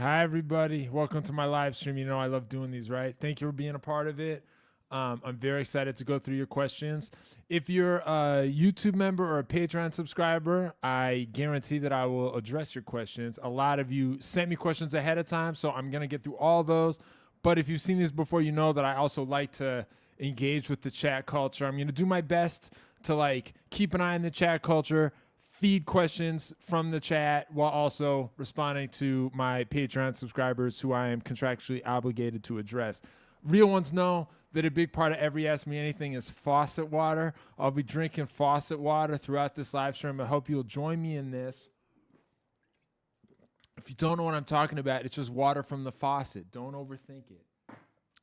Hi, everybody. Welcome to my live stream. You know I love doing these, right? Thank you for being a part of it. I'm very excited to go through your questions. If you're a YouTube member or a Patreon subscriber, I guarantee that I will address your questions. A lot of you sent me questions ahead of time, so I'm going to get through all those. But if you've seen these before, you know that I also like to engage with the chat culture. I'm going to do my best to keep an eye on the chat culture, feed questions from the chat while also responding to my Patreon subscribers who I am contractually obligated to address. Real ones know that a big part of every Ask Me Anything is faucet water. I'll be drinking faucet water throughout this live stream. I hope you'll join me in this. If you don't know what I'm talking about, it's just water from the faucet. Don't overthink it.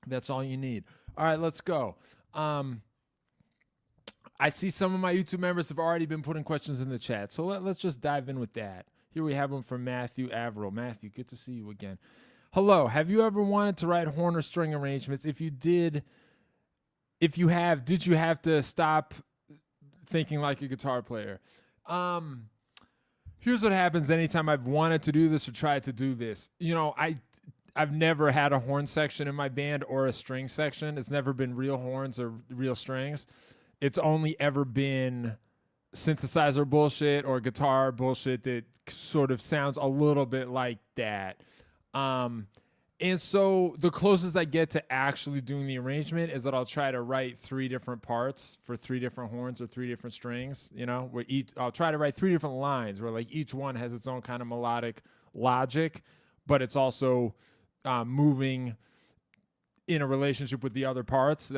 That's all you need. All right, let's go. I see some of my YouTube members have already been putting questions in the chat. So let's just dive in with that. Here we have one from Matthew Averill. Matthew, good to see you again. Hello, have you ever wanted to write horn or string arrangements? If you did you have to stop thinking like a guitar player? Here's what happens anytime I've wanted to do this or tried to do this. I've never had a horn section in my band or a string section. It's never been real horns or real strings. It's only ever been synthesizer bullshit or guitar bullshit that sort of sounds a little bit like that. And so the closest I get to actually doing the arrangement is that I'll try to write 3 different parts for 3 different horns or 3 different strings, where I'll try to write 3 different lines where each one has its own kind of melodic logic, but it's also moving in a relationship with the other parts.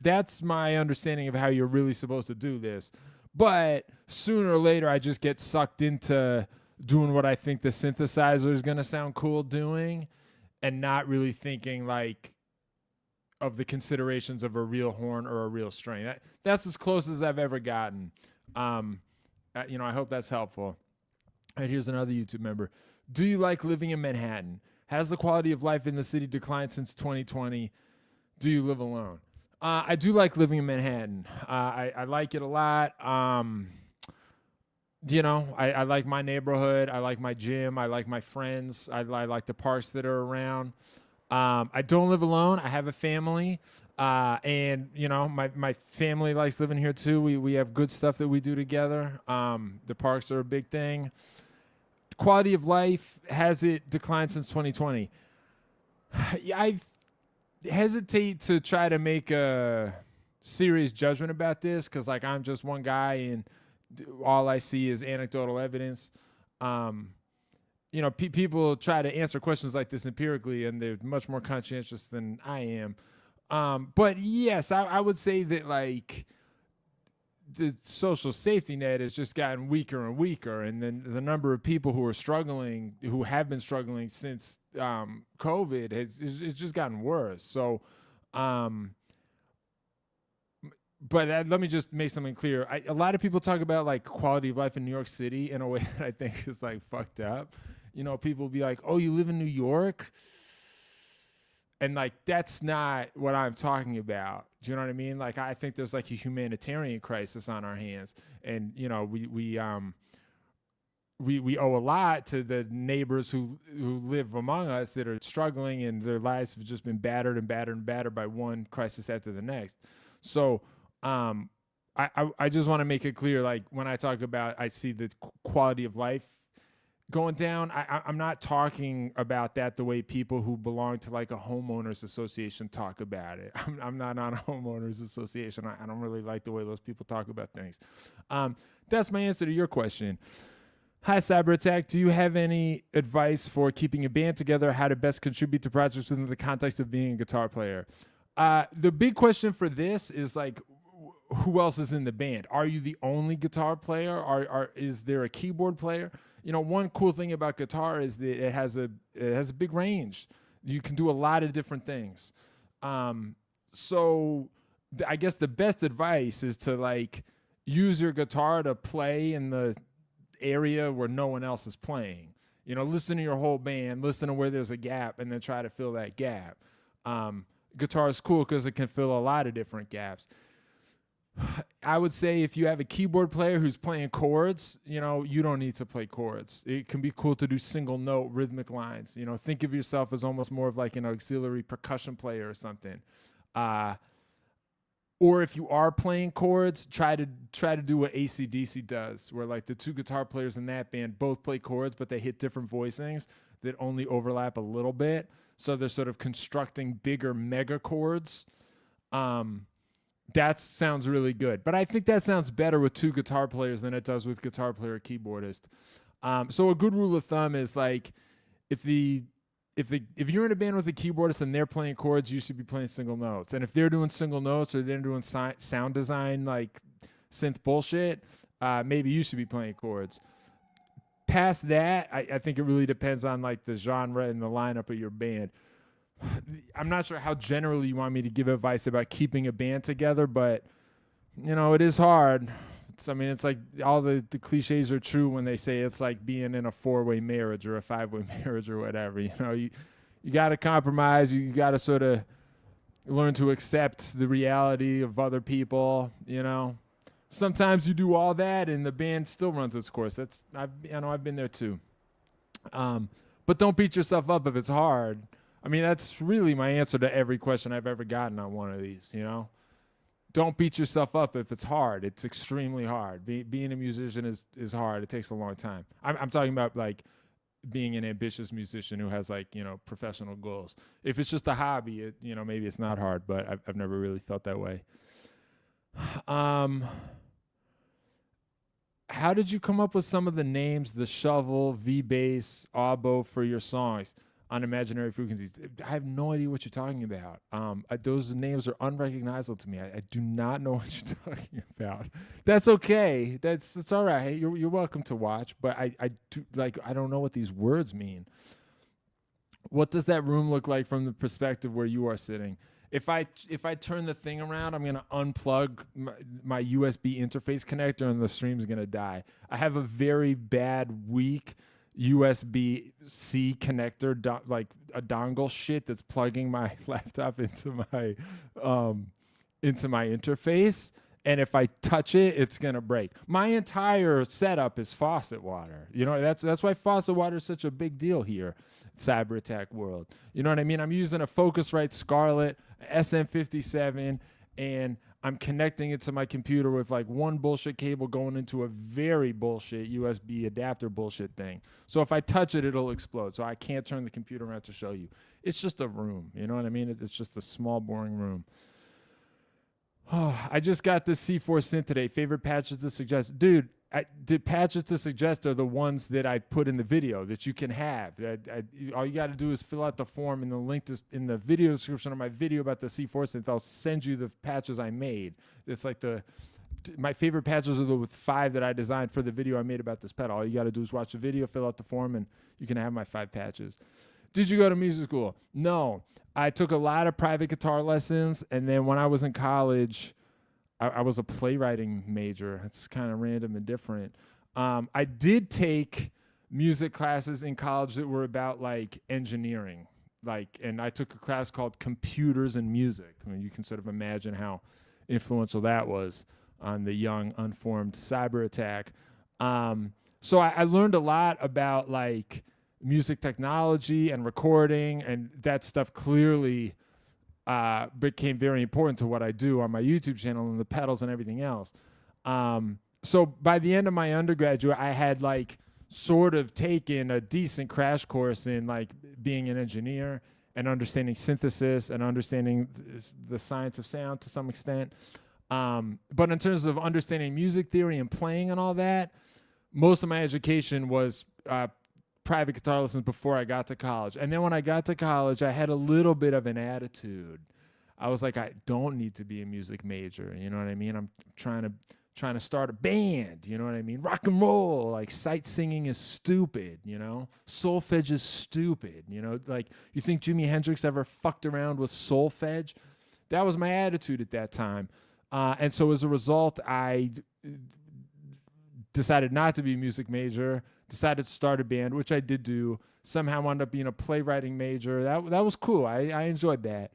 That's my understanding of how you're really supposed to do this. But sooner or later, I just get sucked into doing what I think the synthesizer is going to sound cool doing and not really thinking of the considerations of a real horn or a real string. That's as close as I've ever gotten. I hope that's helpful. All right, here's another YouTube member. Do you like living in Manhattan? Has the quality of life in the city declined since 2020? Do you live alone? I do like living in Manhattan. I like it a lot. I like my neighborhood. I like my gym. I like my friends. I like the parks that are around. I don't live alone. I have a family. And my family likes living here too. We have good stuff that we do together. The parks are a big thing. Quality of life, has it declined since 2020? I hesitate to try to make a serious judgment about this because I'm just one guy and all I see is anecdotal evidence. People try to answer questions like this empirically and they're much more conscientious than I am. But yes, I would say that the social safety net has just gotten weaker and weaker, and then the number of people who have been struggling since COVID it's just gotten worse. So, but let me just make something clear. A lot of people talk about quality of life in New York City in a way that I think is fucked up. People be like, "Oh, you live in New York." And that's not what I'm talking about. Do you know what I mean? I think there's a humanitarian crisis on our hands, and we owe a lot to the neighbors who live among us that are struggling, and their lives have just been battered and battered and battered by one crisis after the next. So I just want to make it clear, when I talk about I see the quality of life going down, I'm not talking about that the way people who belong to a homeowners association talk about it. I'm not on a homeowners association. I don't really like the way those people talk about things. That's my answer to your question. Hi, Cyberattack. Do you have any advice for keeping a band together, how to best contribute to projects within the context of being a guitar player? The big question for this is who else is in the band? Are you the only guitar player? Is there a keyboard player? One cool thing about guitar is that it has a big range. You can do a lot of different things. So I guess the best advice is to use your guitar to play in the area where no one else is playing. Listen to your whole band, listen to where there's a gap, and then try to fill that gap. Guitar is cool because it can fill a lot of different gaps. I would say if you have a keyboard player who's playing chords, you know, you don't need to play chords. It can be cool to do single note rhythmic lines. You know, think of yourself as almost more of like an auxiliary percussion player or something. Or if you are playing chords, try to do what AC/DC does, where like the two guitar players in that band both play chords, but they hit different voicings that only overlap a little bit. So they're sort of constructing bigger mega chords. That sounds really good. But I think that sounds better with two guitar players than it does with guitar player or keyboardist. So a good rule of thumb is like if you're in a band with a keyboardist and they're playing chords, you should be playing single notes. And if they're doing single notes or they're doing sound design like synth bullshit, maybe you should be playing chords. Past that, I think it really depends on like the genre and the lineup of your band. I'm not sure how generally you want me to give advice about keeping a band together, but you know, it is hard. It's like all the cliches are true when they say it's like being in a 4-way marriage or a 5-way marriage or whatever. You know, you got to compromise. You got to sort of learn to accept the reality of other people. You know, sometimes you do all that and the band still runs its course. I've been there too. But don't beat yourself up if it's hard. I mean, that's really my answer to every question I've ever gotten on one of these, you know? Don't beat yourself up if it's hard. It's extremely hard. Being a musician is hard. It takes a long time. I'm talking about, like, being an ambitious musician who has, like, you know, professional goals. If it's just a hobby, you know, maybe it's not hard, but I've never really felt that way. How did you come up with some of the names, the shovel, V-bass, oboe for your songs on imaginary frequencies? I have no idea what you're talking about. Those names are unrecognizable to me. I do not know what you're talking about. That's okay. That's all right. You're welcome to watch, but I don't know what these words mean. What does that room look like from the perspective where you are sitting? If I turn the thing around, I'm gonna unplug my USB interface connector and the stream's gonna die. I have a very bad, weak USB-C connector, like a dongle shit that's plugging my laptop into my interface, and if I touch it, it's gonna break. My entire setup is faucet water. You know, that's why faucet water is such a big deal here, Cyberattack world. You know what I mean? I'm using a Focusrite Scarlett SM57, and I'm connecting it to my computer with like one bullshit cable going into a very bullshit USB adapter bullshit thing. So if I touch it, it'll explode. So I can't turn the computer around to show you. It's just a room. You know what I mean? It's just a small, boring room. Oh, I just got this C4 synth today. Favorite patches to suggest? Dude, the patches to suggest are the ones that I put in the video that you can have. All you got to do is fill out the form, and the link in the video description of my video about the C4 synth. I'll send you the patches I made. It's like my favorite patches are the 5 that I designed for the video I made about this pedal. All you got to do is watch the video, fill out the form, and you can have my 5 patches. Did you go to music school? No. I took a lot of private guitar lessons, and then when I was in college, I was a playwriting major. It's kind of random and different. I did take music classes in college that were about like engineering, and I took a class called Computers and Music. I mean, you can sort of imagine how influential that was on the young, unformed Cyberattack. So I learned a lot about like music technology and recording, and that stuff clearly became very important to what I do on my YouTube channel and the pedals and everything else. So by the end of my undergraduate, I had like sort of taken a decent crash course in like being an engineer and understanding synthesis and understanding the science of sound to some extent. But in terms of understanding music theory and playing and all that, most of my education was private guitar lessons before I got to college. And then when I got to college, I had a little bit of an attitude. I was like, I don't need to be a music major. You know what I mean? I'm trying to start a band. You know what I mean? Rock and roll. Like, sight singing is stupid, you know? Solfege is stupid, you know? Like, you think Jimi Hendrix ever fucked around with solfege? That was my attitude at that time. And so as a result, I decided not to be a music major, decided to start a band, which I did do. Somehow wound up being a playwriting major. That was cool. I enjoyed that.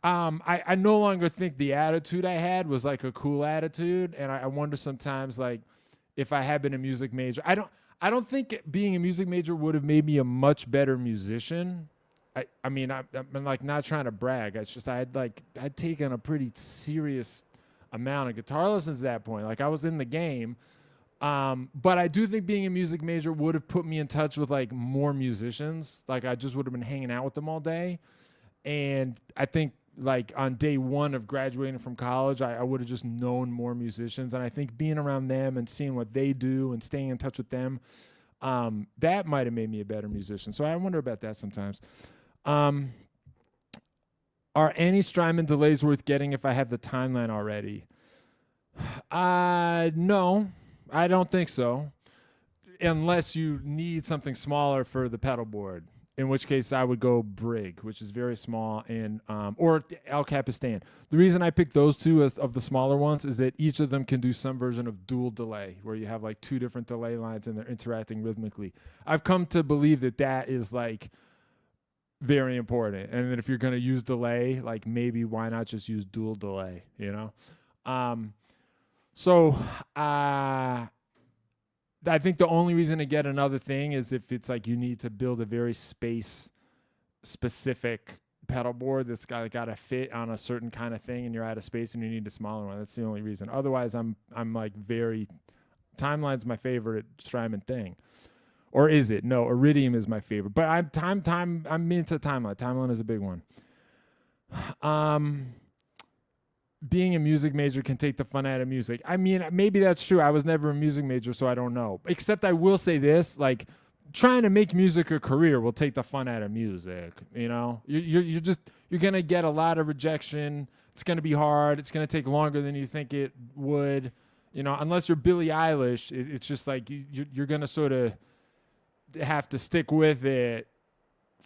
I no longer think the attitude I had was like a cool attitude, and I wonder sometimes like if I had been a music major. I don't think being a music major would have made me a much better musician. I mean I'm like not trying to brag. It's just I'd taken a pretty serious amount of guitar lessons at that point. Like I was in the game. But I do think being a music major would have put me in touch with like more musicians. Like I just would have been hanging out with them all day. And I think like on day one of graduating from college, I would have just known more musicians. And I think being around them and seeing what they do and staying in touch with them, that might have made me a better musician. So I wonder about that sometimes. Are any Strymon delays worth getting if I have the timeline already? No, I don't think so. Unless you need something smaller for the pedal board, in which case I would go Brig, which is very small, and or El Capistan. The reason I picked those two as of the smaller ones is that each of them can do some version of dual delay, where you have like two different delay lines and they're interacting rhythmically. I've come to believe that that is like very important, and that if you're going to use delay, like maybe why not just use dual delay, you know? So I think the only reason to get another thing is if it's like you need to build a very space specific pedal board that's got to fit on a certain kind of thing and you're out of space and you need a smaller one. That's the only reason. Otherwise, I'm like timeline's my favorite Strymon thing. Or is it? No, Iridium is my favorite. But I'm into timeline. Timeline is a big one. Being a music major can take the fun out of music. I mean, maybe that's true. I was never a music major, so I don't know. Except I will say this, like, trying to make music a career will take the fun out of music, you know? You're going to get a lot of rejection. It's going to be hard. It's going to take longer than you think it would. You know, unless you're Billie Eilish, it's just like you're going to sort of have to stick with it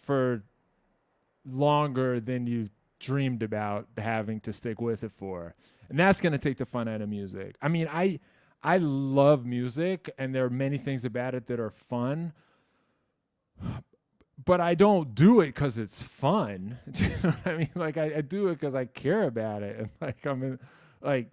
for longer than you dreamed about having to stick with it for, and that's going to take the fun out of music. I mean, I love music and there are many things about it that are fun, but I don't do it because it's fun. Do you know what I mean? Like I do it because I care about it, and like I'm in, like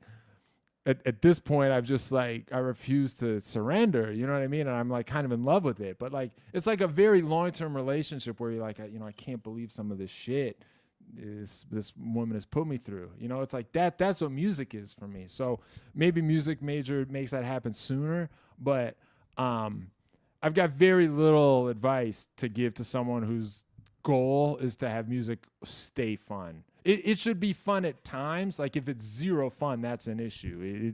at this point I've just like I refuse to surrender, you know what I mean? And I'm like kind of in love with it, but like it's like a very long-term relationship where you're like, I can't believe some of this shit this woman has put me through. You know, it's like that's what music is for me. So maybe music major makes that happen sooner, but I've got very little advice to give to someone whose goal is to have music stay fun. It should be fun at times. Like if it's zero fun, that's an issue.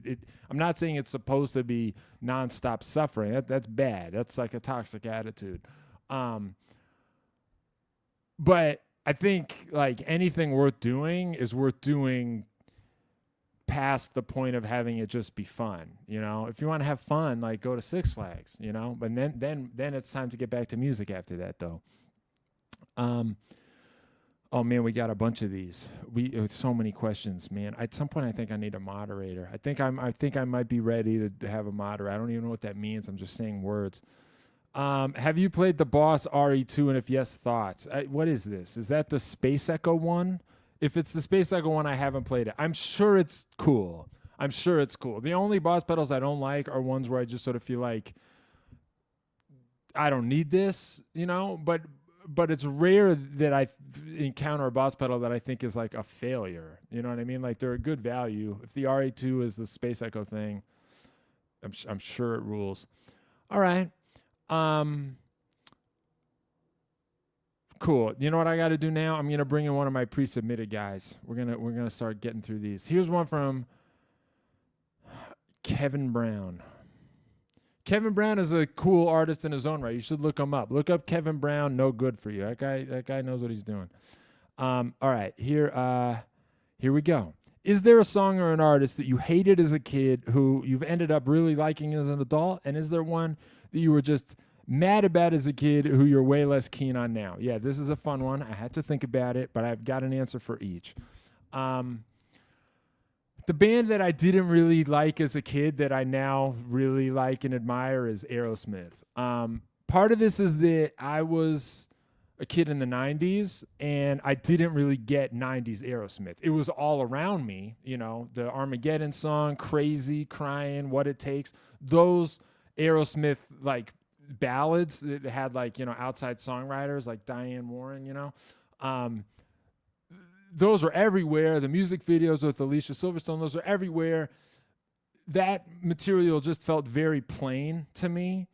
I'm not saying it's supposed to be nonstop suffering. That's bad. That's like a toxic attitude. But I think like anything worth doing is worth doing past the point of having it just be fun. You know, if you want to have fun, like go to Six Flags. You know, but then it's time to get back to music after that, though. Oh man, we got a bunch of these. So many questions, man. At some point, I think I need a moderator. I think I might be ready to have a moderator. I don't even know what that means. I'm just saying words. Have you played the Boss RE2, and if yes, thoughts? What is this? Is that the Space Echo one? If it's the Space Echo one, I haven't played it. I'm sure it's cool. The only Boss pedals I don't like are ones where I just sort of feel like I don't need this, you know? But it's rare that I encounter a Boss pedal that I think is like a failure. You know what I mean? Like they're a good value. If the RE2 is the Space Echo thing, I'm sure it rules. All right. Cool. You know what I got to do now? I'm going to bring in one of my pre-submitted guys. We're going to start getting through these. Here's one from Kevin Brown. Kevin Brown is a cool artist in his own right. You should look him up. Look up Kevin Brown. No good for you. That guy knows what he's doing. All right. Here we go. Is there a song or an artist that you hated as a kid who you've ended up really liking as an adult? And is there one that you were just mad about as a kid who you're way less keen on now? Yeah, this is a fun one. I had to think about it, but I've got an answer for each. The band that I didn't really like as a kid that I now really like and admire is Aerosmith. Part of this is that I was a kid in the 90s, and I didn't really get 90s Aerosmith. It was all around me, you know, the Armageddon song, Crazy, Crying, What It Takes. Those Aerosmith, like, ballads that had, like, you know, outside songwriters like Diane Warren, you know. Those are everywhere. The music videos with Alicia Silverstone, those are everywhere. That material just felt very plain to me.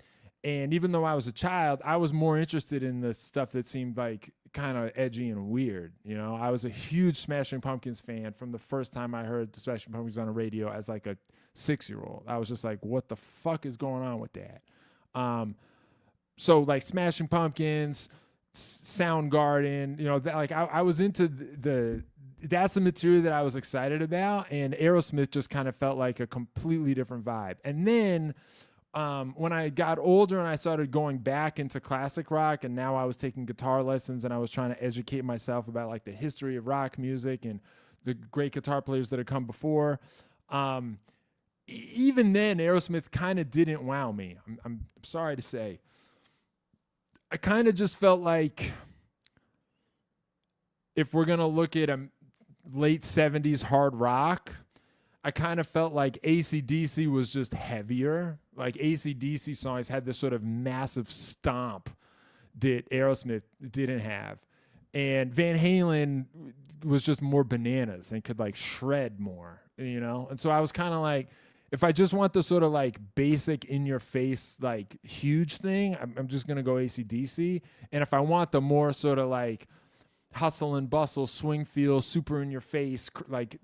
And even though I was a child, I was more interested in the stuff that seemed like kind of edgy and weird. You know, I was a huge Smashing Pumpkins fan from the first time I heard the Smashing Pumpkins on the radio as like a 6-year-old. I was just like, what the fuck is going on with that? So like Smashing Pumpkins, Soundgarden, you know, that, like I was into that's the material that I was excited about, and Aerosmith just kind of felt like a completely different vibe. And then when I got older and I started going back into classic rock, and now I was taking guitar lessons and I was trying to educate myself about like the history of rock music and the great guitar players that had come before. Even then, Aerosmith kind of didn't wow me. I'm sorry to say. I kind of just felt like if we're going to look at a late 70s hard rock, I kind of felt like AC/DC was just heavier. Like AC/DC songs had this sort of massive stomp that Aerosmith didn't have. And Van Halen was just more bananas and could like shred more, you know? And so I was kind of like, if I just want the sort of like basic in your face, like huge thing, I'm just going to go AC/DC. And if I want the more sort of like hustle and bustle, swing feel, super in your face, like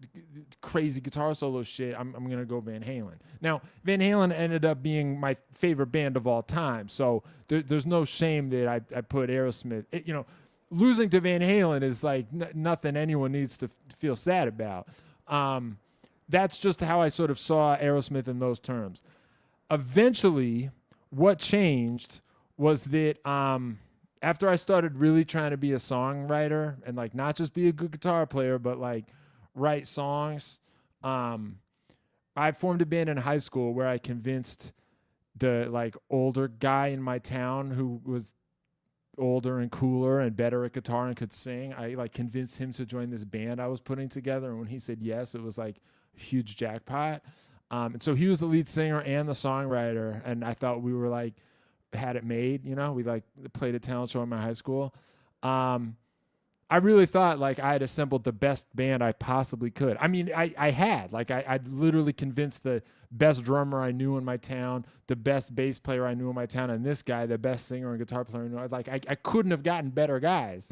crazy guitar solo shit, I'm going to go Van Halen. Now, Van Halen ended up being my favorite band of all time. So there's no shame that I put Aerosmith, you know, losing to Van Halen is like nothing anyone needs to feel sad about. That's just how I sort of saw Aerosmith in those terms. Eventually, what changed was that after I started really trying to be a songwriter and like not just be a good guitar player, but like write songs, I formed a band in high school where I convinced the like older guy in my town who was older and cooler and better at guitar and could sing. I like convinced him to join this band I was putting together. And when he said yes, it was like huge jackpot. And so he was the lead singer and the songwriter, and I thought we were like had it made, you know. We like played a talent show in my high school. I really thought like I had assembled the best band I possibly could. I mean, I had like I'd literally convinced the best drummer I knew in my town, the best bass player I knew in my town, and this guy, the best singer and guitar player I knew. Like I couldn't have gotten better guys.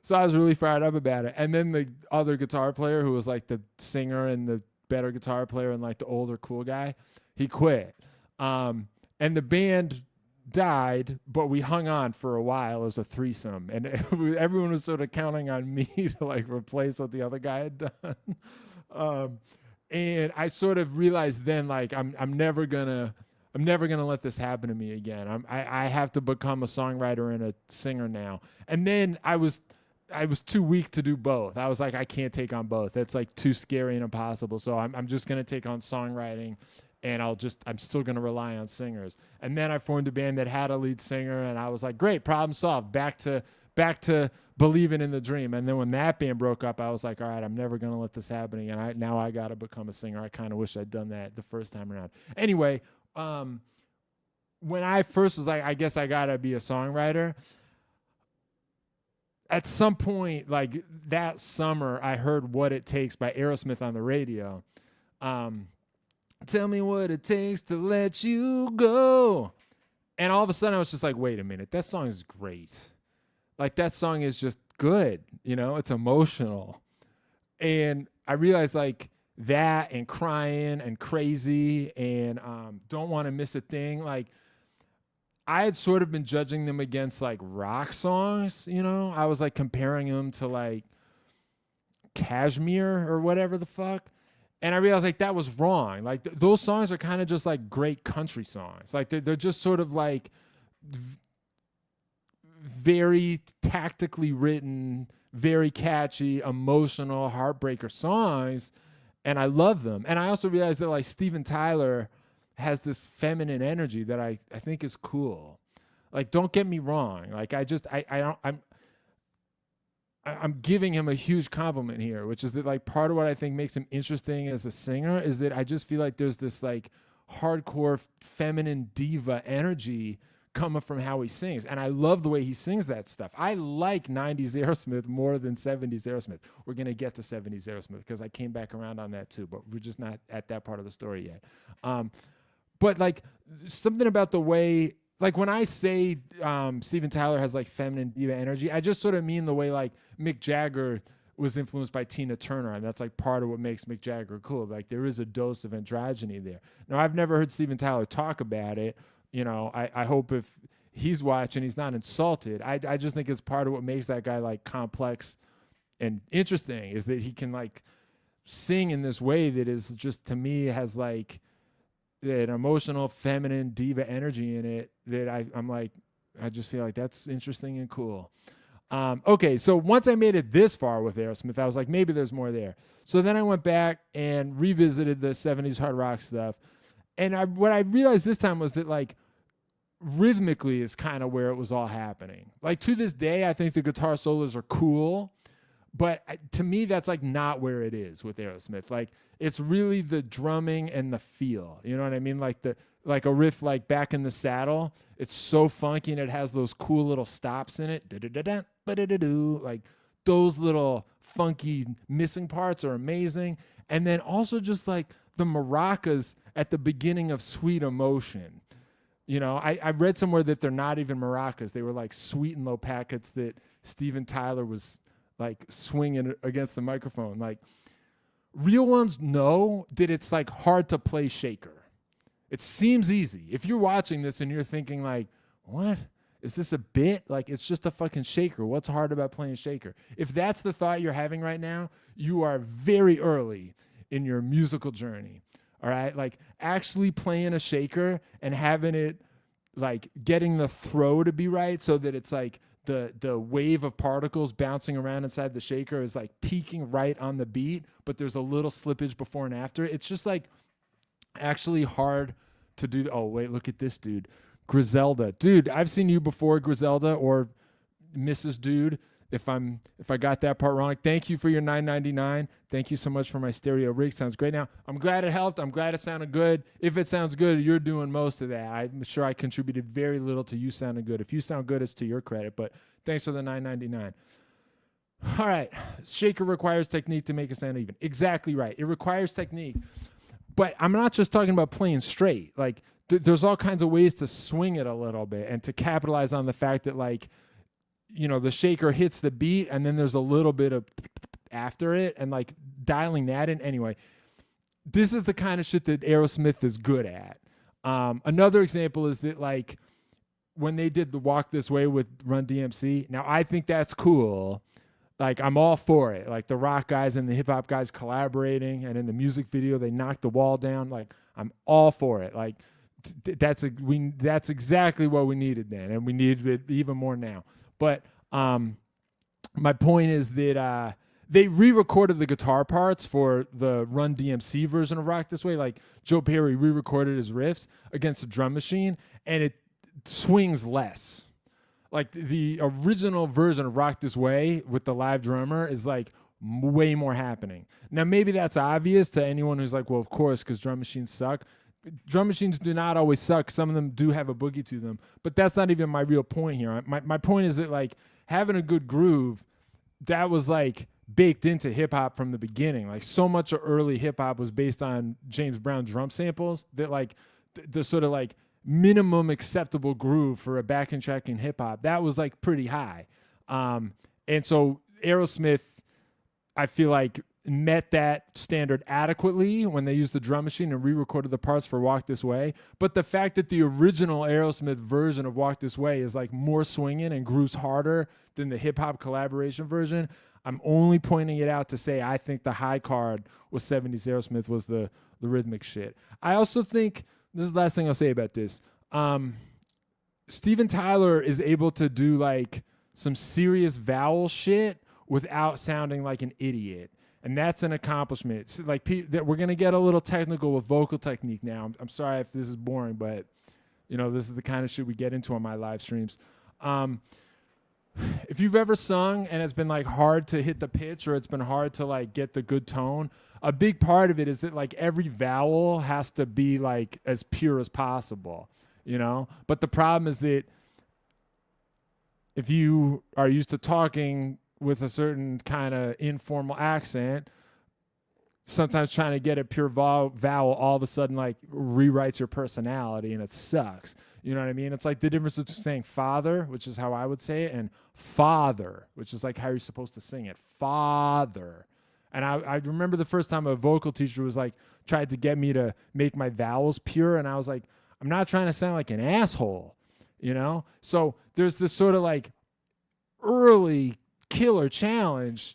So I was really fired up about it. And then the other guitar player, who was like the singer and the better guitar player and like the older cool guy, he quit. And the band died, but we hung on for a while as a threesome. And everyone was sort of counting on me to like replace what the other guy had done. And I sort of realized then, like, I'm never gonna let this happen to me again. I have to become a songwriter and a singer now. And then I was too weak to do both. I was like, I can't take on both. That's like too scary and impossible. So I'm just going to take on songwriting, and I'm still going to rely on singers. And then I formed a band that had a lead singer, and I was like, great, problem solved. Back to believing in the dream. And then when that band broke up, I was like, all right, I'm never going to let this happen again. Now I got to become a singer. I kind of wish I'd done that the first time around. Anyway, when I first was like, I guess I got to be a songwriter, at some point, like that summer, I heard What It Takes by Aerosmith on the radio. Tell me what it takes to let you go. And all of a sudden, I was just like, wait a minute, that song is great. Like, that song is just good. You know, it's emotional. And I realized, like, that and Crying and Crazy and Don't Want to Miss a Thing, like, I had sort of been judging them against like rock songs, you know. I was like comparing them to like Kashmir or whatever the fuck. And I realized like that was wrong. Like those songs are kind of just like great country songs. Like they're just sort of like very tactically written, very catchy, emotional, heartbreaker songs. And I love them. And I also realized that like Steven Tyler has this feminine energy that I think is cool. Like, don't get me wrong. Like, I don't, I'm giving him a huge compliment here, which is that like part of what I think makes him interesting as a singer is that I just feel like there's this like hardcore feminine diva energy coming from how he sings. And I love the way he sings that stuff. I like 90s Aerosmith more than 70s Aerosmith. We're going to get to 70s Aerosmith because I came back around on that too, but we're just not at that part of the story yet. But like something about the way, like when I say Steven Tyler has like feminine diva energy, I just sort of mean the way like Mick Jagger was influenced by Tina Turner, and that's like part of what makes Mick Jagger cool. Like there is a dose of androgyny there. Now I've never heard Steven Tyler talk about it. You know, I hope if he's watching, he's not insulted. I just think it's part of what makes that guy like complex and interesting is that he can like sing in this way that is just, to me, has like an emotional feminine diva energy in it that I'm like, I just feel like that's interesting and cool. Okay, so once I made it this far with Aerosmith, I was like, maybe there's more there. So then I went back and revisited the 70s hard rock stuff. And what I realized this time was that, like, rhythmically is kind of where it was all happening. Like, to this day, I think the guitar solos are cool, but to me, that's, like, not where it is with Aerosmith. Like, it's really the drumming and the feel. You know what I mean? Like a riff like Back in the Saddle. It's so funky, and it has those cool little stops in it. Da-da-da-da, ba-da-da-doo. Like, those little funky missing parts are amazing. And then also just, like, the maracas at the beginning of Sweet Emotion. You know, I read somewhere that they're not even maracas. They were like sweet and low packets that Steven Tyler was like swinging against the microphone. Like, real ones know that it's like hard to play shaker. It seems easy. If you're watching this and you're thinking like, what? Is this a bit? Like, it's just a fucking shaker. What's hard about playing shaker? If that's the thought you're having right now, you are very early in your musical journey. All right, like actually playing a shaker and having it, like getting the throw to be right so that it's like the wave of particles bouncing around inside the shaker is like peaking right on the beat, but there's a little slippage before and after. It's just like actually hard to do. Oh wait, look at this dude, Griselda. Dude, I've seen you before, Griselda, or Mrs. Dude. If I got that part wrong, thank you for your $9.99. Thank you so much for my stereo rig. Sounds great. Now, I'm glad it helped. I'm glad it sounded good. If it sounds good, you're doing most of that. I'm sure I contributed very little to you sounding good. If you sound good, it's to your credit. But thanks for the $9.99. All right. Shaker requires technique to make it sound even. Exactly right. It requires technique. But I'm not just talking about playing straight. Like, there's all kinds of ways to swing it a little bit and to capitalize on the fact that, like, you know, the shaker hits the beat and then there's a little bit of after it and like dialing that in. Anyway, this is the kind of shit that Aerosmith is good at. Another example is that, like, when they did the Walk This Way with Run DMC, now I think that's cool. Like, I'm all for it. Like, the rock guys and the hip hop guys collaborating, and in the music video they knocked the wall down. Like, I'm all for it. Like, that's exactly what we needed then, and we needed it even more now. But my point is that they re-recorded the guitar parts for the Run DMC version of Rock This Way. Like, Joe Perry re-recorded his riffs against a drum machine, and it swings less. Like, the original version of Rock This Way with the live drummer is, like, way more happening. Now, maybe that's obvious to anyone who's like, well, of course, because drum machines suck. Drum machines do not always suck. Some of them do have a boogie to them, but that's not even my real point here. My point is that, like, having a good groove, that was like baked into hip hop from the beginning. Like, so much of early hip hop was based on James Brown drum samples that, like, the sort of like minimum acceptable groove for a backing track in hip hop, that was like pretty high. And so Aerosmith, I feel like, met that standard adequately when they used the drum machine and re-recorded the parts for Walk This Way. But the fact that the original Aerosmith version of Walk This Way is like more swinging and grooves harder than the hip-hop collaboration version, I'm only pointing it out to say I think the high card was 70s Aerosmith was the rhythmic shit. I also think, this is the last thing I'll say about this, Steven Tyler is able to do like some serious vowel shit without sounding like an idiot. And that's an accomplishment. So, like, we're going to get a little technical with vocal technique now. I'm sorry if this is boring, but This is the kind of shit we get into on my live streams. If you've ever sung and it's been like hard to hit the pitch or it's been hard to like get the good tone, a big part of it is that like every vowel has to be like as pure as possible, But the problem is that if you are used to talking with a certain kind of informal accent, sometimes trying to get a pure vowel all of a sudden like rewrites your personality, and it sucks. You know what I mean? It's like the difference between saying father, which is how I would say it, and father, which is like how you're supposed to sing it. Father. And I remember the first time a vocal teacher was like, tried to get me to make my vowels pure. And I was like, I'm not trying to sound like an asshole, So there's this sort of like early killer challenge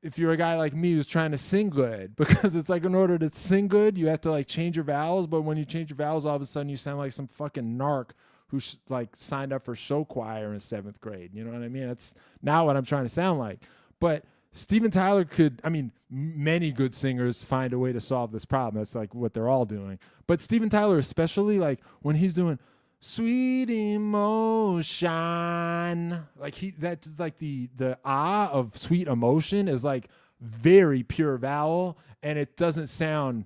if you're a guy like me who's trying to sing good, because it's like in order to sing good, you have to like change your vowels. But when you change your vowels, all of a sudden you sound like some fucking narc who like signed up for show choir in 7th grade. You know what I mean? That's not what I'm trying to sound like. But Steven Tyler many good singers find a way to solve this problem. That's like what they're all doing. But Steven Tyler, especially like when he's doing sweet emotion, like that's like the ah of sweet emotion is like very pure vowel, and he doesn't sound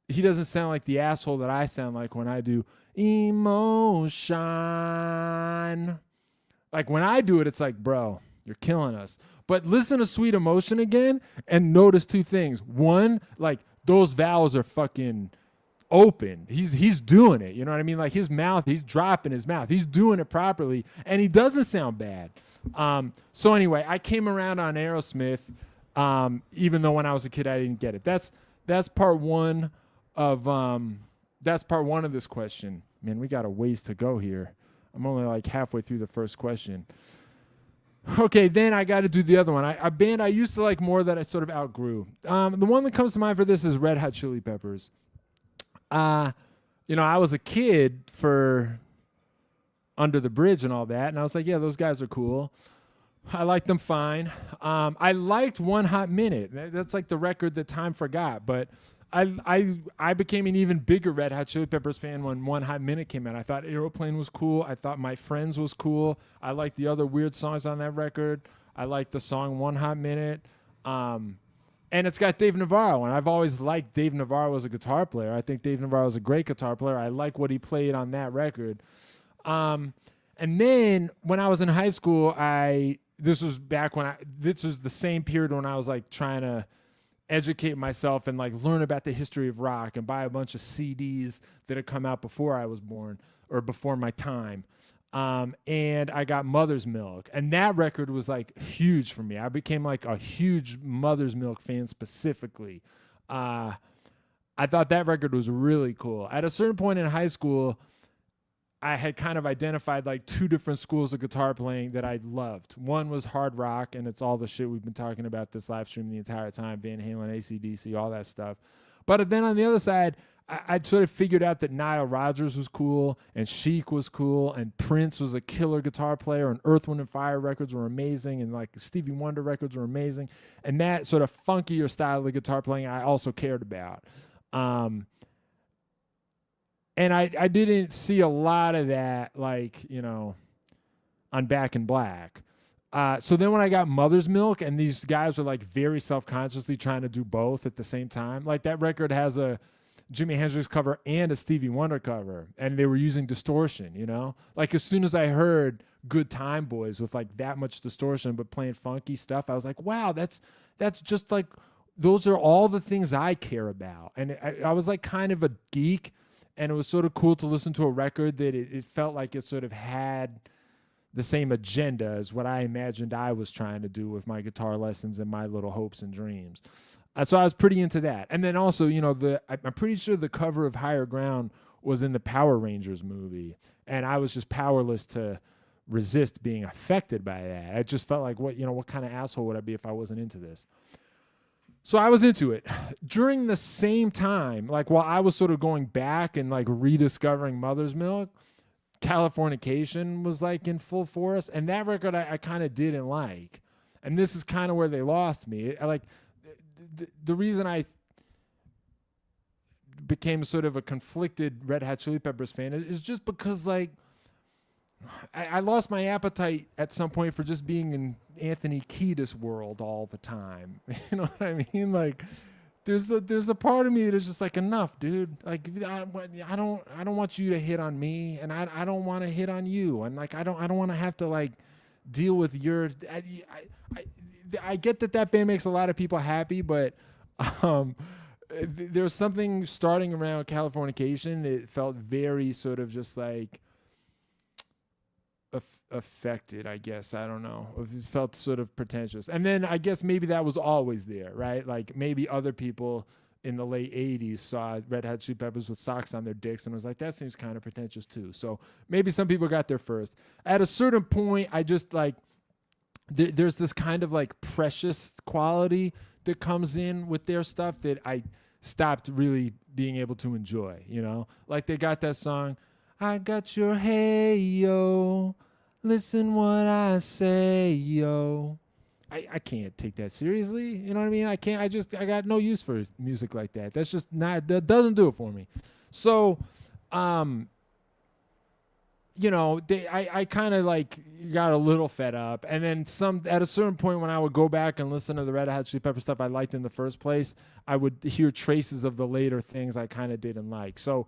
like the asshole that I sound like when I do emotion. Like when I do it, it's like, bro, you're killing us. But listen to Sweet Emotion again and notice two things. One, like those vowels are fucking open. He's doing it. You know what I mean? Like his mouth, he's dropping his mouth. He's doing it properly, and he doesn't sound bad. So anyway, I came around on Aerosmith, even though when I was a kid I didn't get it. That's part one of this question. Man, we got a ways to go here. I'm only like halfway through the first question. Okay, then I got to do the other one. A band I used to like more that I sort of outgrew. The one that comes to mind for this is Red Hot Chili Peppers. I was a kid for Under the Bridge and all that, and I was like, yeah, those guys are cool. I liked them fine. I liked One Hot Minute. That's like the record that time forgot, but I became an even bigger Red Hot Chili Peppers fan when One Hot Minute came out. I thought Aeroplane was cool. I thought My Friends was cool. I liked the other weird songs on that record. I liked the song One Hot Minute. And it's got Dave Navarro, and I've always liked Dave Navarro as a guitar player. I think Dave Navarro is a great guitar player. I like what he played on that record. And then when I was in high school, this was the same period when I was like trying to educate myself and like learn about the history of rock and buy a bunch of CDs that had come out before I was born or before my time. And I got Mother's Milk, and that record was like huge for me. I became like a huge Mother's Milk fan specifically. I thought that record was really cool. At a certain point in high school, I had kind of identified like two different schools of guitar playing that I loved. One was hard rock, and it's all the shit we've been talking about this live stream the entire time, Van Halen, AC/DC, all that stuff. But then on the other side, I'd sort of figured out that Nile Rodgers was cool, and Chic was cool, and Prince was a killer guitar player, and Earth, Wind & Fire records were amazing, and like Stevie Wonder records were amazing. And that sort of funkier style of guitar playing I also cared about. And I didn't see a lot of that, like, on Back in Black. So then when I got Mother's Milk, and these guys were like very self-consciously trying to do both at the same time. Like that record has a Jimi Hendrix cover and a Stevie Wonder cover, and they were using distortion, Like as soon as I heard Good Time Boys with like that much distortion but playing funky stuff, I was like, wow, that's just like, those are all the things I care about. And I was like kind of a geek. And it was sort of cool to listen to a record that it felt like it sort of had the same agenda as what I imagined I was trying to do with my guitar lessons and my little hopes and dreams. So I was pretty into that. And then also, I'm pretty sure the cover of Higher Ground was in the Power Rangers movie. And I was just powerless to resist being affected by that. I just felt like, what kind of asshole would I be if I wasn't into this? So I was into it. During the same time, like while I was sort of going back and like rediscovering Mother's Milk, Californication was like in full force. And that record I kind of didn't like. And this is kind of where they lost me. The reason I became sort of a conflicted Red Hot Chili Peppers fan is just because like I lost my appetite at some point for just being in Anthony Kiedis world all the time. You know what I mean? Like there's a part of me that's just like, enough, dude. Like I don't want you to hit on me, and I don't want to hit on you, and like I don't want to have to like deal with your. I get that band makes a lot of people happy, but there's something starting around Californication that felt very sort of just like affected, I guess. I don't know. It felt sort of pretentious. And then I guess maybe that was always there, right? Like maybe other people in the late 80s saw Red Hot Chili Peppers with socks on their dicks and was like, that seems kind of pretentious too. So maybe some people got there first. At a certain point, I just like, there's this kind of like precious quality that comes in with their stuff that I stopped really being able to enjoy, you know? Like they got that song, I got your hey, yo, listen what I say, yo. I can't take that seriously. You know what I mean? I got no use for music like that. That's just not, that doesn't do it for me. So, you know, I kind of like got a little fed up. And then at a certain point when I would go back and listen to the Red Hot Chili Pepper stuff I liked in the first place, I would hear traces of the later things I kind of didn't like. So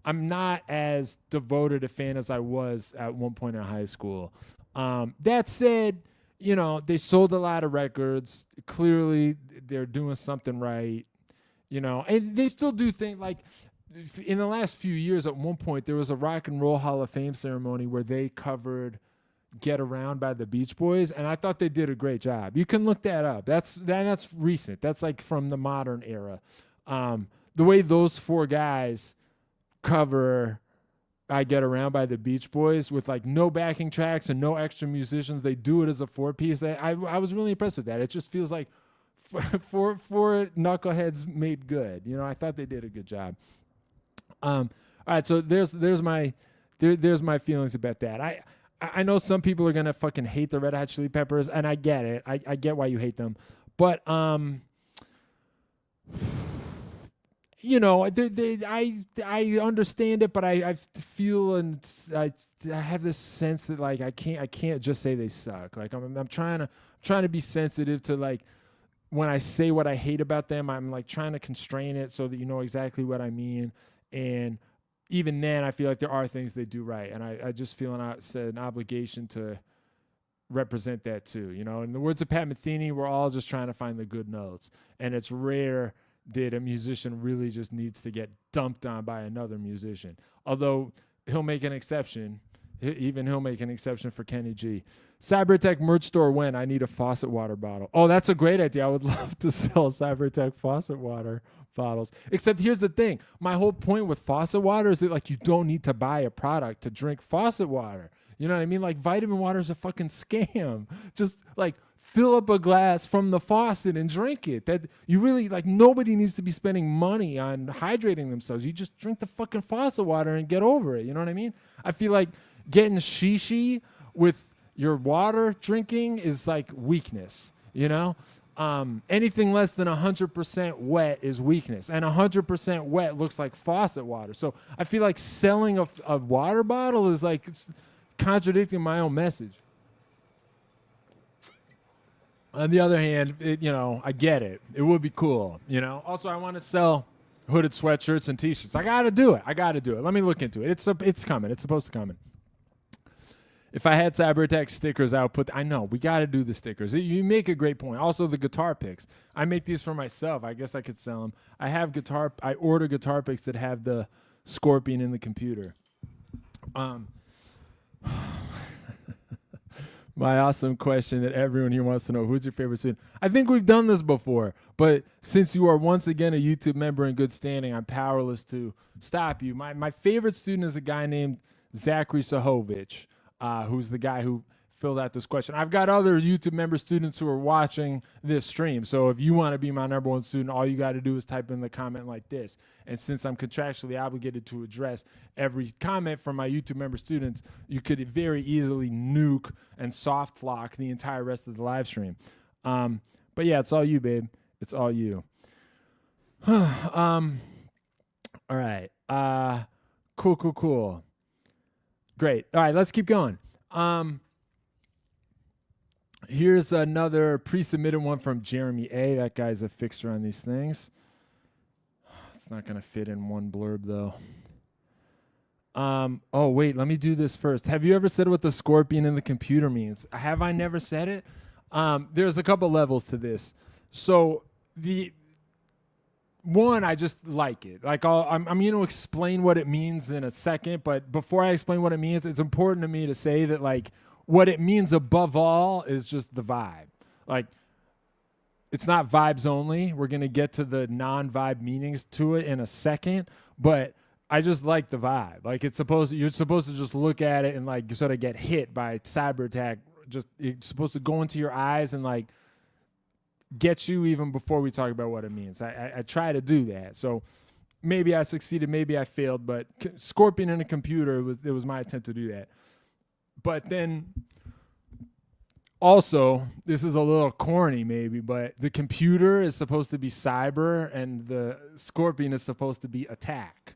I'm not as devoted a fan as I was at one point in high school. That said, you know, they sold a lot of records. Clearly, they're doing something right, you know, and they still do things like in the last few years. At one point, there was a Rock and Roll Hall of Fame ceremony where they covered Get Around by the Beach Boys, and I thought they did a great job. You can look that up. That's recent. That's like from the modern era. The way those four guys cover I Get Around by the Beach Boys with like no backing tracks and no extra musicians, they do it as a 4-piece. I was really impressed with that. It just feels like four knuckleheads made good. You know, I thought they did a good job. All right, so there's my feelings about that. I know some people are gonna fucking hate the Red Hot Chili Peppers, and I get it. I get why you hate them, but you know, I understand it, but I feel and I have this sense that like I can't just say they suck. Like I'm trying to be sensitive to like when I say what I hate about them, I'm like trying to constrain it so that you know exactly what I mean. And even then, I feel like there are things they do right, and I just feel an obligation to represent that too. You know, in the words of Pat Metheny, we're all just trying to find the good notes, and it's rare that a musician really just needs to get dumped on by another musician. Although he'll make an exception. He'll make an exception for Kenny G. Cyberattack merch store when? I need a faucet water bottle. Oh, that's a great idea. I would love to sell Cyberattack faucet water bottles. Except here's the thing. My whole point with faucet water is that like you don't need to buy a product to drink faucet water. You know what I mean? Like vitamin water is a fucking scam. Just like fill up a glass from the faucet and drink it. That you really like nobody needs to be spending money on hydrating themselves. You just drink the fucking faucet water and get over it. You know what I mean? I feel like getting shishi with your water drinking is like weakness, you know? Anything less than 100% wet is weakness, and 100% wet looks like faucet water. So I feel like selling a water bottle is like contradicting my own message. On the other hand, you know, I get it. It would be cool, you know? Also, I want to sell hooded sweatshirts and T-shirts. I got to do it. Let me look into it. It's coming. It's supposed to come. If I had Cyberattack stickers, I would put... I know, we got to do the stickers. You make a great point. Also, the guitar picks. I make these for myself. I guess I could sell them. I order guitar picks that have the scorpion in the computer. My awesome question that everyone here wants to know, who's your favorite student? I think we've done this before, but since you are once again a YouTube member in good standing, I'm powerless to stop you. My favorite student is a guy named Zachary Sahovich, who's the guy who filled out this question. I've got other YouTube member students who are watching this stream, so if you want to be my number one student, all you got to do is type in the comment like this. And since I'm contractually obligated to address every comment from my YouTube member students, you could very easily nuke and soft lock the entire rest of the live stream. But yeah, it's all you, babe. It's all you. All right. Cool. Great. All right, let's keep going. Here's another pre-submitted one from Jeremy A. That guy's a fixture on these things. It's not going to fit in one blurb, though. Oh, wait, let me do this first. Have you ever said what the scorpion in the computer means? Have I never said it? There's a couple levels to this. So the one, I just like it. Like I'm going to explain what it means in a second, but before I explain what it means, it's important to me to say that like what it means above all is just the vibe. Like it's not vibes only. We're going to get to the non-vibe meanings to it in a second, but I just like the vibe. Like you're supposed to just look at it and like sort of get hit by Cyberattack. Just it's supposed to go into your eyes and like get you even before we talk about what it means. I try to do that. So maybe I succeeded, maybe I failed, but Scorpion in a computer, it was my attempt to do that. But then also, this is a little corny maybe, but the computer is supposed to be cyber and the Scorpion is supposed to be attack.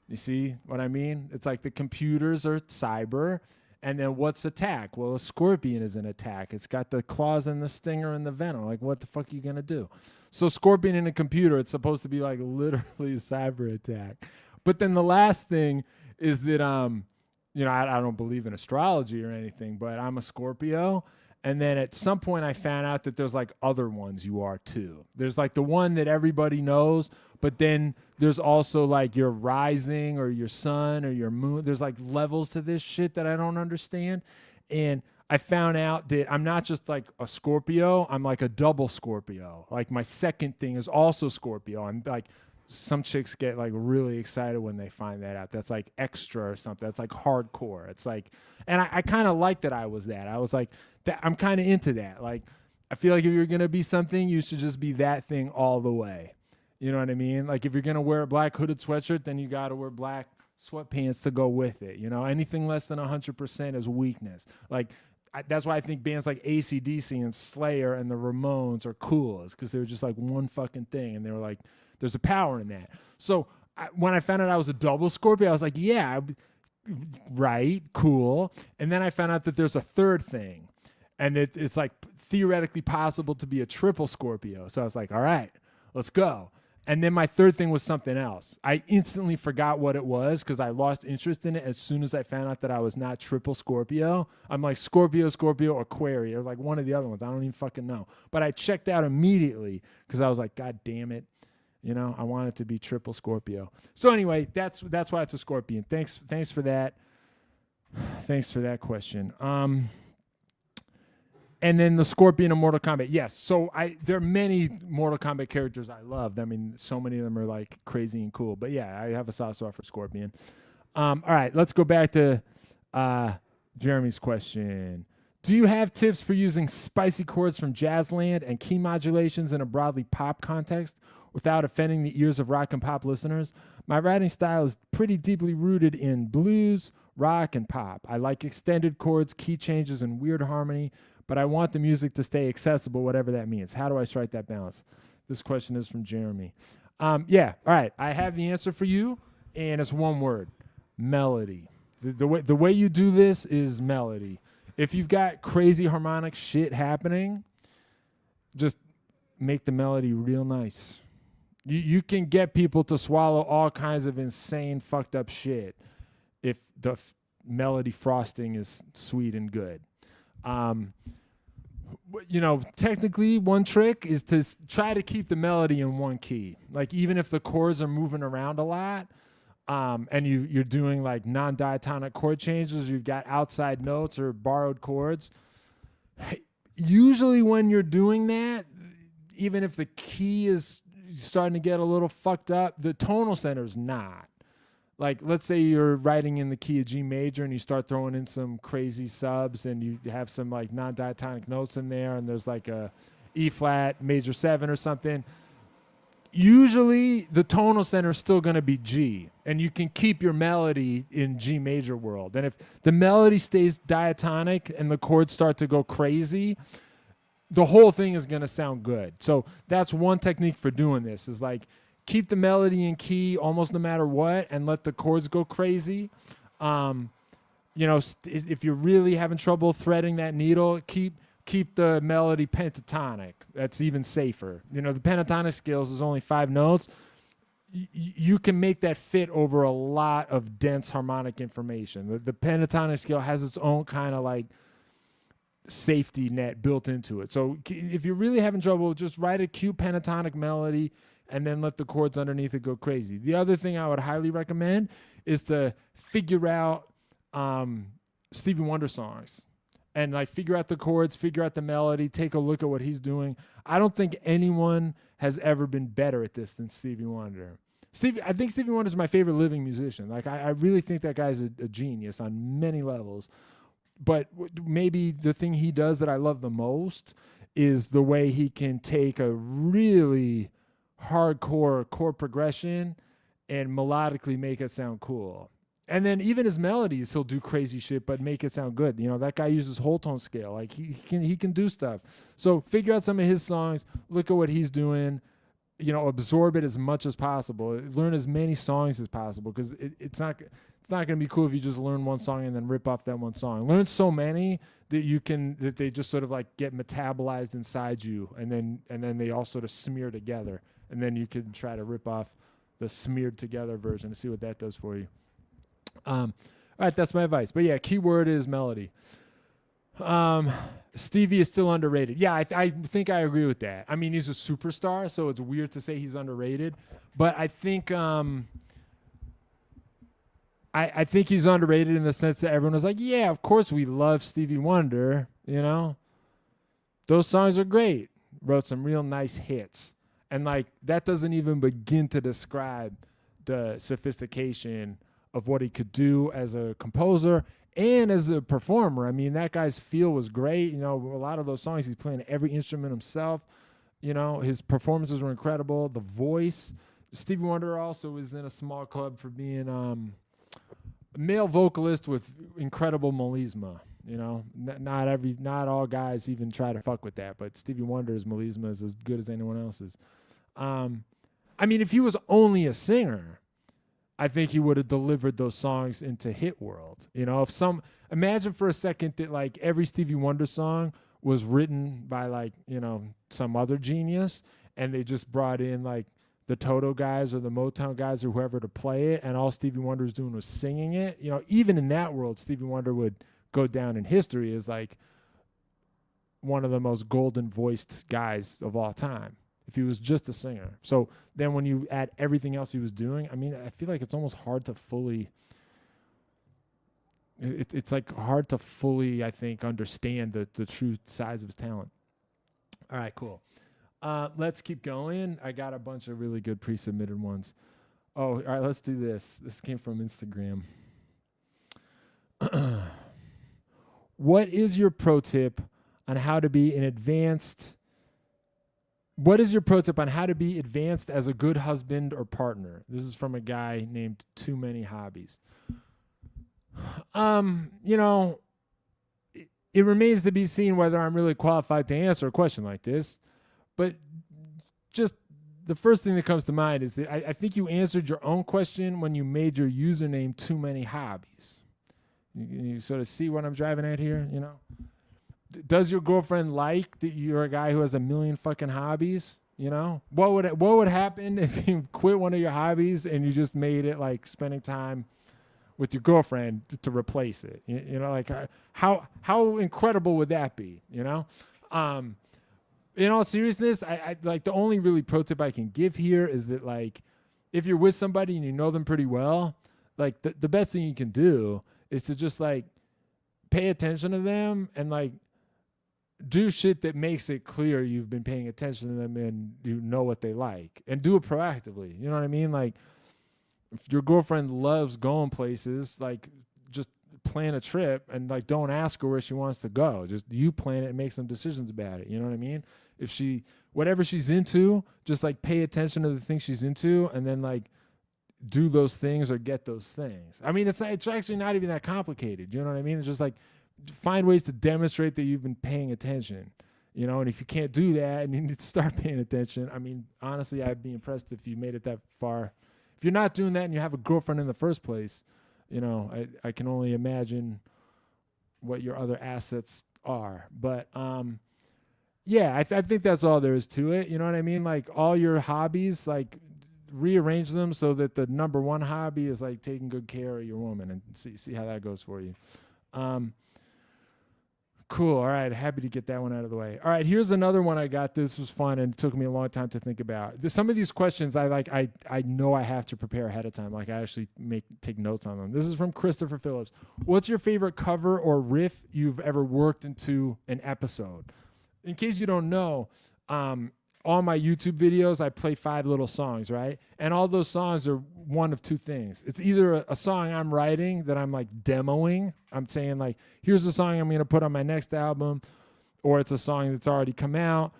You see what I mean? It's like the computers are cyber. And then what's attack? Well, a scorpion is an attack. It's got the claws and the stinger and the venom. Like, what the fuck are you going to do? So scorpion in a computer, it's supposed to be like literally a cyber attack. But then the last thing is that, I don't believe in astrology or anything, but I'm a Scorpio. And then at some point I found out that there's like other ones you are too. There's like the one that everybody knows, but then there's also like your rising or your sun or your moon. There's like levels to this shit that I don't understand. And I found out that I'm not just like a Scorpio, I'm like a double Scorpio. Like my second thing is also Scorpio. I'm like, some chicks get like really excited when they find that out. That's like extra or something. That's like hardcore. It's like, and I kind of like that I was that. I was like, that I'm kind of into that. Like, I feel like if you're going to be something, you should just be that thing all the way. You know what I mean? Like if you're going to wear a black hooded sweatshirt, then you got to wear black sweatpants to go with it. You know, anything less than 100% is weakness. Like, that's why I think bands like AC/DC and Slayer and the Ramones are cool, is because they were just like one fucking thing. And they were like, there's a power in that. So when I found out I was a double Scorpio, I was like, yeah, right, cool. And then I found out that there's a third thing. And it's like theoretically possible to be a triple Scorpio. So I was like, all right, let's go. And then my third thing was something else. I instantly forgot what it was because I lost interest in it as soon as I found out that I was not triple Scorpio. I'm like Scorpio, Aquarius, or like one of the other ones. I don't even fucking know. But I checked out immediately because I was like, God damn it. You know, I want it to be triple Scorpio. So anyway, that's why it's a Scorpion. Thanks for that. Thanks for that question. And then the Scorpion in Mortal Kombat. Yes. So there are many Mortal Kombat characters I love. I mean, so many of them are like crazy and cool. But yeah, I have a soft spot for Scorpion. All right, let's go back to Jeremy's question. Do you have tips for using spicy chords from Jazzland and key modulations in a broadly pop context without offending the ears of rock and pop listeners? My writing style is pretty deeply rooted in blues, rock, and pop. I like extended chords, key changes, and weird harmony, but I want the music to stay accessible, whatever that means. How do I strike that balance? This question is from Jeremy. Yeah, all right. I have the answer for you, and it's one word: melody. The way you do this is melody. If you've got crazy harmonic shit happening, just make the melody real nice. You can get people to swallow all kinds of insane, fucked up shit if the melody frosting is sweet and good. Technically, one trick is to try to keep the melody in one key. Like, even if the chords are moving around a lot, and you're doing like non-diatonic chord changes, you've got outside notes or borrowed chords. Usually when you're doing that, even if the key is starting to get a little fucked up, the tonal center is not. Like, let's say you're writing in the key of G major and you start throwing in some crazy subs and you have some like non-diatonic notes in there and there's like a E flat major 7 or something. Usually the tonal center is still going to be G, and you can keep your melody in G major world. And if the melody stays diatonic and the chords start to go crazy, the whole thing is going to sound good. So that's one technique for doing this, is like keep the melody in key almost no matter what, and let the chords go crazy. If you're really having trouble threading that needle, keep the melody pentatonic. That's even safer. The pentatonic scales is only 5 notes. You can make that fit over a lot of dense harmonic information. The pentatonic scale has its own kind of like safety net built into it. So if you're really having trouble, just write a cute pentatonic melody and then let the chords underneath it go crazy. The other thing I would highly recommend is to figure out Stevie Wonder songs and like figure out the chords, figure out the melody, take a look at what he's doing. I don't think anyone has ever been better at this than Stevie Wonder. I think Stevie Wonder is my favorite living musician. Like I really think that guy's a genius on many levels. But maybe the thing he does that I love the most is the way he can take a really hardcore chord progression and melodically make it sound cool. And then even his melodies, he'll do crazy shit, but make it sound good. That guy uses whole tone scale. Like he can do stuff. So figure out some of his songs, look at what he's doing, absorb it as much as possible. Learn as many songs as possible, because it's not going to be cool if you just learn one song and then rip off that one song. Learn so many that they just sort of like get metabolized inside you, and then they all sort of smear together, and then you can try to rip off the smeared together version to see what that does for you. All right, that's my advice. But yeah, keyword is melody. Stevie is still underrated. Yeah, I think I agree with that. I mean, he's a superstar, so it's weird to say he's underrated. But I think I think he's underrated in the sense that everyone was like, yeah, of course we love Stevie Wonder. Those songs are great. Wrote some real nice hits. And like that doesn't even begin to describe the sophistication of what he could do as a composer and as a performer. I mean, that guy's feel was great. A lot of those songs, he's playing every instrument himself. His performances were incredible. The voice. Stevie Wonder also was in a small club for being a male vocalist with incredible melisma. Not all guys even try to fuck with that, but Stevie Wonder's melisma is as good as anyone else's. I mean, if he was only a singer, I think he would have delivered those songs into hit world. Imagine for a second that like every Stevie Wonder song was written by like, some other genius, and they just brought in like the Toto guys or the Motown guys or whoever to play it, and all Stevie Wonder was doing was singing it. Even in that world, Stevie Wonder would go down in history as like one of the most golden voiced guys of all time if he was just a singer. So then when you add everything else he was doing, I mean, I feel like it's almost hard to fully it's like hard to fully, I think, understand the true size of his talent. All right, cool. Let's keep going. I got a bunch of really good pre-submitted ones. Oh, all right, let's do this. This came from Instagram. What is your pro tip on how to be advanced as a good husband or partner? This is from a guy named Too Many Hobbies. It remains to be seen whether I'm really qualified to answer a question like this. But just the first thing that comes to mind is that I think you answered your own question when you made your username Too Many Hobbies. You sort of see what I'm driving at here, Does your girlfriend like that you're a guy who has a million fucking hobbies? What would happen if you quit one of your hobbies and you just made it like spending time with your girlfriend to replace it? Like how incredible would that be? In all seriousness, I like the only really pro tip I can give here is that like if you're with somebody and you know them pretty well, like the best thing you can do is to just like pay attention to them and like do shit that makes it clear you've been paying attention to them and you know what they like, and do it proactively. You know what I mean? Like if your girlfriend loves going places, like just plan a trip and like don't ask her where she wants to go. Just you plan it and make some decisions about it. You know what I mean? If whatever she's into, just like pay attention to the things she's into and then like do those things or get those things. I mean, it's actually not even that complicated. You know what I mean? It's just like find ways to demonstrate that you've been paying attention. you know, and if you can't do that and you need to start paying attention, I mean, honestly, I'd be impressed if you made it that far. If you're not doing that and you have a girlfriend in the first place, you know, I can only imagine what your other assets are. But yeah, I think that's all there is to it. You know what I mean? Like all your hobbies, like rearrange them so that the number one hobby is like taking good care of your woman, and see how that goes for you. Cool. All right. Happy to get that one out of the way. All right. Here's another one I got. This was fun and it took me a long time to think about. Some of these questions I know I have to prepare ahead of time. Like I actually take notes on them. This is from Christopher Phillips. What's your favorite cover or riff you've ever worked into an episode? In case you don't know, all my YouTube videos, I play 5 little songs, right? And all those songs are one of 2 things. It's either a song I'm writing that I'm like demoing. I'm saying like, here's the song I'm going to put on my next album, or it's a song that's already come out.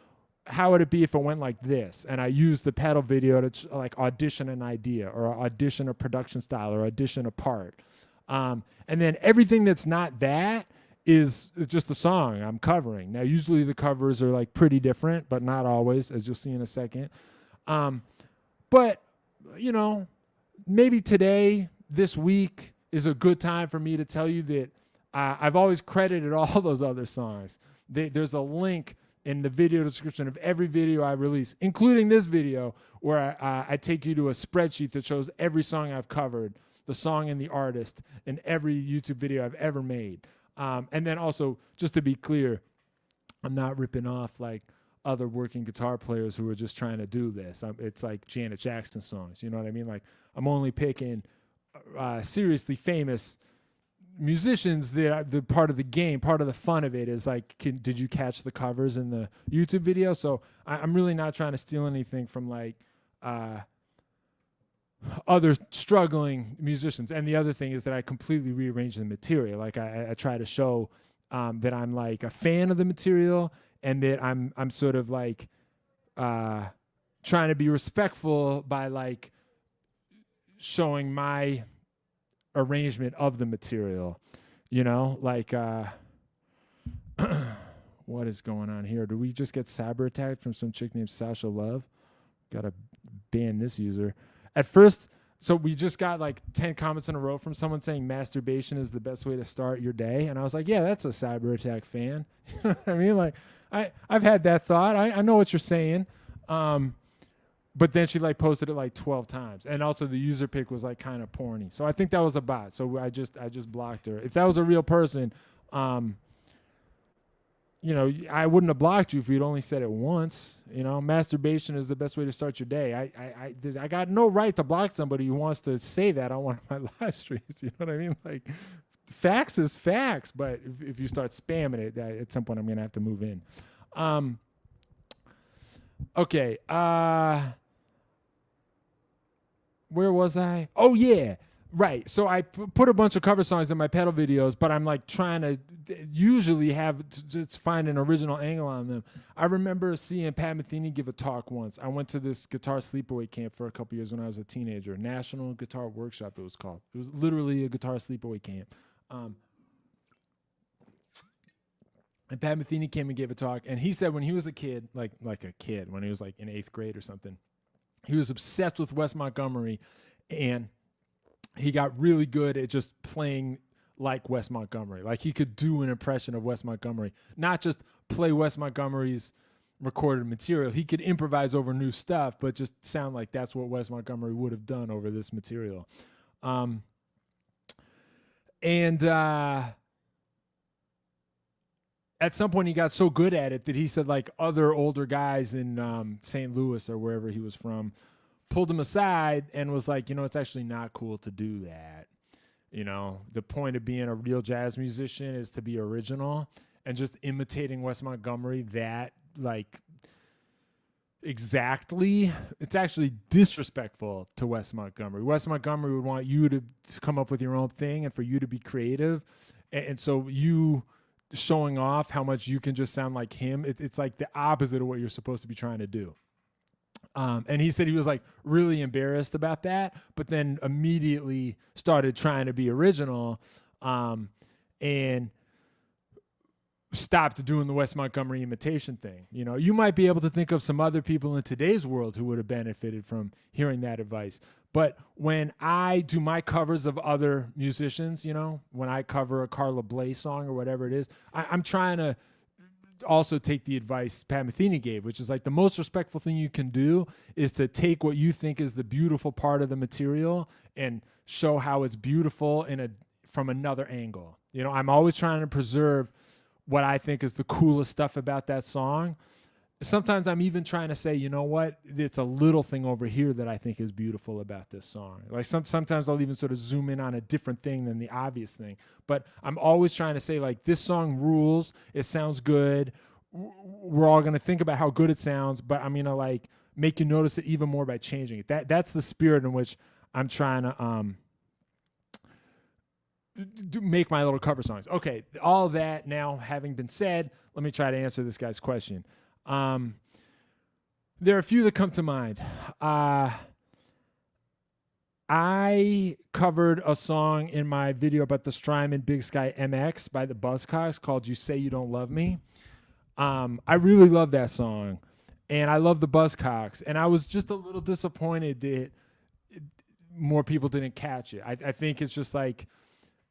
How would it be if it went like this? And I use the pedal video to like audition an idea or audition a production style or audition a part. And then everything that's not that is just a song I'm covering. Now, usually the covers are like pretty different, but not always, as you'll see in a second. But, you know, maybe today, this week is a good time for me to tell you that I've always credited all those other songs. There's a link in the video description of every video I release, including this video, where I take you to a spreadsheet that shows every song I've covered, the song and the artist, in every YouTube video I've ever made. And then also, just to be clear, I'm not ripping off like other working guitar players who are just trying to do this. It's like Janet Jackson songs. You know what I mean? Like I'm only picking seriously famous musicians that are the part of the game, part of the fun of it is like, did you catch the covers in the YouTube video? So I'm really not trying to steal anything from like other struggling musicians. And the other thing is that I completely rearrange the material. Like I try to show that I'm like a fan of the material and that I'm sort of like trying to be respectful by like showing my arrangement of the material, you know, like what is going on here? Do we just get Cyberattack from some chick named Sasha Love? Gotta ban this user. At first, so we just got like 10 comments in a row from someone saying masturbation is the best way to start your day. And I was like, yeah, that's a Cyberattack fan. You know what I mean? Like, I've had that thought. I know what you're saying. But then she like posted it like 12 times. And also the user pic was like kind of porny. So I think that was a bot. So I just blocked her. If that was a real person, you know, I wouldn't have blocked you if you'd only said it once. You know, masturbation is the best way to start your day. I got no right to block somebody who wants to say that on one of my live streams. You know what I mean? Like, facts is facts. But if you start spamming it, at some point I'm going to have to move in. Okay. Where was I? Oh, yeah. Right. So I put a bunch of cover songs in my pedal videos, but I'm like trying to usually have just find an original angle on them. I remember seeing Pat Metheny give a talk once. I went to this guitar sleepaway camp for a couple years when I was a teenager. National Guitar Workshop, it was called. It was literally a guitar sleepaway camp. And Pat Metheny came and gave a talk, and he said when he was a kid, like a kid, when he was like in 8th grade or something, he was obsessed with Wes Montgomery, and he got really good at just playing like Wes Montgomery. Like he could do an impression of Wes Montgomery, not just play Wes Montgomery's recorded material. He could improvise over new stuff, but just sound like that's what Wes Montgomery would have done over this material. At some point he got so good at it that he said like other older guys in St. Louis or wherever he was from pulled him aside and was like, you know, it's actually not cool to do that. You know, the point of being a real jazz musician is to be original, and just imitating Wes Montgomery that like exactly, it's actually disrespectful to Wes Montgomery. Wes Montgomery would want you to come up with your own thing and for you to be creative. And so you showing off how much you can just sound like him, it's like the opposite of what you're supposed to be trying to do. And he said he was like really embarrassed about that, but then immediately started trying to be original. And stopped doing the Wes Montgomery imitation thing. You know, you might be able to think of some other people in today's world who would have benefited from hearing that advice. But when I do my covers of other musicians, you know, when I cover a Carla Bley song or whatever it is, I'm trying to also take the advice Pat Metheny gave, which is like the most respectful thing you can do is to take what you think is the beautiful part of the material and show how it's beautiful from another angle. You know, I'm always trying to preserve what I think is the coolest stuff about that song. Sometimes I'm even trying to say, you know what, it's a little thing over here that I think is beautiful about this song. Like sometimes I'll even sort of zoom in on a different thing than the obvious thing. But I'm always trying to say, like, this song rules. It sounds good. We're all going to think about how good it sounds, but I'm going to like make you notice it even more by changing it. That's the spirit in which I'm trying to make my little cover songs. Okay, all that now having been said, let me try to answer this guy's question. There are a few that come to mind. I covered a song in my video about the Strymon Big Sky MX by the Buzzcocks called You Say You Don't Love Me. I really love that song, and I love the Buzzcocks, and I was just a little disappointed that more people didn't catch it. I think it's just like,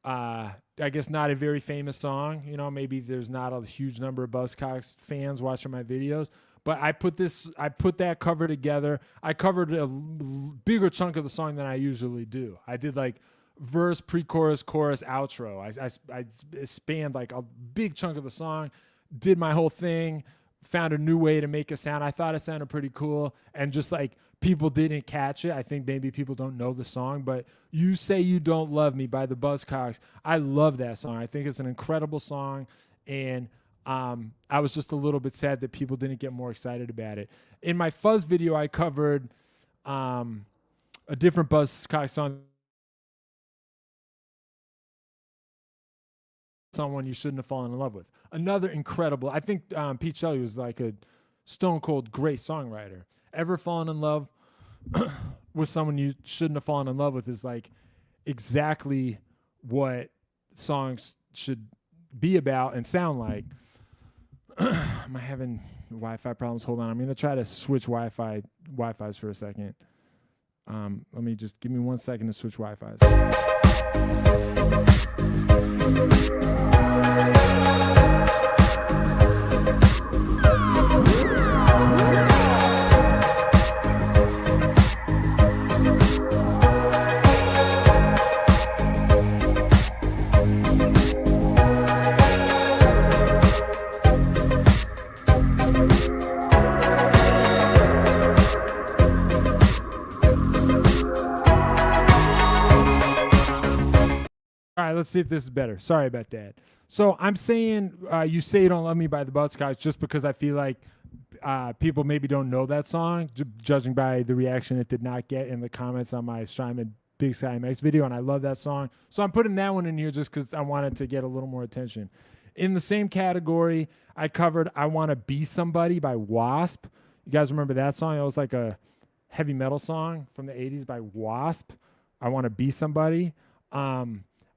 I guess not a very famous song. You know, maybe there's not a huge number of Buzzcocks fans watching my videos, but I put that cover together. I covered a bigger chunk of the song than I usually do. I did like verse, pre-chorus, chorus, outro. I spanned like a big chunk of the song, did my whole thing, found a new way to make it sound. I thought it sounded pretty cool, and just like people didn't catch it. I think maybe people don't know the song, but You Say You Don't Love Me by the Buzzcocks, I love that song. I think it's an incredible song, and I was just a little bit sad that people didn't get more excited about it. In my Fuzz video, I covered a different Buzzcocks song, Someone You Shouldn't Have Fallen in Love With. Another incredible, I think Pete Shelley was like a stone cold great songwriter. Ever fallen in love with someone you shouldn't have fallen in love with is like exactly what songs should be about and sound like. Am I having Wi-Fi problems? Hold on. I'm going to try to switch Wi-Fi's for a second. Let me just give me 1 second to switch Wi-Fi's. All right, let's see if this is better. Sorry about that. So I'm saying You Say You Don't Love Me by the Buzzcocks just because I feel like people maybe don't know that song, judging by the reaction it did not get in the comments on my Strymon Big Sky MX video, and I love that song. So I'm putting that one in here just because I wanted to get a little more attention. In the same category, I covered I Wanna Be Somebody by Wasp. You guys remember that song? It was like a heavy metal song from the 80s by Wasp. I Wanna Be Somebody.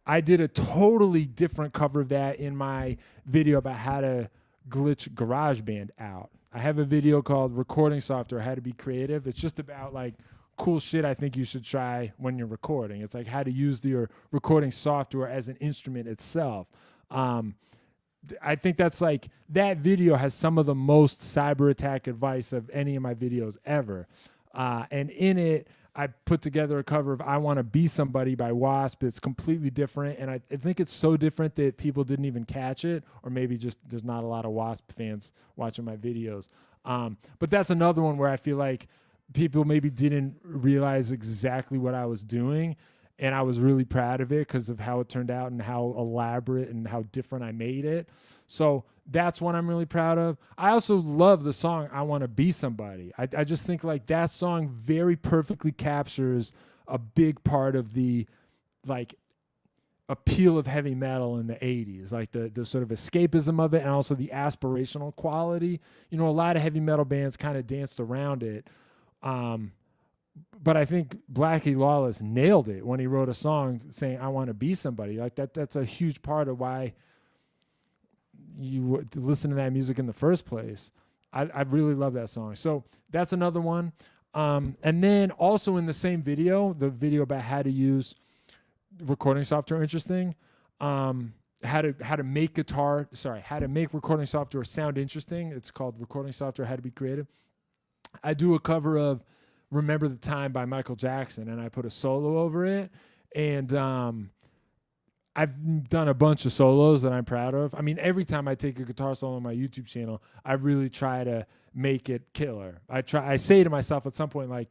I did a totally different cover of that in my video about how to glitch GarageBand out. I have a video called Recording Software, How to Be Creative. It's just about like cool shit I think you should try when you're recording. It's like how to use your recording software as an instrument itself. I think that's like, that video has some of the most Cyberattack advice of any of my videos ever. And in it, I put together a cover of I Wanna Be Somebody by Wasp. It's completely different, and I think it's so different that people didn't even catch it, or maybe just there's not a lot of Wasp fans watching my videos. But that's another one where I feel like people maybe didn't realize exactly what I was doing, and I was really proud of it because of how it turned out and how elaborate and how different I made it. So that's one I'm really proud of. I also love the song I Wanna Be Somebody. I just think like that song very perfectly captures a big part of the like appeal of heavy metal in the 80s, like the sort of escapism of it and also the aspirational quality. You know, a lot of heavy metal bands kind of danced around it. But I think Blackie Lawless nailed it when he wrote a song saying I want to be somebody. Like that's a huge part of why, you listen to that music in the first place. I really love that song. So that's another one. And then also in the same video, the video about how to use recording software interesting, how to make recording software sound interesting. It's called Recording Software How to Be Creative. I do a cover of Remember the Time by Michael Jackson, and I put a solo over it. And I've done a bunch of solos that I'm proud of. I mean, every time I take a guitar solo on my YouTube channel, I really try to make it killer. I say to myself at some point, like,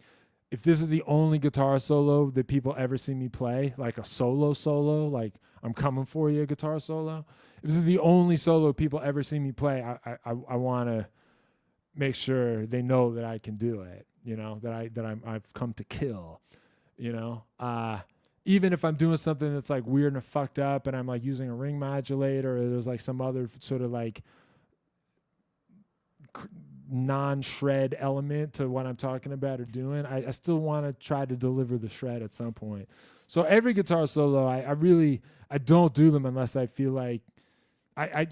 if this is the only guitar solo that people ever see me play, like a solo, like I'm coming for you, guitar solo. If this is the only solo people ever see me play, I want to make sure they know that I can do it. You know, I've come to kill. You know, even if I'm doing something that's like weird and fucked up, and I'm like using a ring modulator, or there's like some other sort of like non-shred element to what I'm talking about or doing, I still want to try to deliver the shred at some point. So every guitar solo, I don't do them unless I feel like I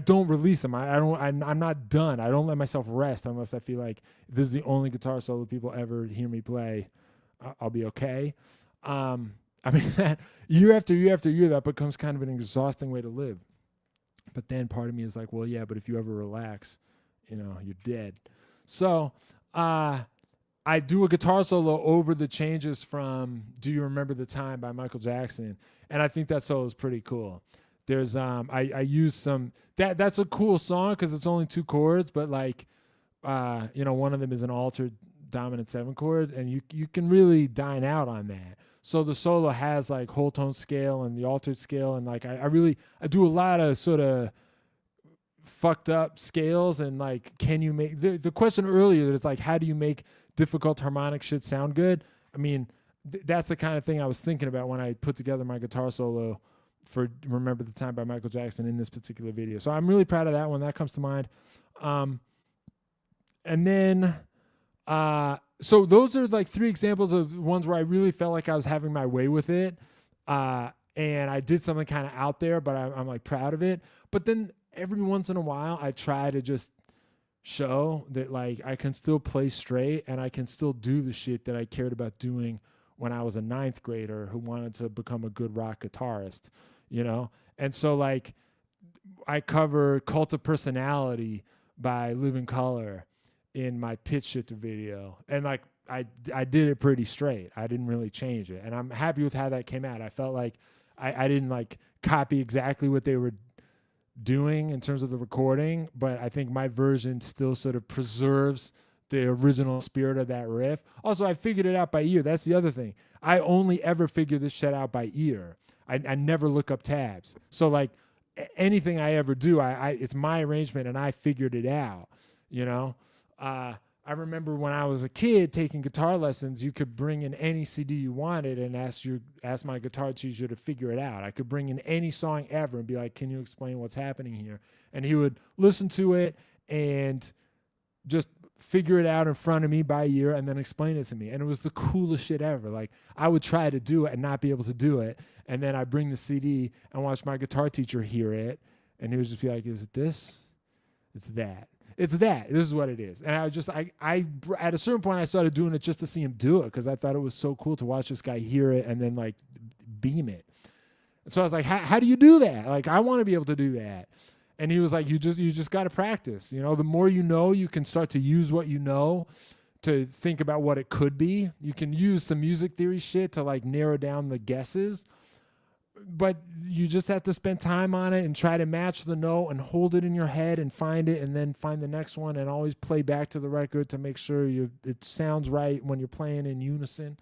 don't release them. I'm not done. I don't let myself rest unless I feel like if this is the only guitar solo people ever hear me play, I'll be okay. I mean, that year after year after year, that becomes kind of an exhausting way to live. But then part of me is like, well, yeah, but if you ever relax, you know, you're dead. So I do a guitar solo over the changes from Do You Remember the Time by Michael Jackson, and I think that solo is pretty cool. There's I use some that's a cool song because it's only 2 chords, but like you know, one of them is an altered dominant 7 chord, and you can really dine out on that. So the solo has like whole tone scale and the altered scale, and like I do a lot of sort of fucked up scales, and like, can you make the question earlier that's like, how do you make difficult harmonic shit sound good? I mean, that's the kind of thing I was thinking about when I put together my guitar solo for Remember the Time by Michael Jackson in this particular video. So I'm really proud of that one. That comes to mind. And then so those are like 3 examples of ones where I really felt like I was having my way with it. And I did something kind of out there, but I'm like proud of it. But then every once in a while, I try to just show that like I can still play straight and I can still do the shit that I cared about doing when I was a 9th grader who wanted to become a good rock guitarist, you know? And so like I cover Cult of Personality by Living Colour in my Pitch Shifter video. And like I did it pretty straight. I didn't really change it. And I'm happy with how that came out. I felt like I didn't like copy exactly what they were doing in terms of the recording, but I think my version still sort of preserves the original spirit of that riff. Also, I figured it out by ear. That's the other thing. I only ever figure this shit out by ear. I never look up tabs. So like anything I ever do, it's my arrangement and I figured it out, you know? I remember when I was a kid taking guitar lessons, you could bring in any CD you wanted and ask my guitar teacher to figure it out. I could bring in any song ever and be like, can you explain what's happening here? And he would listen to it and just figure it out in front of me by ear and then explain it to me. And it was the coolest shit ever. Like I would try to do it and not be able to do it. And then I'd bring the CD and watch my guitar teacher hear it. And he would just be like, is it this? It's that. It's that. This is what it is. And I was just, I at a certain point, I started doing it just to see him do it because I thought it was so cool to watch this guy hear it and then like beam it. And so I was like, how do you do that? Like, I want to be able to do that. And he was like, you just got to practice. You know, the more you know, you can start to use what you know to think about what it could be. You can use some music theory shit to like narrow down the guesses. But you just have to spend time on it and try to match the note and hold it in your head and find it and then find the next one and always play back to the record to make sure it sounds right when you're playing in unison.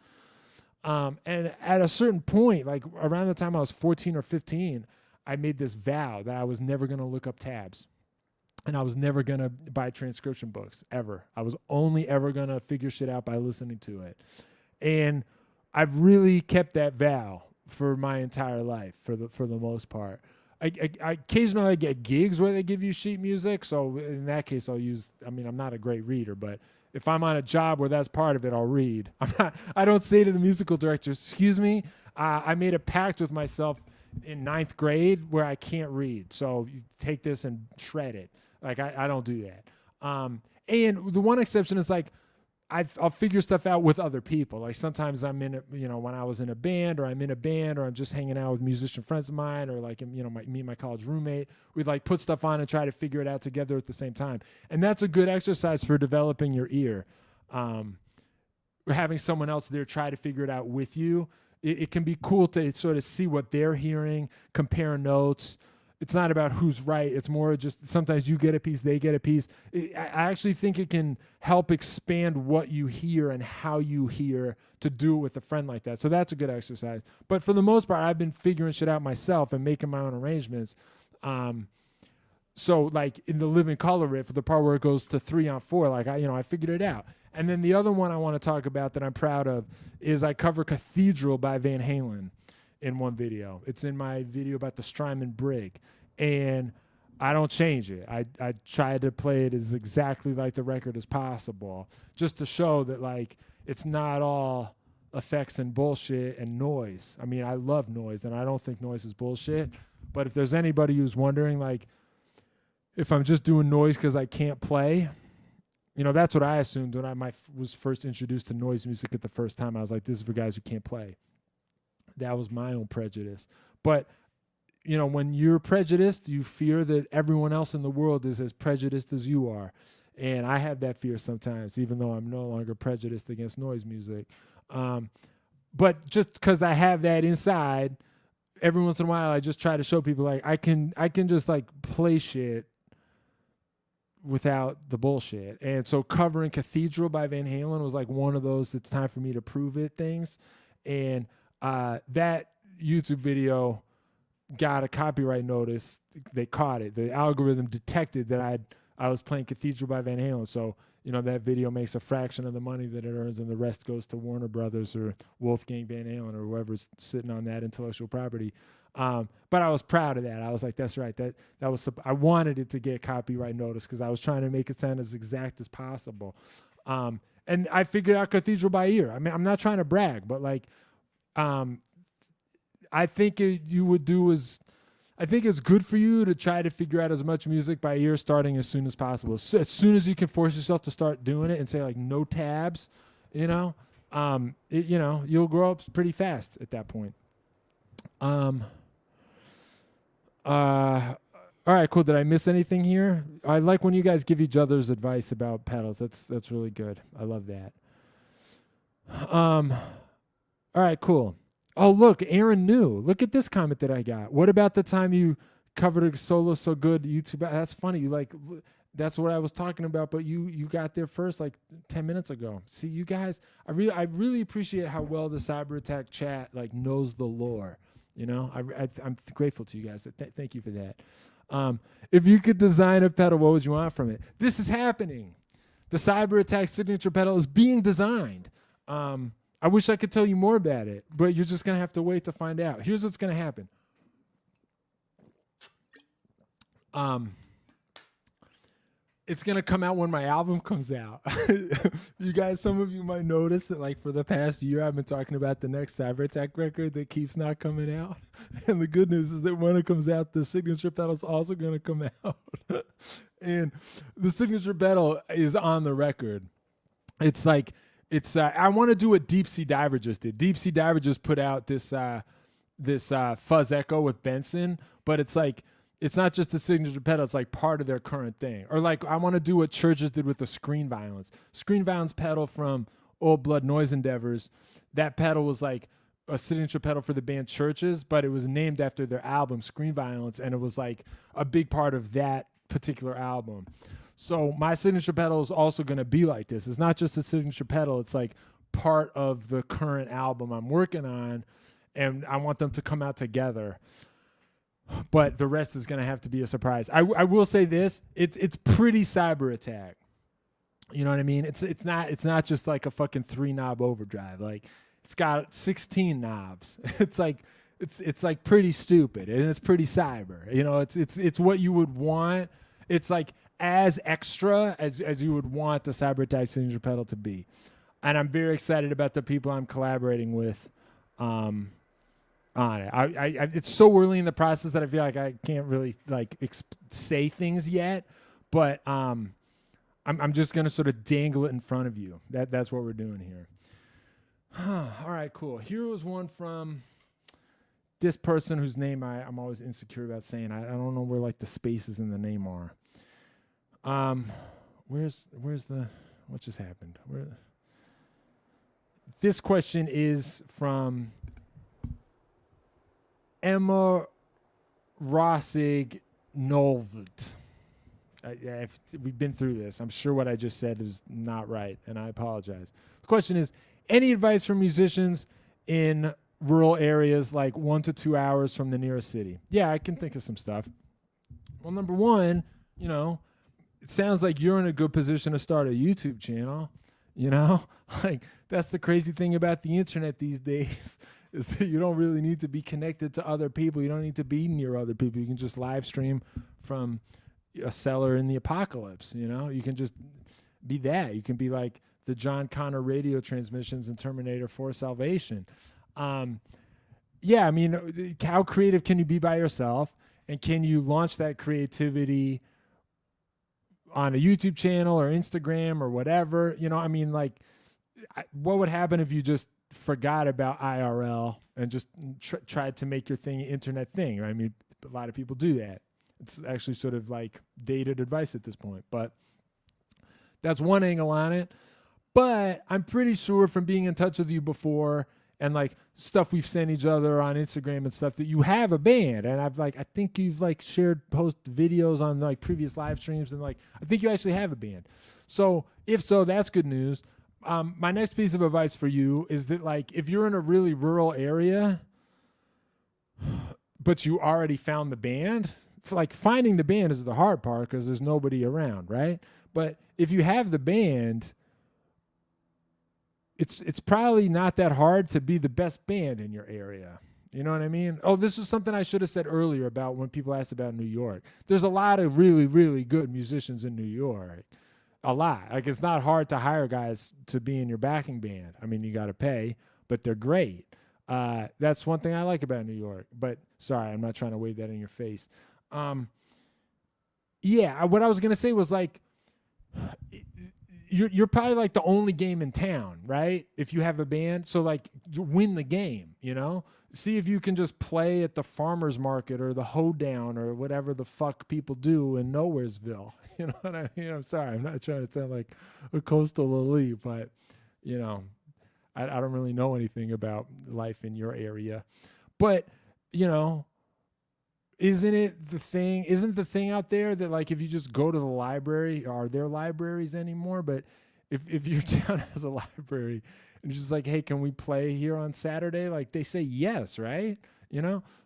And at a certain point, like around the time I was 14 or 15, I made this vow that I was never going to look up tabs and I was never going to buy transcription books ever. I was only ever going to figure shit out by listening to it. And I've really kept that vow for my entire life, for the most part. I occasionally get gigs where they give you sheet music, so in that case I'm not a great reader, but if I'm on a job where that's part of it, I'll read. I don't say to the musical director, excuse me, I made a pact with myself in ninth grade where I can't read. So you take this and shred it. Like I don't do that. And the one exception is like I'll figure stuff out with other people. Like sometimes I'm in, when I was in a band, or I'm in a band, or I'm just hanging out with musician friends of mine, or like, me and my college roommate, we'd like put stuff on and try to figure it out together at the same time. And that's a good exercise for developing your ear. Having someone else there try to figure it out with you. It can be cool to sort of see what they're hearing, compare notes. It's not about who's right. It's more just sometimes you get a piece, they get a piece. I actually think it can help expand what you hear and how you hear to do it with a friend like that. So that's a good exercise. But for the most part, I've been figuring shit out myself and making my own arrangements. So like in the Living Color riff, for the part where it goes to 3-on-4, like I figured it out. And then the other one I want to talk about that I'm proud of is I cover Cathedral by Van Halen in one video. It's in my video about the Strymon Brig. And I don't change it. I try to play it as exactly like the record as possible, just to show that like it's not all effects and bullshit and noise. I mean, I love noise, and I don't think noise is bullshit. But if there's anybody who's wondering, like, if I'm just doing noise because I can't play, that's what I assumed when I was first introduced to noise music at the first time. I was like, this is for guys who can't play. That was my own prejudice. But when you're prejudiced, you fear that everyone else in the world is as prejudiced as you are. And I have that fear sometimes, even though I'm no longer prejudiced against noise music. But just because I have that inside, every once in a while, I just try to show people, like, I can just, like, play shit without the bullshit. And so covering Cathedral by Van Halen was, like, one of those it's time for me to prove it things. And that YouTube video got a copyright notice. They caught it. The algorithm detected that I was playing Cathedral by Van Halen. So, that video makes a fraction of the money that it earns, and the rest goes to Warner Brothers or Wolfgang Van Halen or whoever's sitting on that intellectual property. But I was proud of that. I was like, that's right. That was, I wanted it to get copyright notice because I was trying to make it sound as exact as possible. And I figured out Cathedral by ear. I mean, I'm not trying to brag, but like, I think I think it's good for you to try to figure out as much music by ear starting as soon as possible. So as soon as you can force yourself to start doing it and say like no tabs, you'll grow up pretty fast at that point. All right, cool. Did I miss anything here? I like when you guys give each other's advice about pedals. That's really good. I love that. All right, cool. Oh, look, Aaron knew. Look at this comment that I got. What about the time you covered a solo so good YouTube? That's funny. That's what I was talking about, but you got there first like 10 minutes ago. See, you guys, I really appreciate how well the Cyberattack chat like knows the lore. I'm grateful to you guys. Thank you for that. If you could design a pedal, what would you want from it? This is happening. The Cyberattack signature pedal is being designed. I wish I could tell you more about it, but you're just going to have to wait to find out. Here's what's going to happen. It's going to come out when my album comes out. You guys, some of you might notice that like for the past year, I've been talking about the next Cyberattack record that keeps not coming out. And the good news is that when it comes out, the signature pedal is also going to come out. And the signature pedal is on the record. It's like, I want to do what Deep Sea Diver just did. Deep Sea Diver just put out this fuzz echo with Benson, but it's like, it's not just a signature pedal, it's like part of their current thing. Or like, I want to do what Churches did with the Screen Violence. Screen Violence pedal from Old Blood Noise Endeavors. That pedal was like a signature pedal for the band Churches, but it was named after their album Screen Violence, and it was like a big part of that particular album. So my signature pedal is also going to be like this. It's not just a signature pedal. It's like part of the current album I'm working on, and I want them to come out together. But the rest is going to have to be a surprise. I will say this. It's pretty Cyberattack. You know what I mean? It's not just like a fucking 3-knob overdrive. Like it's got 16 knobs. It's like pretty stupid, and it's pretty cyber. It's what you would want. It's like as extra as you would want the Cyberattack signature pedal to be. And I'm very excited about the people I'm collaborating with. on it. It's so early in the process that I feel like I can't really like say things yet, but I'm just gonna sort of dangle it in front of you. That's what we're doing here. All right, cool. Here was one from this person whose name I'm always insecure about saying. I don't know where like the spaces in the name are. Where's the what just happened? This question is from Emma Rossig Nolvut. We've been through this. I'm sure what I just said is not right, and I apologize. The question is, any advice for musicians in rural areas like 1 to 2 hours from the nearest city? Yeah, I can think of some stuff. Well, number one, it sounds like you're in a good position to start a YouTube channel. Like that's the crazy thing about the internet these days is that you don't really need to be connected to other people. You don't need to be near other people. You can just live stream from a cellar in the apocalypse. You can just be that. You can be like the John Connor radio transmissions in Terminator 4 Salvation. Yeah, I mean, how creative can you be by yourself? And can you launch that creativity on a YouTube channel or Instagram or whatever? I mean, like, what would happen if you just forgot about IRL and just tried to make your thing an internet thing? I mean, a lot of people do that. It's actually sort of like dated advice at this point, but that's one angle on it. But I'm pretty sure from being in touch with you before and like stuff we've sent each other on Instagram and stuff that you have a band. And I think you've like post videos on like previous live streams and like, I think you actually have a band. So if so, that's good news. My next piece of advice for you is that like, if you're in a really rural area, but you already found the band, like finding the band is the hard part because there's nobody around, right? But if you have the band, it's probably not that hard to be the best band in your area. You know what I mean? Oh, this is something I should have said earlier about when people asked about New York. There's a lot of really, really good musicians in New York. A lot. Like it's not hard to hire guys to be in your backing band. I mean, you got to pay, but they're great. That's one thing I like about New York. But sorry, I'm not trying to wave that in your face. Yeah, what I was gonna say was like, you're probably like the only game in town, right? If you have a band, so like win the game, See if you can just play at the farmer's market or the hoedown or whatever the fuck people do in Nowheresville. You know what I mean? I'm sorry, I'm not trying to sound like a coastal elite, but I don't really know anything about life in your area. But isn't the thing out there that like if you just go to the library, are there libraries anymore? But if your town has a library and it's just like, hey, can we play here on Saturday? Like they say yes, right?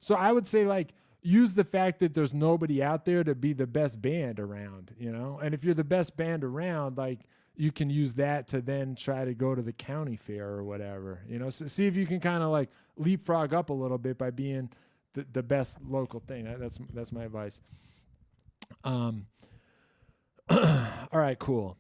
So I would say like use the fact that there's nobody out there to be the best band around, And if you're the best band around, like you can use that to then try to go to the county fair or whatever, So see if you can kind of like leapfrog up a little bit by being the best local thing. That's my advice. All right, cool.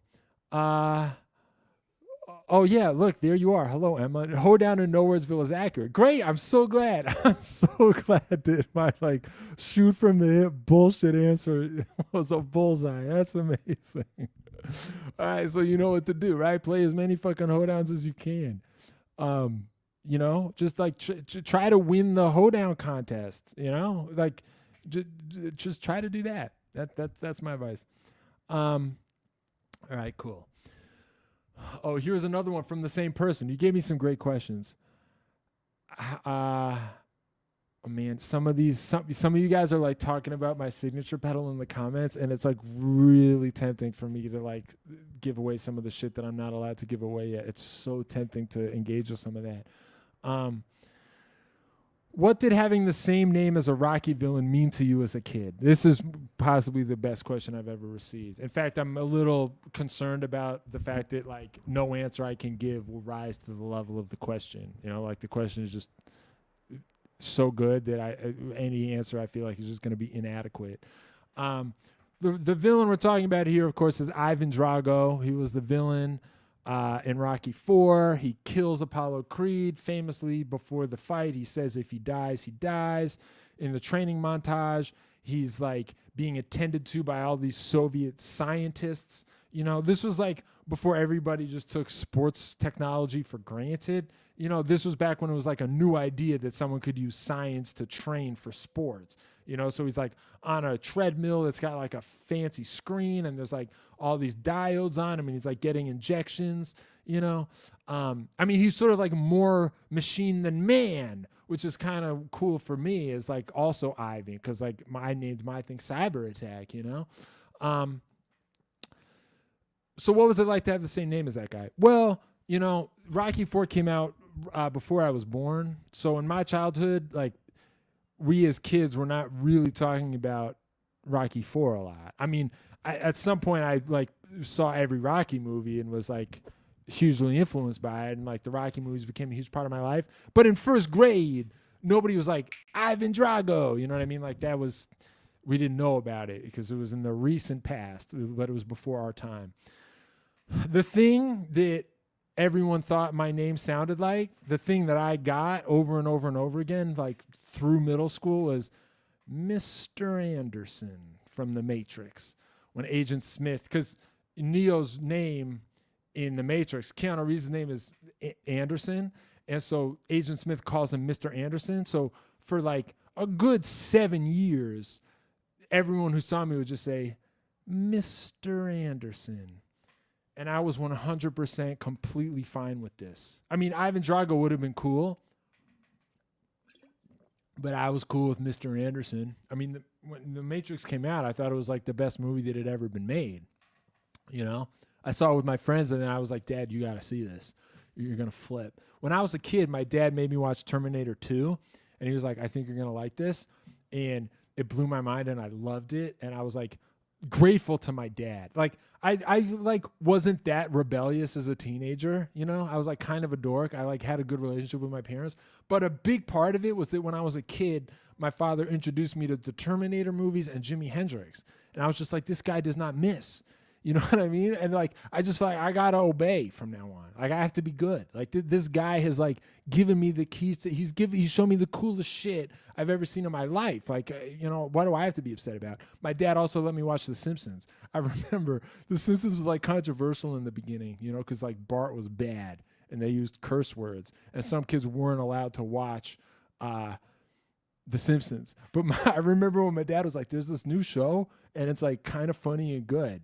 Oh yeah, look, there you are. Hello, Emma. Hoedown in Nowheresville is accurate. Great, I'm so glad. I'm so glad that my like shoot from the hip bullshit answer was a bullseye. That's amazing. All right, so you know what to do, right? Play as many fucking hoedowns as you can. Just like try to win the hoedown contest, like just try to do that. That's my advice. All right, cool. Oh, here's another one from the same person. You gave me some great questions. Oh man, some of you guys are like talking about my signature pedal in the comments, and it's like really tempting for me to like give away some of the shit that I'm not allowed to give away yet. It's so tempting to engage with some of that. What did having the same name as a Rocky villain mean to you as a kid? This is possibly the best question I've ever received. In fact, I'm a little concerned about the fact that like no answer I can give will rise to the level of the question. Like the question is just so good that any answer I feel like is just going to be inadequate. The villain we're talking about here, of course, is Ivan Drago. He was the villain In Rocky IV, he kills Apollo Creed famously before the fight. He says if he dies, he dies. In the training montage, he's like being attended to by all these Soviet scientists. You know, this was like before everybody just took sports technology for granted. You know, this was back when it was like a new idea that someone could use science to train for sports. You know, so he's like on a treadmill that's got like a fancy screen and there's like all these diodes on him and he's like getting injections, you know. I mean, he's sort of like more machine than man, which is kind of cool for me is like also Ivy because like I named my thing Cyberattack, you know. So what was it like to have the same name as that guy? Well, you know, Rocky IV came out before I was born. So in my childhood, like we as kids were not really talking about Rocky IV a lot. I mean, at some point I like saw every Rocky movie and was like hugely influenced by it. And like the Rocky movies became a huge part of my life. But in first grade, nobody was like Ivan Drago. You know what I mean? Like that was, we didn't know about it because it was in the recent past, but it was before our time. The thing that everyone thought my name sounded like, the thing that I got over and over and over again, like through middle school, was Mr. Anderson from The Matrix. When Agent Smith, because Neo's name in The Matrix, Keanu Reeves' name is Anderson, and so Agent Smith calls him Mr. Anderson. So for like a good 7 years, everyone who saw me would just say, Mr. Anderson. And I was 100% completely fine with this. I mean, Ivan Drago would have been cool, but I was cool with Mr. Anderson. I mean, when The Matrix came out, I thought it was like the best movie that had ever been made. You know? I saw it with my friends, and then I was like, Dad, you got to see this. You're going to flip. When I was a kid, my dad made me watch Terminator 2, and he was like, I think you're going to like this. And it blew my mind, and I loved it. And I was like, grateful to my dad. Like I like wasn't that rebellious as a teenager, you know. I was like kind of a dork. I like had a good relationship with my parents, but a big part of it was that when I was a kid, my father introduced me to the Terminator movies and Jimi Hendrix, and I was just like, this guy does not miss. You know what I mean? And like, I just feel like I gotta obey from now on. Like I have to be good. Like this guy has like given me the keys to. He's shown me the coolest shit I've ever seen in my life. Like you know, what do I have to be upset about? My dad also let me watch The Simpsons. I remember The Simpsons was like controversial in the beginning, you know, because like Bart was bad and they used curse words, and some kids weren't allowed to watch The Simpsons. But I remember when my dad was like, "There's this new show, and it's like kind of funny and good.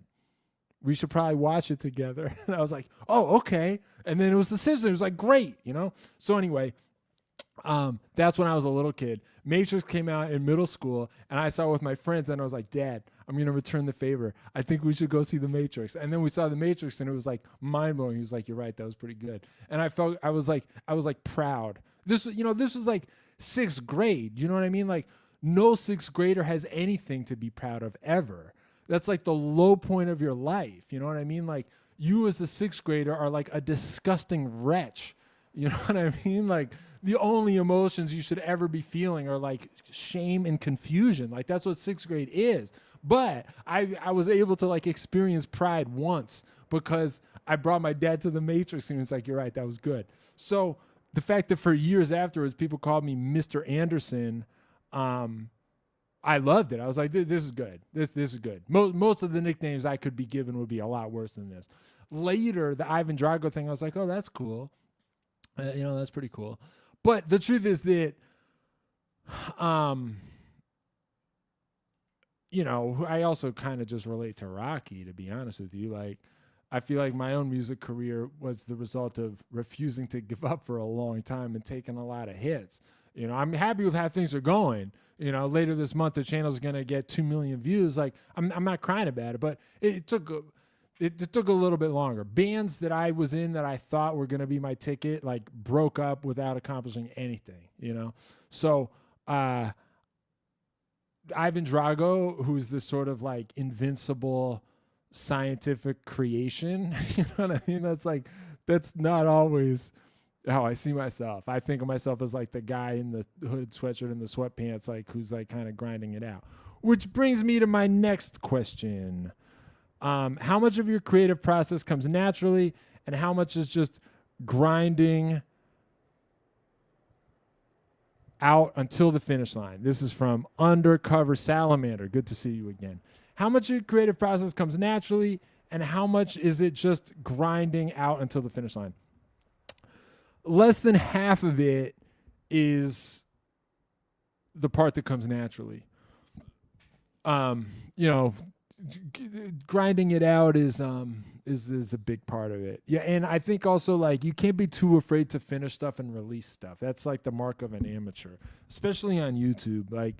We should probably watch it together." And I was like, oh, okay. And then it was The Simpsons. It was like, great, you know? So anyway, that's when I was a little kid. Matrix came out in middle school, and I saw it with my friends, and I was like, Dad, I'm going to return the favor. I think we should go see The Matrix. And then we saw The Matrix, and it was like mind-blowing. He was like, you're right, that was pretty good. And I was like proud. This was like sixth grade. You know what I mean? Like no sixth grader has anything to be proud of ever. That's like the low point of your life. You know what I mean? Like you as a sixth grader are like a disgusting wretch. You know what I mean? Like the only emotions you should ever be feeling are like shame and confusion. Like that's what sixth grade is. But I was able to like experience pride once because I brought my dad to The Matrix and he was like, you're right, that was good. So the fact that for years afterwards, people called me Mr. Anderson, I loved it. I was like, this is good. This is good. Most of the nicknames I could be given would be a lot worse than this. Later, the Ivan Drago thing, I was like, oh, that's cool. You know, that's pretty cool. But the truth is that, you know, I also kind of just relate to Rocky, to be honest with you. Like, I feel like my own music career was the result of refusing to give up for a long time and taking a lot of hits. You know, I'm happy with how things are going. You know, later this month, the channel's going to get 2 million views. Like, I'm not crying about it, but it took a little bit longer. Bands that I was in that I thought were going to be my ticket, like, broke up without accomplishing anything, you know? So, Ivan Drago, who's this sort of, like, invincible scientific creation, you know what I mean? That's not always how I see myself. I think of myself as like the guy in the hooded sweatshirt and the sweatpants, like who's like kind of grinding it out. Which brings me to my next question. How much of your creative process comes naturally and how much is just grinding out until the finish line. This is from Undercover Salamander. Good to see you again. How much of your creative process comes naturally, and how much is it just grinding out until the finish line? Less than half of it is the part that comes naturally. Grinding it out is a big part of it. Yeah, and I think also like you can't be too afraid to finish stuff and release stuff. That's like the mark of an amateur, especially on YouTube. Like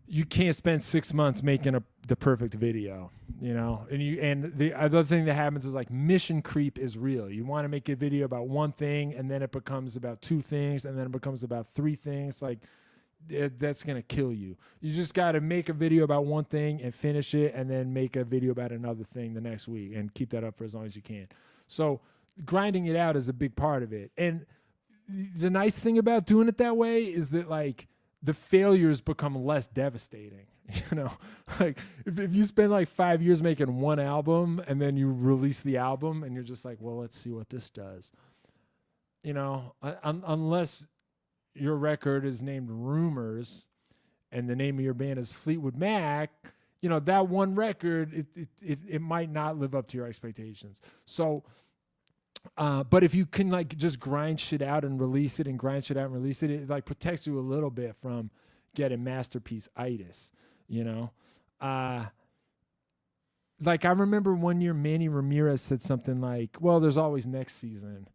you can't spend 6 months making the perfect video, And the other thing that happens is like mission creep is real. You want to make a video about one thing, and then it becomes about two things, and then it becomes about three things. Like that's going to kill you. You just got to make a video about one thing and finish it, and then make a video about another thing the next week and keep that up for as long as you can. So grinding it out is a big part of it. And the nice thing about doing it that way is that like the failures become less devastating. Like if you spend like 5 years making one album and then you release the album and you're just like, well, let's see what this does. Unless your record is named Rumors and the name of your band is Fleetwood Mac, that one record, it might not live up to your expectations. So, but if you can like just grind shit out and release it and grind shit out and release it, it like protects you a little bit from getting masterpiece-itis, like I remember one year Manny Ramirez said something like, well, there's always next season.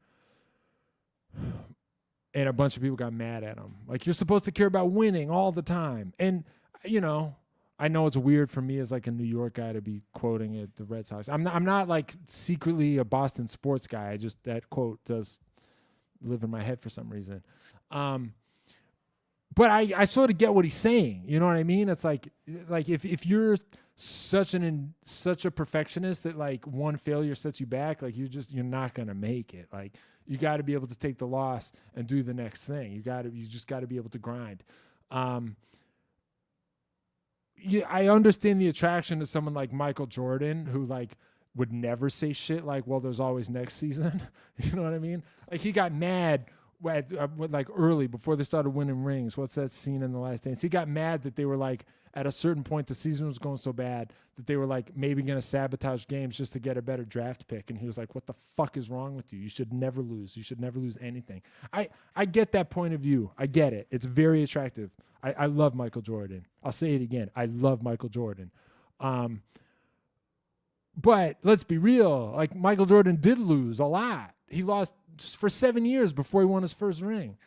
And a bunch of people got mad at him. Like, you're supposed to care about winning all the time. And, I know it's weird for me as like a New York guy to be quoting it, the Red Sox. I'm not like secretly a Boston sports guy. That quote does live in my head for some reason. But I sort of get what he's saying. You know what I mean? It's like if you're such a perfectionist that like one failure sets you back, like you're not gonna make it. Like you got to be able to take the loss and do the next thing. You just got to be able to grind. I understand the attraction to someone like Michael Jordan, who like would never say shit like, well, there's always next season. You know what I mean? Like he got mad like early before they started winning rings. What's that scene in The Last Dance? He got mad that they were like, at a certain point, the season was going so bad that they were like maybe going to sabotage games just to get a better draft pick. And he was like, what the fuck is wrong with you? You should never lose. You should never lose anything. I get that point of view. I get it. It's very attractive. I love Michael Jordan. I'll say it again. I love Michael Jordan. But let's be real. Like Michael Jordan did lose a lot. He lost for 7 years before he won his first ring.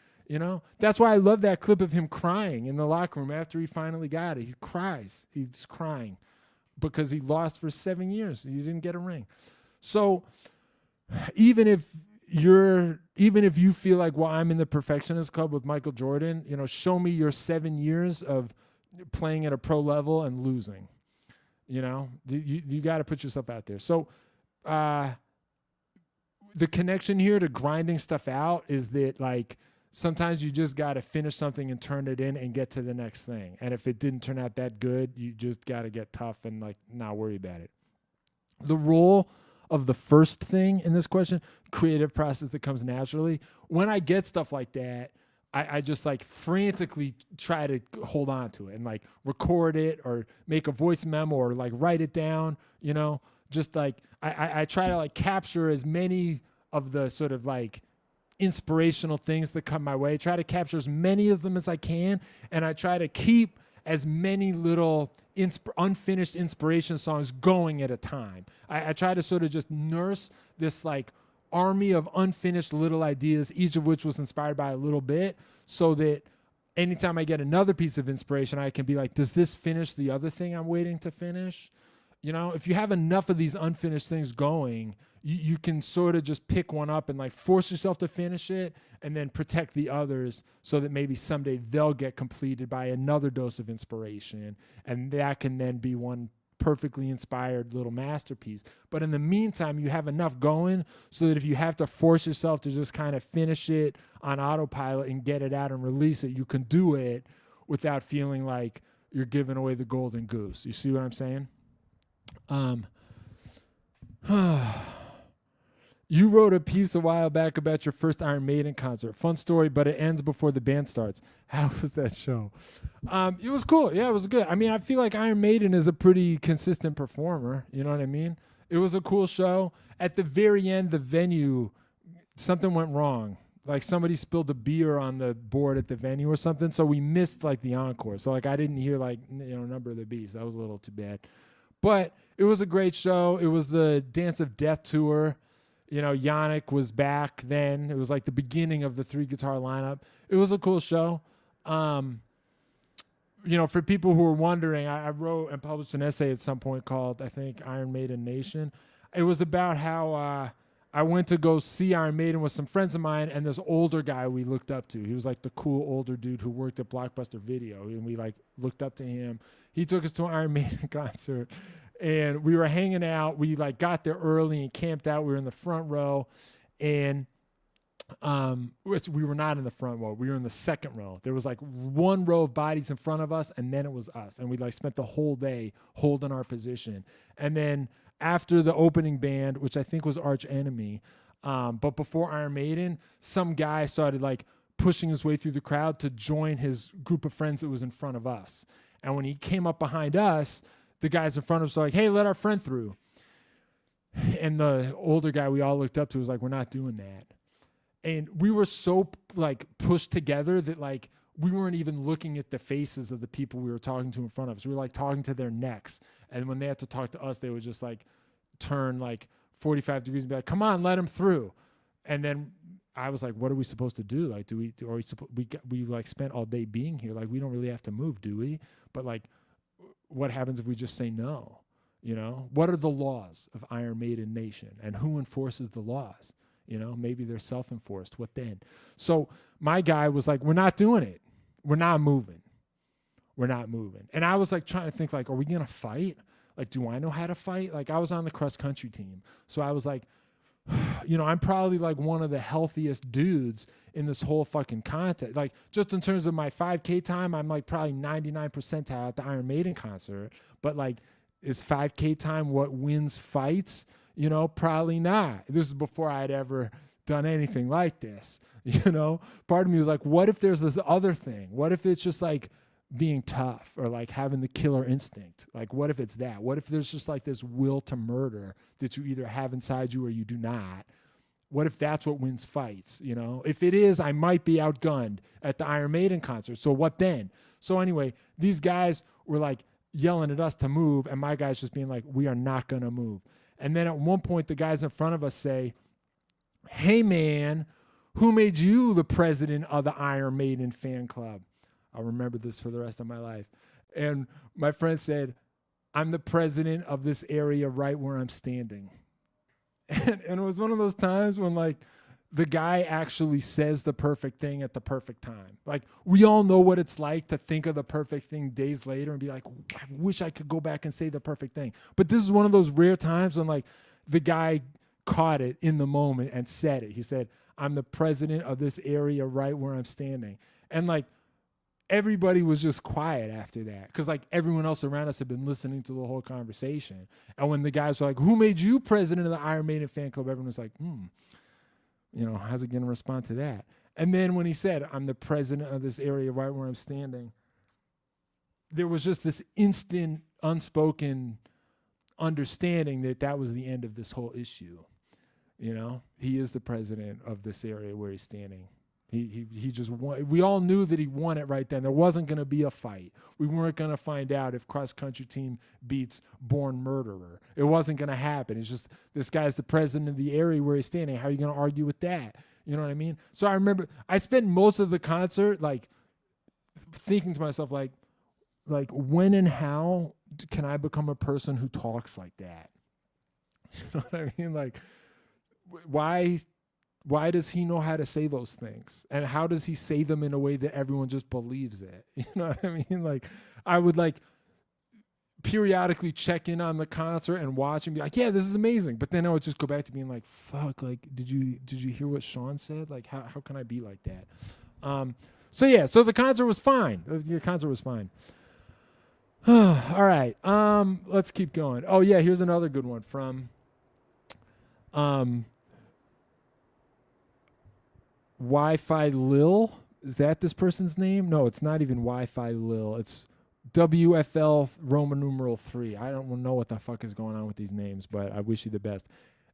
That's why I love that clip of him crying in the locker room after he finally got it. He cries. He's crying because he lost for 7 years. He didn't get a ring. So even if you feel like, well, I'm in the perfectionist club with Michael Jordan, show me your 7 years of playing at a pro level and losing. You got to put yourself out there. So the connection here to grinding stuff out is that like sometimes you just got to finish something and turn it in and get to the next thing. And if it didn't turn out that good, you just got to get tough and like not worry about it. The role of the first thing in this question, creative process that comes naturally. When I get stuff like that, I just like frantically try to hold on to it and like record it or make a voice memo or like write it down, just like I try to like capture as many of the sort of like inspirational things that come my way, try to capture as many of them as I can. And I try to keep as many little unfinished inspiration songs going at a time. I try to sort of just nurse this like army of unfinished little ideas, each of which was inspired by a little bit, so that anytime I get another piece of inspiration, I can be like, does this finish the other thing I'm waiting to finish? If you have enough of these unfinished things going, you can sort of just pick one up and like force yourself to finish it and then protect the others so that maybe someday they'll get completed by another dose of inspiration. And that can then be one perfectly inspired little masterpiece. But in the meantime, you have enough going so that if you have to force yourself to just kind of finish it on autopilot and get it out and release it, you can do it without feeling like you're giving away the golden goose. You see what I'm saying? You wrote a piece a while back about your first Iron Maiden concert. Fun story, but it ends before the band starts. How was that show? It was cool. Yeah, it was good. I mean, I feel like Iron Maiden is a pretty consistent performer. You know what I mean? It was a cool show. At the very end, the venue, something went wrong. Like somebody spilled a beer on the board at the venue or something, so we missed like the encore. So like I didn't hear like Number of the Beast. That was a little too bad. But it was a great show. It was the Dance of Death tour. Yannick was back then. It was like the beginning of the 3-guitar lineup. It was a cool show. For people who are wondering, I wrote and published an essay at some point called, I think, Iron Maiden Nation. It was about how I went to go see Iron Maiden with some friends of mine and this older guy we looked up to. He was like the cool older dude who worked at Blockbuster Video, and we like looked up to him. He took us to an Iron Maiden concert. And we were hanging out. We like got there early and camped out. We were in the front row, and we were not in the front row. We were in the second row. There was like one row of bodies in front of us, and then it was us. And we like spent the whole day holding our position. And then after the opening band, which I think was Arch Enemy, but before Iron Maiden, some guy started like pushing his way through the crowd to join his group of friends that was in front of us. And when he came up behind us, the guys in front of us were like, hey, let our friend through. And the older guy we all looked up to was like, we're not doing that. And we were so like pushed together that like we weren't even looking at the faces of the people we were talking to in front of us. We were like talking to their necks. And when they had to talk to us, they would just like turn like 45 degrees and be like, come on, let him through. And then I was like, what are we supposed to do? Like, we like spent all day being here. Like, we don't really have to move, do we? But like, what happens if we just say no? What are the laws of Iron Maiden Nation, and who enforces the laws? Maybe they're self-enforced. What then? So my guy was like, we're not doing it. We're not moving. We're not moving. And I was like trying to think like, are we going to fight? Like, do I know how to fight? Like I was on the cross country team. So I was like, I'm probably like one of the healthiest dudes in this whole fucking contest. Like just in terms of my 5K time, I'm like probably 99 percentile at the Iron Maiden concert. But like, is 5K time what wins fights? Probably not. This is before I'd ever done anything like this. Part of me was like, what if there's this other thing? What if it's just like being tough or like having the killer instinct? Like, what if it's that? What if there's just like this will to murder that you either have inside you or you do not? What if that's what wins fights? If it is, I might be outgunned at the Iron Maiden concert. So what then? So anyway, these guys were like yelling at us to move, and my guys just being like, we are not going to move. And then at one point, the guys in front of us say, hey man, who made you the president of the Iron Maiden fan club? I'll remember this for the rest of my life. And my friend said, I'm the president of this area right where I'm standing. And it was one of those times when like the guy actually says the perfect thing at the perfect time. Like we all know what it's like to think of the perfect thing days later and be like, I wish I could go back and say the perfect thing. But this is one of those rare times when like the guy caught it in the moment and said it. He said, I'm the president of this area right where I'm standing. And like, everybody was just quiet after that because like everyone else around us had been listening to the whole conversation. And when the guys were like, who made you president of the Iron Maiden fan club? Everyone was like, how's it going to respond to that? And then when he said, I'm the president of this area right where I'm standing, there was just this instant unspoken understanding that that was the end of this whole issue. He is the president of this area where he's standing. He just won. We all knew that he won it right then. There wasn't going to be a fight. We weren't going to find out if cross country team beats Born Murderer. It wasn't going to happen. It's just this guy's the president of the area where he's standing. How are you going to argue with that? You know what I mean? So I remember I spent most of the concert like thinking to myself like when and how can I become a person who talks like that? You know what I mean? Like why does he know how to say those things? And how does he say them in a way that everyone just believes it? You know what I mean? Like, I would like periodically check in on the concert and watch and be like, yeah, this is amazing. But then I would just go back to being like, fuck, like, did you hear what Sean said? Like, how can I be like that? So the concert was fine. The concert was fine. All right. Let's keep going. Oh yeah, here's another good one from Wi-Fi Lil. Is that this person's name? No, it's not even Wi-Fi Lil. It's WFL Roman numeral 3. I don't know what the fuck is going on with these names, but I wish you the best.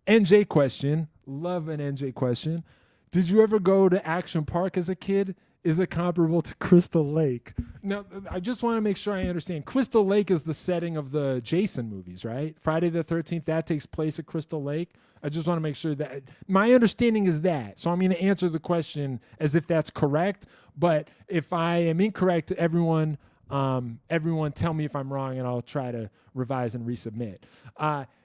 NJ question. Love an NJ question. Did you ever go to Action Park as a kid? Is it comparable to Crystal Lake? Now, I just want to make sure I understand. Crystal Lake is the setting of the Jason movies, right? Friday the 13th, that takes place at Crystal Lake. I just want to make sure that my understanding is that. So I'm going to answer the question as if that's correct. But if I am incorrect, everyone tell me if I'm wrong, and I'll try to revise and resubmit.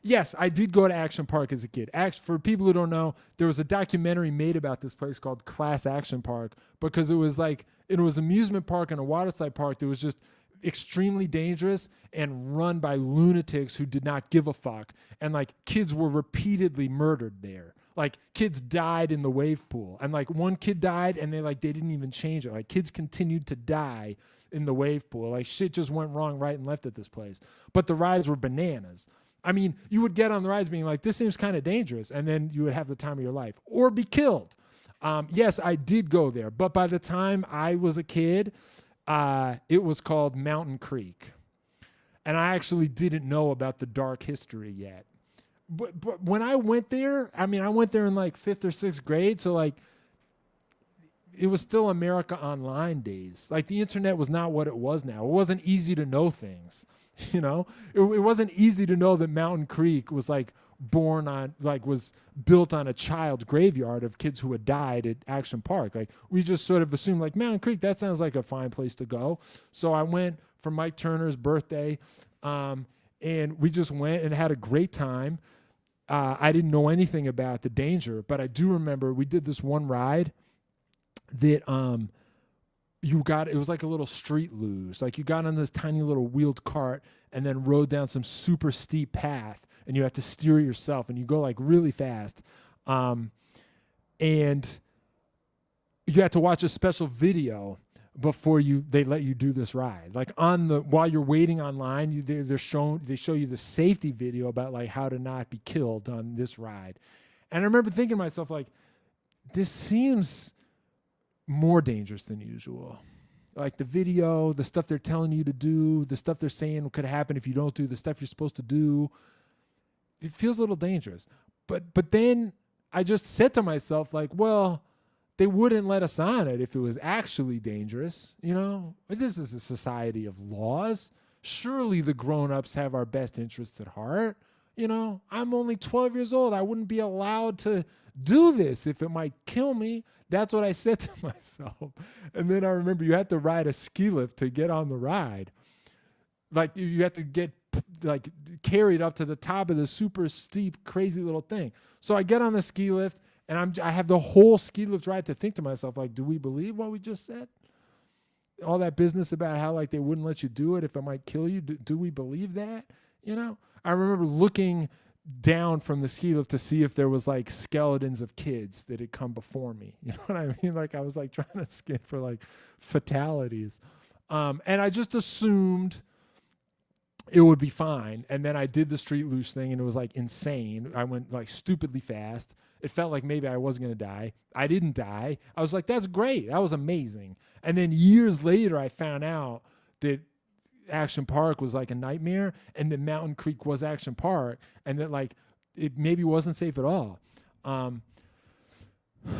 Yes, I did go to Action Park as a kid. For people who don't know, there was a documentary made about this place called Class Action Park, because it was an amusement park and a waterslide park that was just extremely dangerous and run by lunatics who did not give a fuck. And like kids were repeatedly murdered there. Like kids died in the wave pool, and like one kid died and they didn't even change it. Like kids continued to die in the wave pool. Like shit just went wrong right and left at this place. But the rides were bananas. I mean, you would get on the rides being like, this seems kind of dangerous. And then you would have the time of your life or be killed. Yes, I did go there. But by the time I was a kid, it was called Mountain Creek. And I actually didn't know about the dark history yet. But when I went there, I went there in like 5th or 6th grade. So like, it was still America Online days. Like the internet was not what it was now. It wasn't easy to know things, you know? It wasn't easy to know that Mountain Creek was was built on a child graveyard of kids who had died at Action Park. Like we just sort of assumed like Mountain Creek, that sounds like a fine place to go. So I went for Mike Turner's birthday, and we just went and had a great time. I didn't know anything about the danger, but I do remember we did this one ride that it was like a little street luge. Like you got on this tiny little wheeled cart and then rode down some super steep path, and you had to steer yourself, and you go like really fast. And you had to watch a special video before they let you do this ride. Like while you're waiting online, they show you the safety video about like how to not be killed on this ride. And I remember thinking to myself, like, this seems more dangerous than usual. Like the video, the stuff they're telling you to do, the stuff they're saying could happen if you don't do the stuff you're supposed to do. It feels a little dangerous. But then I just said to myself, like, well, they wouldn't let us on it if it was actually dangerous, you know? This is a society of laws. Surely the grown-ups have our best interests at heart. You know, I'm only 12 years old. I wouldn't be allowed to do this if it might kill me. That's what I said to myself. And then I remember you had to ride a ski lift to get on the ride. Like you had to get like carried up to the top of the super steep, crazy little thing. So I get on the ski lift, and I have the whole ski lift ride to think to myself, like, do we believe what we just said? All that business about how like they wouldn't let you do it if it might kill you. Do we believe that? You know, I remember looking down from the ski lift to see if there was like skeletons of kids that had come before me. You know what I mean? Like I was like trying to scan for like fatalities. And I just assumed it would be fine. And then I did the street luge thing, and it was like insane. I went like stupidly fast. It felt like maybe I wasn't going to die. I didn't die. I was like, that's great. That was amazing. And then years later, I found out that Action Park was like a nightmare, and that Mountain Creek was Action Park, and that like it maybe wasn't safe at all.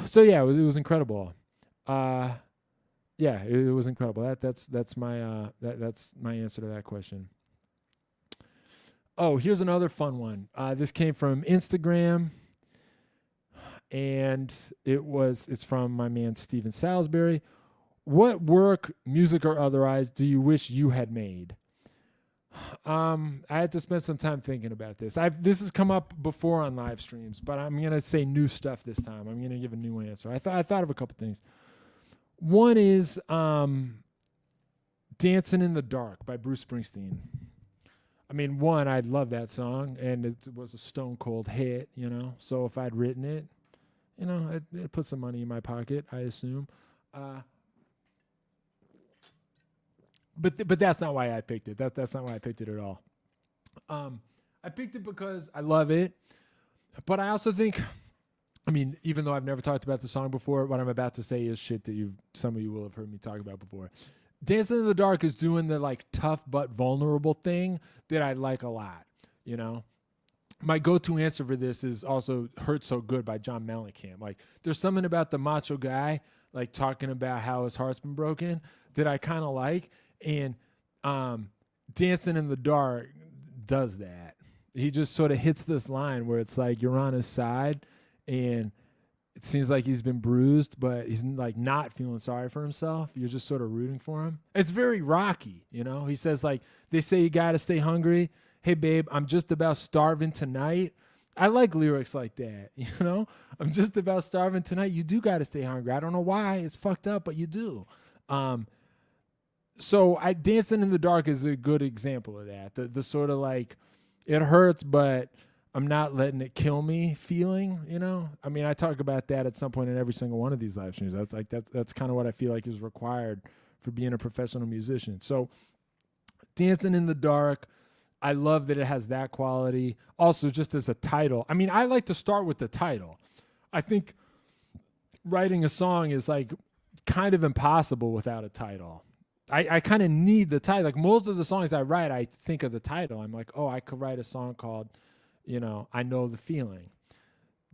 So yeah, it was incredible. Yeah, it was incredible. That's my answer to that question. Oh, here's another fun one. This came from Instagram, and it's from my man Steven Salisbury. What work, music or otherwise, do you wish you had made? I had to spend some time thinking about this. This has come up before on live streams, but I'm gonna say new stuff this time. I'm gonna give a new answer. I thought of a couple things. One is "Dancing in the Dark" by Bruce Springsteen. I mean, one, I love that song, and it was a stone cold hit, you know. So if I'd written it, you know, it put some money in my pocket, I assume. But that's not why I picked it. That's not why I picked it at all. I picked it because I love it, but I also think I mean, even though I've never talked about the song before, what I'm about to say is shit that some of you will have heard me talk about before. Dancing in the Dark is doing the like tough but vulnerable thing that I like a lot, you know? My go-to answer for this is also Hurt So Good by John Mellencamp. Like, there's something about the macho guy, like, talking about how his heart's been broken that I kind of like. And Dancing in the Dark does that. He just sort of hits this line where it's like you're on his side and it seems like he's been bruised, but he's like not feeling sorry for himself. You're just sort of rooting for him. It's very Rocky, you know? He says, like, they say you got to stay hungry. Hey, babe, I'm just about starving tonight. I like lyrics like that, you know? I'm just about starving tonight. You do got to stay hungry. I don't know why. It's fucked up, but you do. So Dancing in the Dark is a good example of that. The sort of like, it hurts, but I'm not letting it kill me feeling, you know? I mean, I talk about that at some point in every single one of these live streams. That's kind of what I feel like is required for being a professional musician. So Dancing in the Dark, I love that it has that quality. Also, just as a title. I mean, I like to start with the title. I think writing a song is like kind of impossible without a title. I kind of need the title. Like most of the songs I write, I think of the title. I'm like, oh, I could write a song called, you know, I Know the Feeling.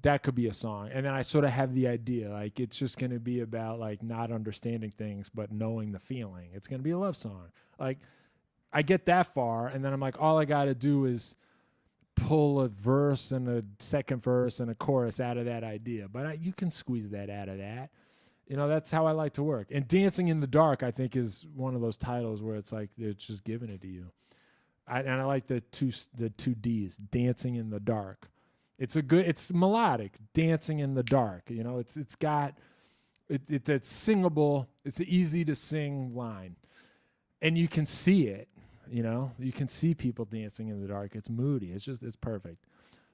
That could be a song. And then I sort of have the idea, like it's just going to be about like not understanding things, but knowing the feeling. It's going to be a love song. Like I get that far, and then I'm like, all I got to do is pull a verse and a second verse and a chorus out of that idea. But you can squeeze that out of that. You know, that's how I like to work. And Dancing in the Dark, I think, is one of those titles where it's like they're just giving it to you. And I like the two D's, Dancing in the Dark. It's melodic, Dancing in the Dark. You know, it's singable. It's an easy to sing line, and you can see it. You know, you can see people dancing in the dark. It's moody. It's perfect.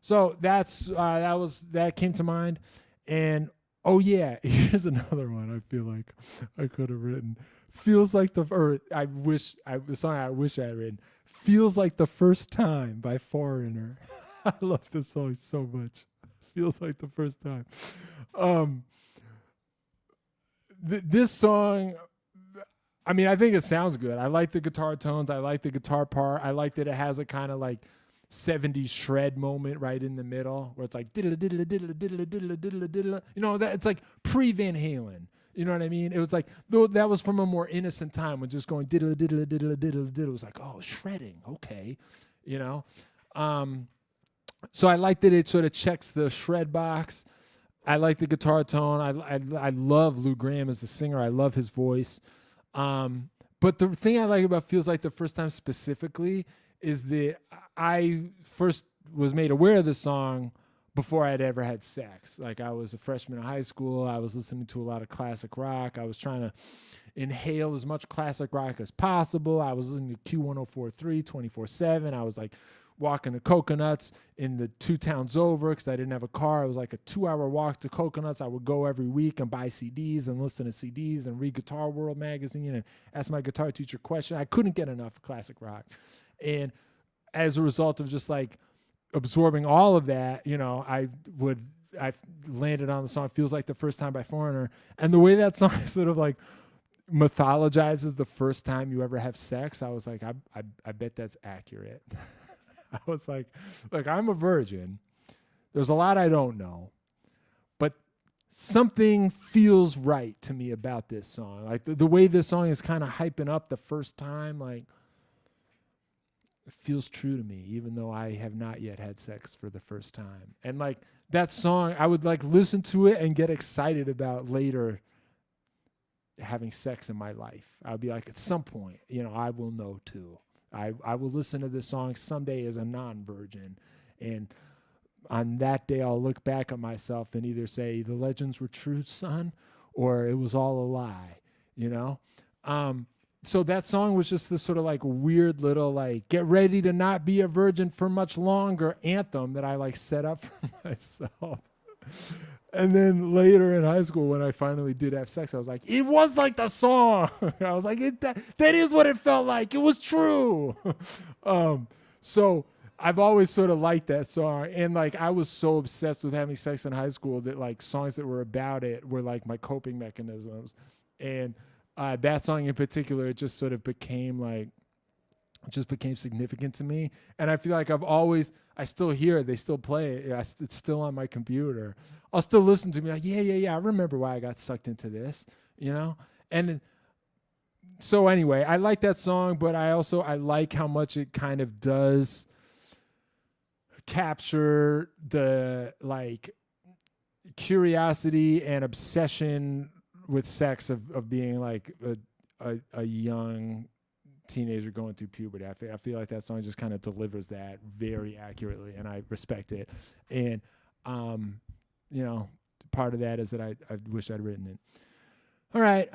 So that came to mind. And oh yeah, here's another one I feel like I could have written. The song I wish I had written. Feels Like the First Time by Foreigner. I love this song so much. Feels Like the First Time. This song, I mean, I think it sounds good. I like the guitar tones. I like the guitar part. I like that it has a kind of like 70s shred moment right in the middle where it's like diddle diddle diddle diddle diddle diddle diddle. You know, that it's like pre-Van Halen. You know what I mean? It was like, though that was from a more innocent time when just going diddle diddle diddle diddle diddle. It was like, oh, shredding. Okay. You know? So I like that it sort of checks the shred box. I like the guitar tone. I love Lou Gramm as a singer. I love his voice. But the thing I like about Feels Like the First Time specifically is that I first was made aware of this song before I'd ever had sex. Like I was a freshman in high school. I was listening to a lot of classic rock. I was trying to inhale as much classic rock as possible. I was listening to Q1043 24/7. I was like walking to Coconuts in the 2 towns over because I didn't have a car. It was like a 2-hour walk to Coconuts. I would go every week and buy CDs and listen to CDs and read Guitar World magazine and ask my guitar teacher questions. I couldn't get enough of classic rock. And as a result of just like absorbing all of that, you know, I landed on the song Feels Like the First Time by Foreigner. And the way that song sort of like mythologizes the first time you ever have sex, I was like, I bet that's accurate. I was like, look, I'm a virgin. There's a lot I don't know, but something feels right to me about this song. Like the way this song is kind of hyping up the first time, like it feels true to me, even though I have not yet had sex for the first time. And like that song, I would like listen to it and get excited about later having sex in my life. I would be like, at some point, you know, I will know too. I will listen to this song someday as a non-virgin, and on that day I'll look back at myself and either say the legends were true, son, or it was all a lie, you know? So that song was just this sort of like weird little like get ready to not be a virgin for much longer anthem that I like set up for myself. And then later in high school, when I finally did have sex, I was like, it was like the song. I was like, that is what it felt like. It was true. So I've always sort of liked that song, and like I was so obsessed with having sex in high school that like songs that were about it were like my coping mechanisms, and that song in particular, it just sort of became like, it just became significant to me, and I feel like I still hear it, they still play it, it's still on my computer. I'll still listen to me like, yeah, I remember why I got sucked into this, you know, and. So anyway, I like that song, but I like how much it kind of does capture the like curiosity and obsession with sex of being like a young teenager going through puberty. I feel like that song just kind of delivers that very accurately, and I respect it. And you know, part of that is that I wish I'd written it. All right.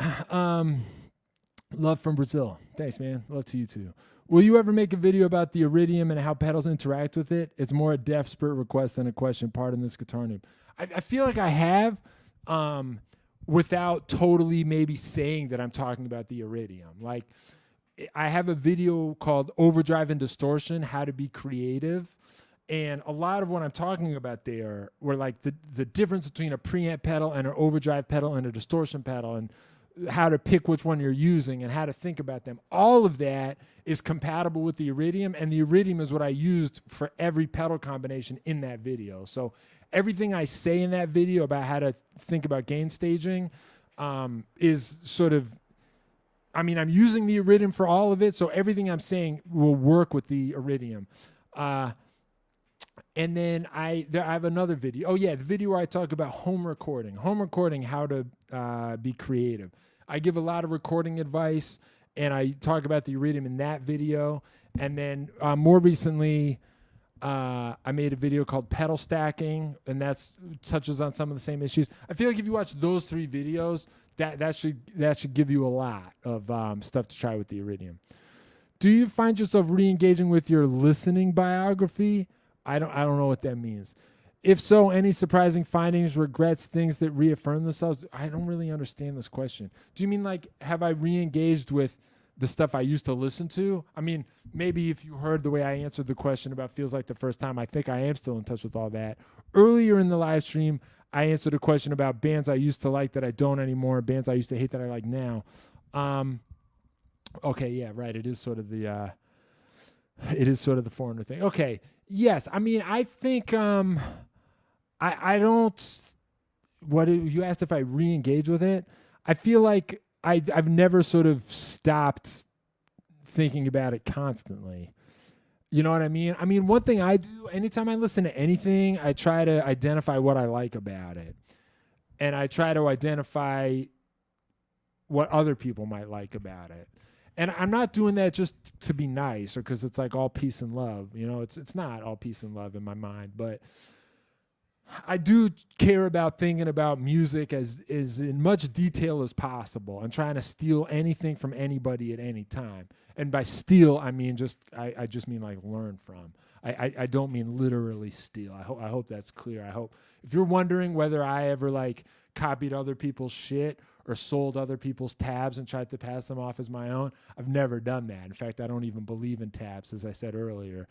Love from Brazil. Thanks, man. Love to you too. Will you ever make a video about the iridium and how pedals interact with it? It's more a desperate request than a question. Pardon this guitar noob. I feel like I have, without totally maybe saying that I'm talking about the iridium. Like, I have a video called Overdrive and Distortion, How to Be Creative. And a lot of what I'm talking about there were like the difference between a preamp pedal and an overdrive pedal and a distortion pedal, and how to pick which one you're using and how to think about them. All of that is compatible with the iridium, and the iridium is what I used for every pedal combination in that video. So everything I say in that video about how to think about gain staging is sort of, I mean, I'm using the iridium for all of it, so everything I'm saying will work with the iridium. And then I have another video. Oh yeah, the video where I talk about home recording, how to be creative. I give a lot of recording advice, and I talk about the iridium in that video. And then more recently, I made a video called pedal stacking, and that's touches on some of the same issues. I feel like if you watch those 3 videos, that should give you a lot of stuff to try with the iridium. Do you find yourself re-engaging with your listening biography? I don't know what that means. If so, any surprising findings, regrets, things that reaffirm themselves? I don't really understand this question. Do you mean like, have I re-engaged with the stuff I used to listen to? I mean, maybe if you heard the way I answered the question about feels like the first time, I think I am still in touch with all that. Earlier in the live stream, I answered a question about bands I used to like that I don't anymore, bands I used to hate that I like now. Okay, yeah, right. It is sort of the foreigner thing. Okay. Yes, I mean, I think I don't. What you asked if I re-engage with it? I feel like I've never sort of stopped thinking about it constantly. You know what I mean? I mean, one thing I do anytime I listen to anything, I try to identify what I like about it, and I try to identify what other people might like about it. And I'm not doing that just to be nice or because it's like all peace and love. You know, it's not all peace and love in my mind, but I do care about thinking about music as in much detail as possible and trying to steal anything from anybody at any time. And by steal, I mean I just mean like learn from. I don't mean literally steal. I hope that's clear. I hope if you're wondering whether I ever like copied other people's shit or sold other people's tabs and tried to pass them off as my own, I've never done that. In fact, I don't even believe in tabs, as I said earlier.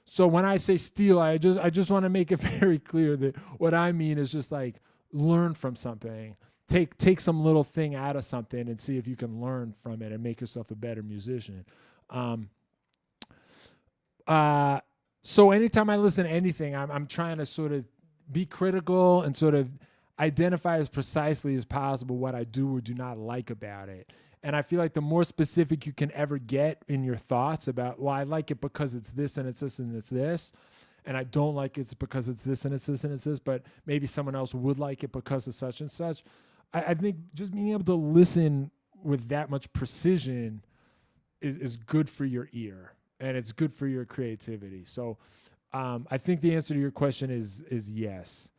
So when I say steal, I just want to make it very clear that what I mean is just like learn from something. Take some little thing out of something and see if you can learn from it and make yourself a better musician. So anytime I listen to anything, I'm trying to sort of be critical and sort of identify as precisely as possible what I do or do not like about it. And I feel like the more specific you can ever get in your thoughts about, well, I like it because it's this and it's this and it's this, and I don't like it because it's this and it's this and it's this, but maybe someone else would like it because of such and such. I think just being able to listen with that much precision is good for your ear, and it's good for your creativity. So I think the answer to your question is yes.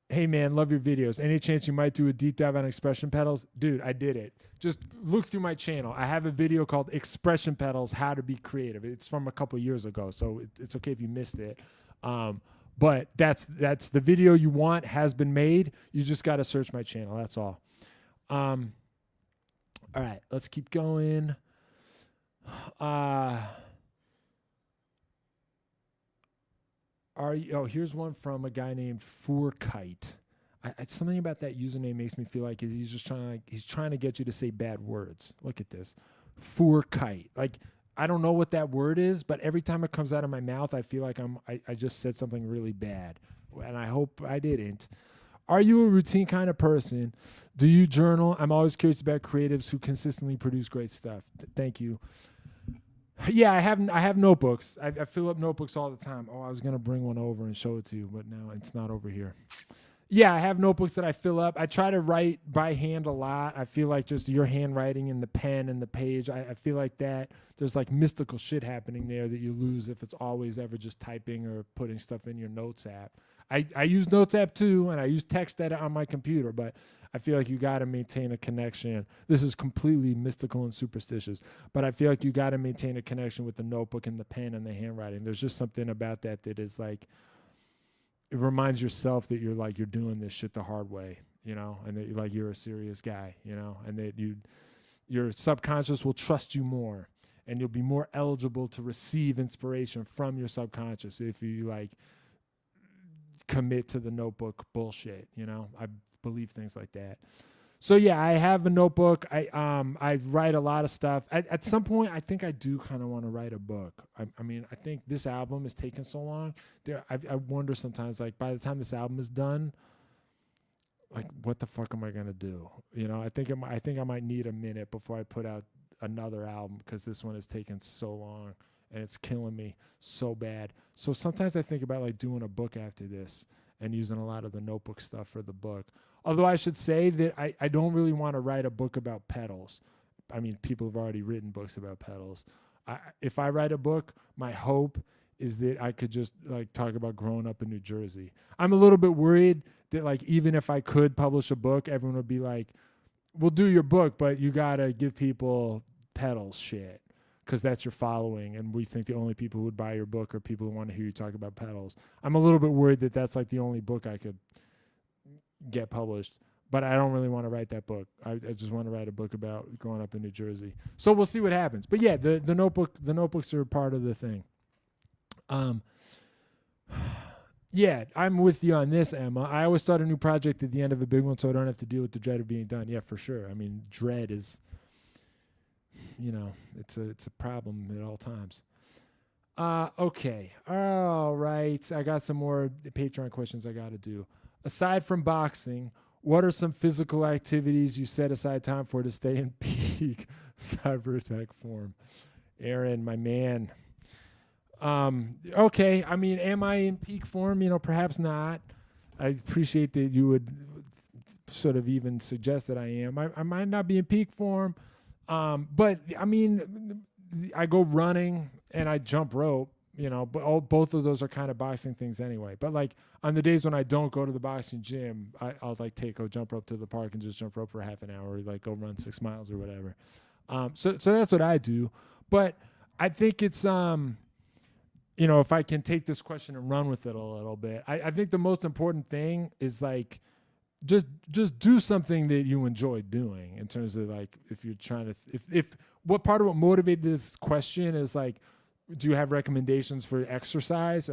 Hey man, love your videos. Any chance you might do a deep dive on expression pedals? Dude, I did it. Just look through my channel. I have a video called Expression Pedals, How to Be Creative. It's from a couple years ago, so it's okay if you missed it. But that's the video you want has been made. You just got to search my channel. That's all. All right, let's keep going. Uh, here's one from a guy named Faucet. Something about that username makes me feel like he's just he's trying to get you to say bad words. Look at this, Faucet. Like, I don't know what that word is, but every time it comes out of my mouth, I feel like I just said something really bad, and I hope I didn't. Are you a routine kind of person? Do you journal? I'm always curious about creatives who consistently produce great stuff. Thank you. Yeah, I have notebooks. I fill up notebooks all the time. Oh, I was gonna bring one over and show it to you, but now it's not over here. Yeah, I have notebooks that I fill up. I try to write by hand a lot. I feel like just your handwriting and the pen and the page, I feel like that there's like mystical shit happening there that you lose if it's always ever just typing or putting stuff in your notes app. I use Notes app too, and I use text edit on my computer, but I feel like you got to maintain a connection. This is completely mystical and superstitious, but I feel like you got to maintain a connection with the notebook and the pen and the handwriting. There's just something about that is like, it reminds yourself that you're doing this shit the hard way, and that you're a serious guy, and that your subconscious will trust you more, and you'll be more eligible to receive inspiration from your subconscious if you commit to the notebook bullshit. I believe things like that. So yeah, I have a notebook. I write a lot of stuff. At some point, I think I do kind of want to write a book. I mean, I think this album has taken so long. I wonder sometimes, like, by the time this album is done, like, what the fuck am I gonna do? I think I might need a minute before I put out another album, because this one has taken so long and it's killing me so bad. So sometimes I think about like doing a book after this and using a lot of the notebook stuff for the book. Although I should say that I don't really want to write a book about pedals. I mean, people have already written books about pedals. If I write a book, my hope is that I could just like talk about growing up in New Jersey. I'm a little bit worried that like even if I could publish a book, everyone would be like, we'll do your book, but you got to give people pedals shit, because that's your following, and we think the only people who would buy your book are people who want to hear you talk about pedals. I'm a little bit worried that that's like the only book I could get published, but I don't really want to write that book. I just want to write a book about growing up in New Jersey. So we'll see what happens. But yeah, the notebooks are part of the thing. Yeah, I'm with you on this, Emma. I always start a new project at the end of a big one so I don't have to deal with the dread of being done. Yeah, for sure. I mean, dread is, it's a problem at all times. Okay. All right. I got some more Patreon questions I got to do. Aside from boxing, what are some physical activities you set aside time for to stay in peak Cyberattack form? Aaron, my man. Okay. I mean, am I in peak form? Perhaps not. I appreciate that you would sort of even suggest that I am. I might not be in peak form. But I mean, I go running and I jump rope, but both of those are kind of boxing things anyway. But like on the days when I don't go to the boxing gym, I'll like take a jump rope to the park and just jump rope for half an hour, or like go run 6 miles or whatever. So that's what I do. But I think it's, if I can take this question and run with it a little bit, I think the most important thing is like, just do something that you enjoy doing, in terms of like, if you're trying to, if what part of what motivated this question is like, do you have recommendations for exercise?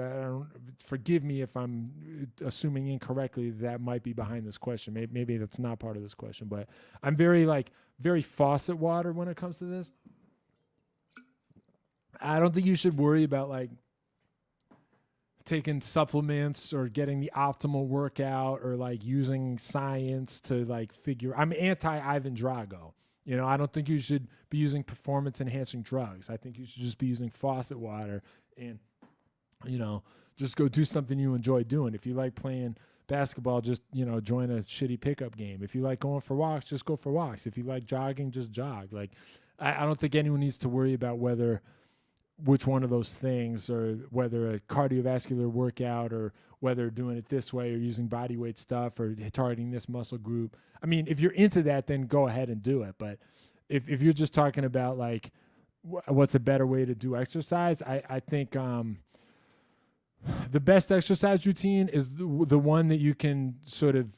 Forgive me if I'm assuming incorrectly that might be behind this question. Maybe that's not part of this question, but I'm very faucet water when it comes to this. I don't think you should worry about like taking supplements or getting the optimal workout, or like using science to like figure. I'm anti Ivan Drago. I don't think you should be using performance enhancing drugs. I think you should just be using faucet water and, just go do something you enjoy doing. If you like playing basketball, just, join a shitty pickup game. If you like going for walks, just go for walks. If you like jogging, just jog. Like, I don't think anyone needs to worry about which one of those things, or whether a cardiovascular workout, or whether doing it this way, or using body weight stuff, or targeting this muscle group. I mean, if you're into that, then go ahead and do it. But if you're just talking about like what's a better way to do exercise, I think the best exercise routine is the one that you can sort of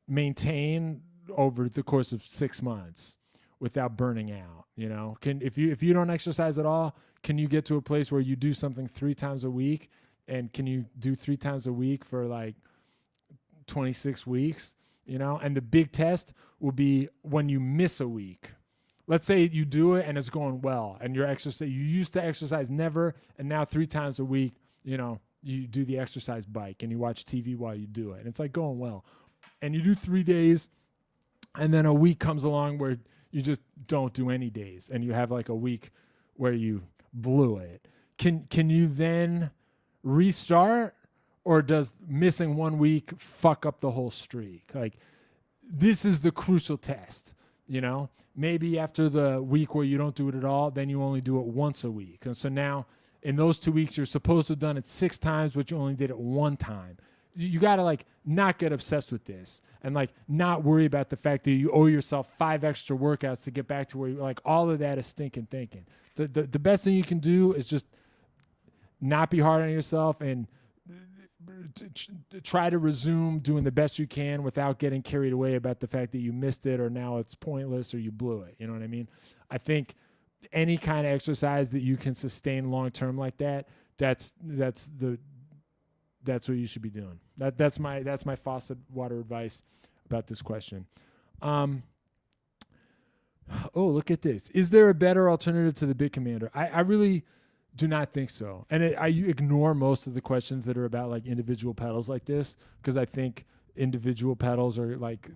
maintain over the course of 6 months, without burning out? If you don't exercise at all, can you get to a place where you do something 3 times a week? And can you do 3 times a week for like 26 weeks? And the big test will be when you miss a week. Let's say you do it and it's going well, and you used to exercise never, and now 3 times a week, you do the exercise bike and you watch TV while you do it. And it's like going well. And you do 3 days, and then a week comes along where you just don't do any days, and you have like a week where you blew it. Can you then restart, or does missing 1 week fuck up the whole streak? Like, this is the crucial test. Maybe after the week where you don't do it at all, then you only do it once a week. And so now in those 2 weeks, you're supposed to have done it 6 times, but you only did it 1 time. You got to like not get obsessed with this, and like not worry about the fact that you owe yourself 5 extra workouts to get back to where you're like, all of that is stinking thinking. The best thing you can do is just not be hard on yourself and try to resume doing the best you can without getting carried away about the fact that you missed it, or now it's pointless, or you blew it. You know what I mean? I think any kind of exercise that you can sustain long term like that, that's what you should be doing. That's my Faucet water advice about this question. Oh, look at this. Is there a better alternative to the Big Commander? I really do not think so. And I ignore most of the questions that are about like individual pedals like this, because I think individual pedals are like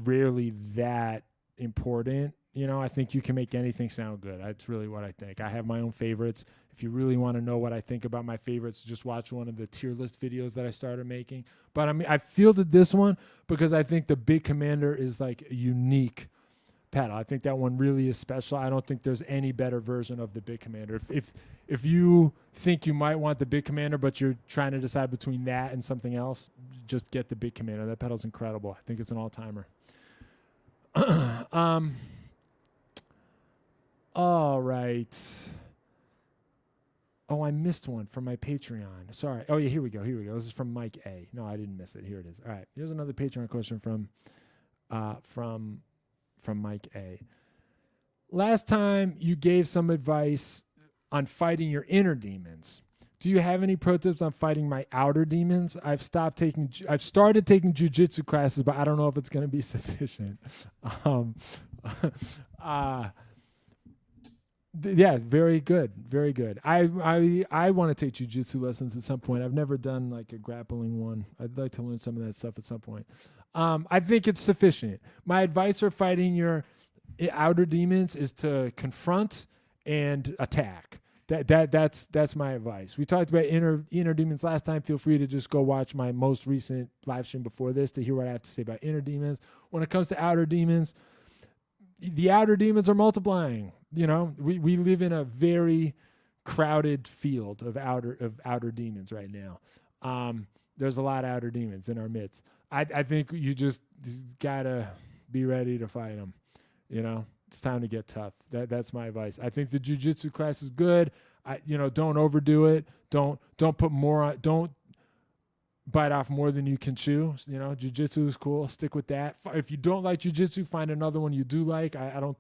rarely that important. I think you can make anything sound good. That's really what I think. I have my own favorites. If you really want to know what I think about my favorites, just watch one of the tier list videos that I started making. But I fielded this one because I think the Big Commander is like a unique pedal. I think that one really is special. I don't think there's any better version of the Big Commander. If you think you might want the Big Commander, but you're trying to decide between that and something else, just get the Big Commander. That pedal's incredible. I think it's an all-timer. All right. Oh, I missed one from my Patreon. Sorry. Oh, yeah, here we go. This is from Mike A. No, I didn't miss it. Here it is. All right. Here's another Patreon question from Mike A. Last time you gave some advice on fighting your inner demons. Do you have any pro tips on fighting my outer demons? I've started taking jiu-jitsu classes, but I don't know if it's going to be sufficient. Yeah, very good. Very good. I want to take jiu-jitsu lessons at some point. I've never done like a grappling one. I'd like to learn some of that stuff at some point. I think it's sufficient. My advice for fighting your outer demons is to confront and attack. That's my advice. We talked about inner demons last time. Feel free to just go watch my most recent live stream before this to hear what I have to say about inner demons. When it comes to outer demons, the outer demons are multiplying. We live in a very crowded field of outer demons right now. There's a lot of outer demons in our midst. I think you just gotta be ready to fight them. It's time to get tough. That's my advice. I think the jiu-jitsu class is good. Don't overdo it. Don't put more on. Don't bite off more than you can chew. Jiu-jitsu is cool. Stick with that. If you don't like jiu-jitsu, find another one you do like. I don't,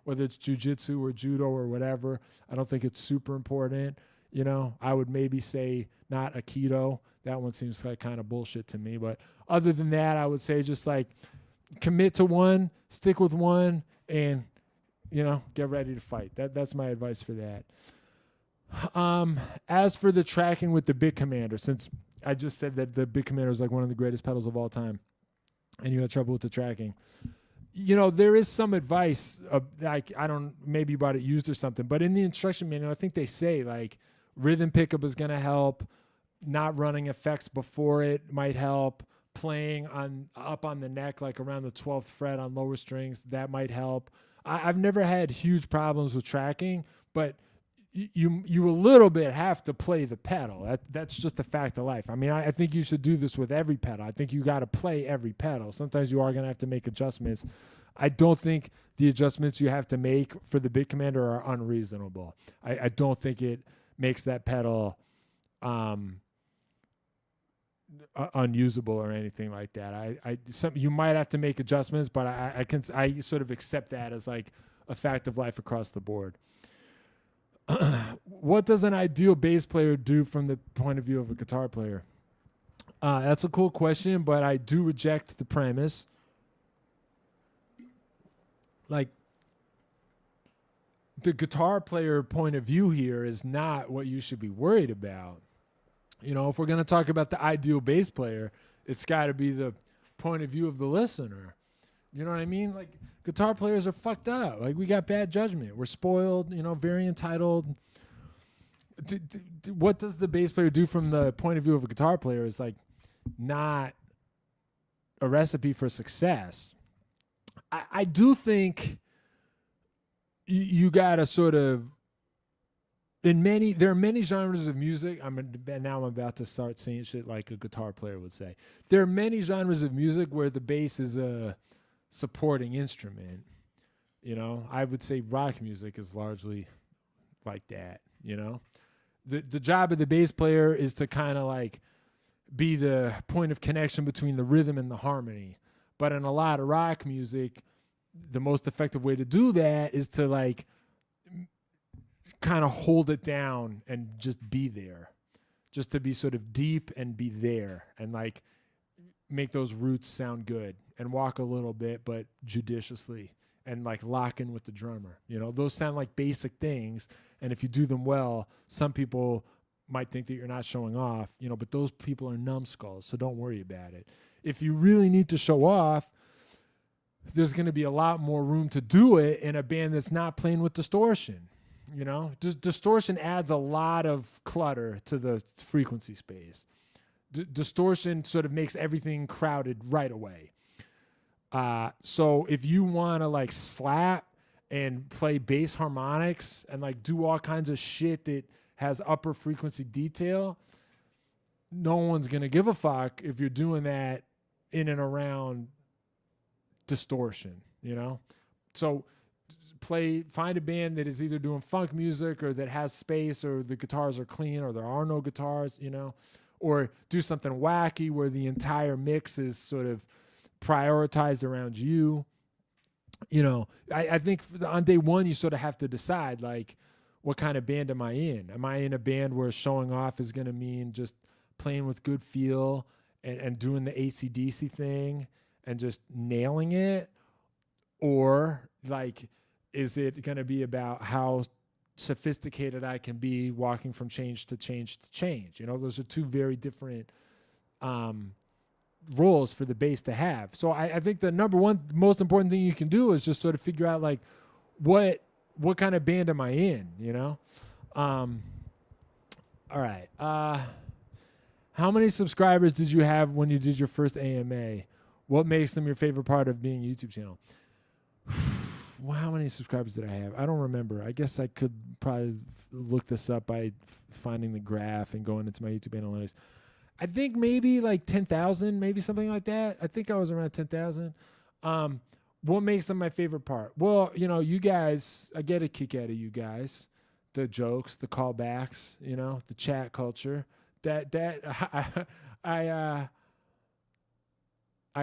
whether it's jiu-jitsu or judo or whatever, I don't think it's super important. I would maybe say not Aikido. That one seems like kind of bullshit to me. But other than that, I would say just like commit to one, stick with one, and, get ready to fight. That's my advice for that. As for the tracking with the Big Commander, since I just said that the Big Commander is like one of the greatest pedals of all time, and you had trouble with the tracking, there is some advice, like, maybe you bought it used or something, but in the instruction manual, I think they say like rhythm pickup is going to help, not running effects before it might help, playing up on the neck, like around the 12th fret on lower strings, that might help. I've never had huge problems with tracking, but you a little bit have to play the pedal. That's just a fact of life. I think you should do this with every pedal. I think you got to play every pedal. Sometimes you are going to have to make adjustments. I don't think the adjustments you have to make for the Big Commander are unreasonable. I don't think it makes that pedal unusable or anything like that. You might have to make adjustments, but I sort of accept that as like a fact of life across the board. What does an ideal bass player do from the point of view of a guitar player? That's a cool question, but I do reject the premise. Like, the guitar player point of view here is not what you should be worried about. You know, if we're going to talk about the ideal bass player, it's got to be the point of view of the listener. You know what I mean? Like, guitar players are fucked up. Like, we got bad judgment. We're spoiled, you know, very entitled. What does the bass player do from the point of view of a guitar player is, like, not a recipe for success. I do think you got to sort of, there are many genres of music. I'm about to start saying shit like a guitar player would say. There are many genres of music where the bass is a supporting instrument. You know, I would say rock music is largely like that. You know, the job of the bass player is to kind of like be the point of connection between the rhythm and the harmony. But in a lot of rock music, the most effective way to do that is to like kind of hold it down and just be there, just to be sort of deep and be there and like make those roots sound good and walk a little bit, but judiciously, and like lock in with the drummer. You know, those sound like basic things. And if you do them well, some people might think that you're not showing off, you know, but those people are numbskulls, so don't worry about it. If you really need to show off, there's going to be a lot more room to do it in a band that's not playing with distortion. You know, distortion adds a lot of clutter to the frequency space. Distortion sort of makes everything crowded right away. So if you want to like slap and play bass harmonics and like do all kinds of shit that has upper frequency detail, no one's going to give a fuck if you're doing that in and around distortion, you know? So find a band that is either doing funk music or that has space or the guitars are clean or there are no guitars, you know, or do something wacky where the entire mix is sort of prioritized around you. You know, I think on day one, you sort of have to decide, like, what kind of band am I in? Am I in a band where showing off is going to mean just playing with good feel and doing the AC/DC thing and just nailing it? Or, like, is it going to be about how sophisticated I can be walking from change to change to change? You know, those are two very different roles for the bass to have. So I think the number one most important thing you can do is just sort of figure out, like, what kind of band am I in, you know? All right. How many subscribers did you have when you did your first AMA? What makes them your favorite part of being a YouTube channel? Well, how many subscribers did I have? I don't remember. I guess I could probably look this up by finding the graph and going into my YouTube analytics. I think maybe like 10,000, maybe something like that. I think I was around 10,000. What makes them my favorite part? Well, you know, you guys, I get a kick out of you guys. The jokes, the callbacks, you know, the chat culture. I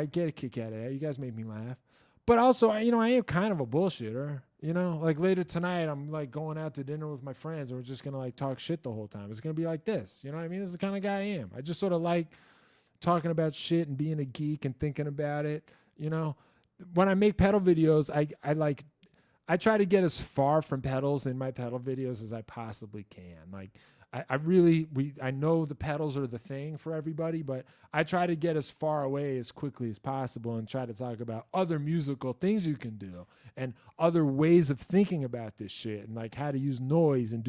get a kick out of that. You guys make me laugh. But also, you know, I am kind of a bullshitter. You know, like later tonight, I'm like going out to dinner with my friends and we're just going to like talk shit the whole time. It's going to be like this. You know what I mean? This is the kind of guy I am. I just sort of like talking about shit and being a geek and thinking about it. You know, when I make pedal videos, I try to get as far from pedals in my pedal videos as I possibly can. Like, I know the pedals are the thing for everybody, but I try to get as far away as quickly as possible and try to talk about other musical things you can do and other ways of thinking about this shit and like how to use noise and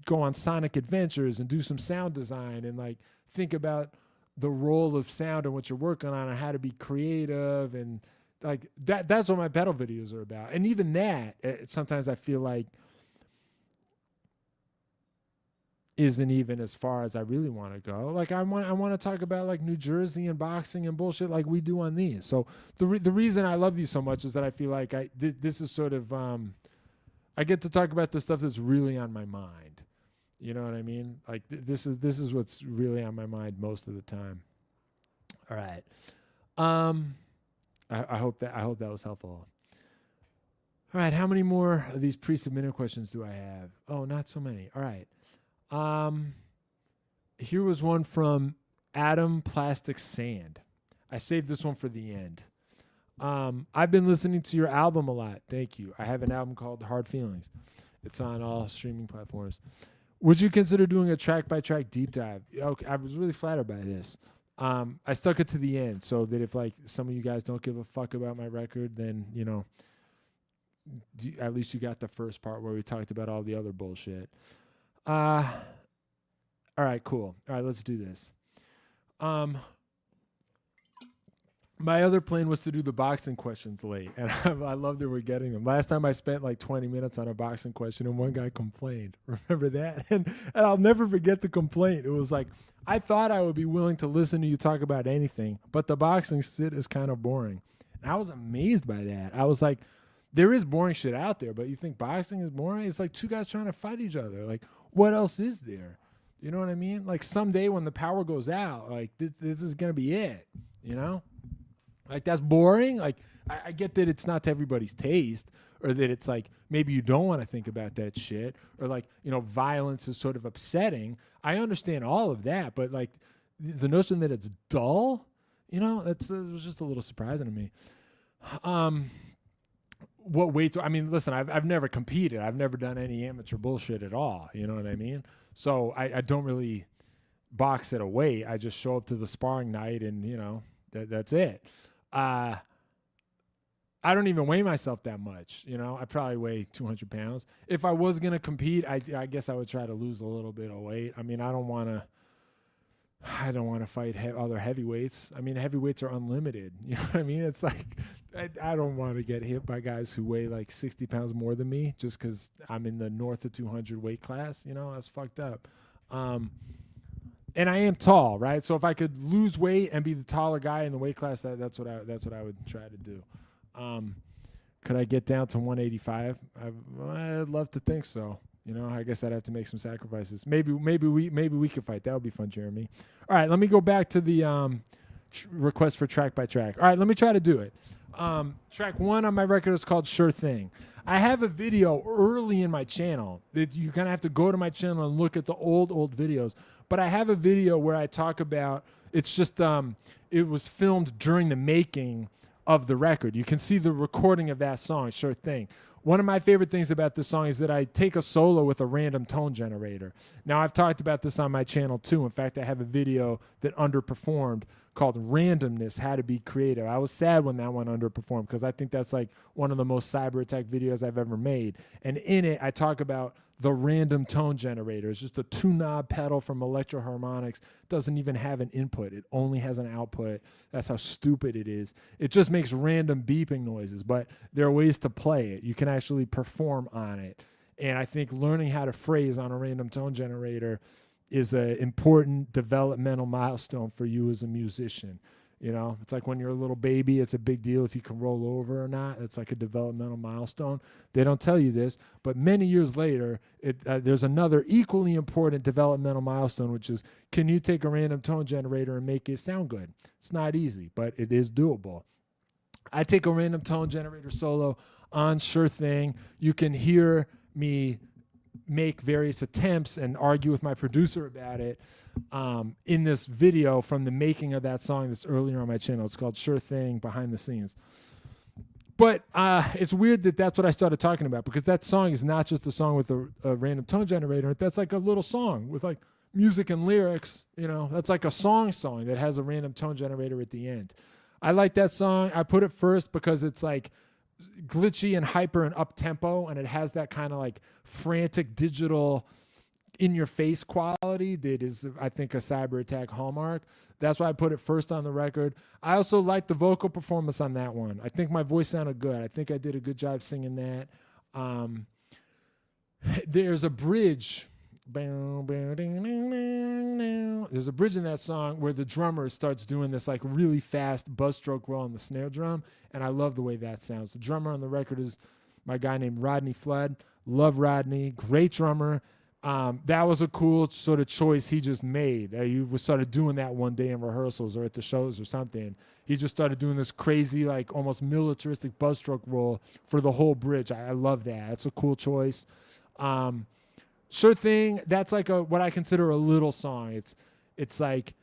go on sonic adventures and do some sound design and like think about the role of sound and what you're working on and how to be creative and like that's what my pedal videos are about. And even that, sometimes I feel like isn't even as far as I really want to go. Like I want to talk about like New Jersey and boxing and bullshit like we do on these. So the reason I love these so much is that I feel like this is sort of I get to talk about the stuff that's really on my mind. You know what I mean? Like this is what's really on my mind most of the time. All right. I hope that was helpful. All right, how many more of these pre-submitted questions do I have? Oh, not so many. All right. Here was one from Adam Plastic Sand. I saved this one for the end. I've been listening to your album a lot. Thank you. I have an album called Hard Feelings. It's on all streaming platforms. Would you consider doing a track-by-track deep dive? Okay, I was really flattered by this. I stuck it to the end so that if like some of you guys don't give a fuck about my record, then, you know, at least you got the first part where we talked about all the other bullshit. All right, cool. All right, let's do this. My other plan was to do the boxing questions late, and I love that we're getting them. Last time I spent like 20 minutes on a boxing question, and one guy complained. Remember that? And I'll never forget the complaint. It was like, I thought I would be willing to listen to you talk about anything, but the boxing shit is kind of boring. And I was amazed by that. I was like, there is boring shit out there, but you think boxing is boring? It's like two guys trying to fight each other. Like, what else is there? You know what I mean? Like, someday when the power goes out, like, this is going to be it, you know? Like, that's boring. Like, I get that it's not to everybody's taste, or that it's like, maybe you don't want to think about that shit, or like, you know, violence is sort of upsetting. I understand all of that, but like, the notion that it's dull, you know, it was just a little surprising to me. What weight do I mean, listen, I've never competed. I've never done any amateur bullshit at all. You know what I mean? So I don't really box at a weight. I just show up to the sparring night and, you know, that's it. I don't even weigh myself that much. You know, I probably weigh 200 pounds. If I was going to compete, I guess I would try to lose a little bit of weight. I mean, I don't want to fight other heavyweights. I mean, heavyweights are unlimited. You know what I mean? It's like, I don't want to get hit by guys who weigh like 60 pounds more than me just because I'm in the north of 200 weight class. You know, that's fucked up. And I am tall, right? So if I could lose weight and be the taller guy in the weight class, that's what I would try to do. Could I get down to 185? I'd love to think so. You know, I guess I'd have to make some sacrifices. Maybe we could fight. That would be fun, Jeremy. All right, let me go back to the request for track by track. All right, let me try to do it. Track 1 on my record is called Sure Thing. I have a video early in my channel that you kind of have to go to my channel and look at the old videos. But I have a video where I talk about, it's just, it was filmed during the making of the record. You can see the recording of that song, Sure Thing. One of my favorite things about this song is that I take a solo with a random tone generator. Now, I've talked about this on my channel too. In fact, I have a video that underperformed called Randomness, How to Be Creative. I was sad when that one underperformed because I think that's like one of the most Cyberattack videos I've ever made. And in it, I talk about the random tone generator. It's just a 2-knob pedal from Electro Harmonics. It doesn't even have an input. It only has an output. That's how stupid it is. It just makes random beeping noises, but there are ways to play it. You can actually perform on it. And I think learning how to phrase on a random tone generator is an important developmental milestone for you as a musician. You know, it's like when you're a little baby, it's a big deal if you can roll over or not. It's like a developmental milestone. They don't tell you this, but many years later, there's another equally important developmental milestone, which is, can you take a random tone generator and make it sound good? It's not easy, but it is doable. I take a random tone generator solo on Sure Thing. You can hear me make various attempts and argue with my producer about it in this video from the making of that song that's earlier on my channel. It's called Sure Thing Behind the Scenes. But it's weird that that's what I started talking about, because that song is not just a song with a random tone generator. That's like a little song with like music and lyrics. You know, that's like a song that has a random tone generator at the end. I like that song. I put it first because it's like glitchy and hyper and up tempo, and it has that kind of like frantic digital in your face quality that is, I think, a Cyberattack hallmark. That's why I put it first on the record. I also like the vocal performance on that one. I think my voice sounded good. I think I did a good job singing that. There's a bridge. There's a bridge in that song where the drummer starts doing this like really fast buzz stroke roll on the snare drum, and I love the way that sounds. The drummer on the record is my guy named Rodney Flood. Love Rodney, great drummer. That was a cool sort of choice he just made. He was started doing that one day in rehearsals or at the shows or something. He just started doing this crazy, like almost militaristic buzz stroke roll for the whole bridge. I love that. It's a cool choice. Sure Thing, that's like what I consider a little song. It's like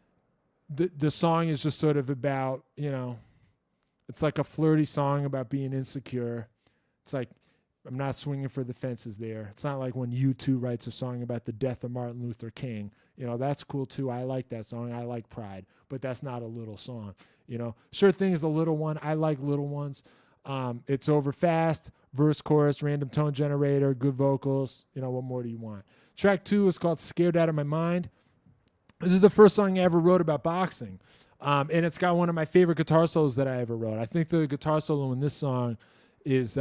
the song is just sort of about, it's like a flirty song about being insecure. It's like, I'm not swinging for the fences there. It's not like when U2 writes a song about the death of Martin Luther King. That's cool too. I like that song. I like Pride, but that's not a little song. Sure Thing is a little one. I like little ones. It's over fast, verse, chorus, random tone generator, good vocals. What more do you want? Track 2 is called Scared Out of My Mind. This is the first song I ever wrote about boxing. And it's got one of my favorite guitar solos that I ever wrote. I think the guitar solo in this song is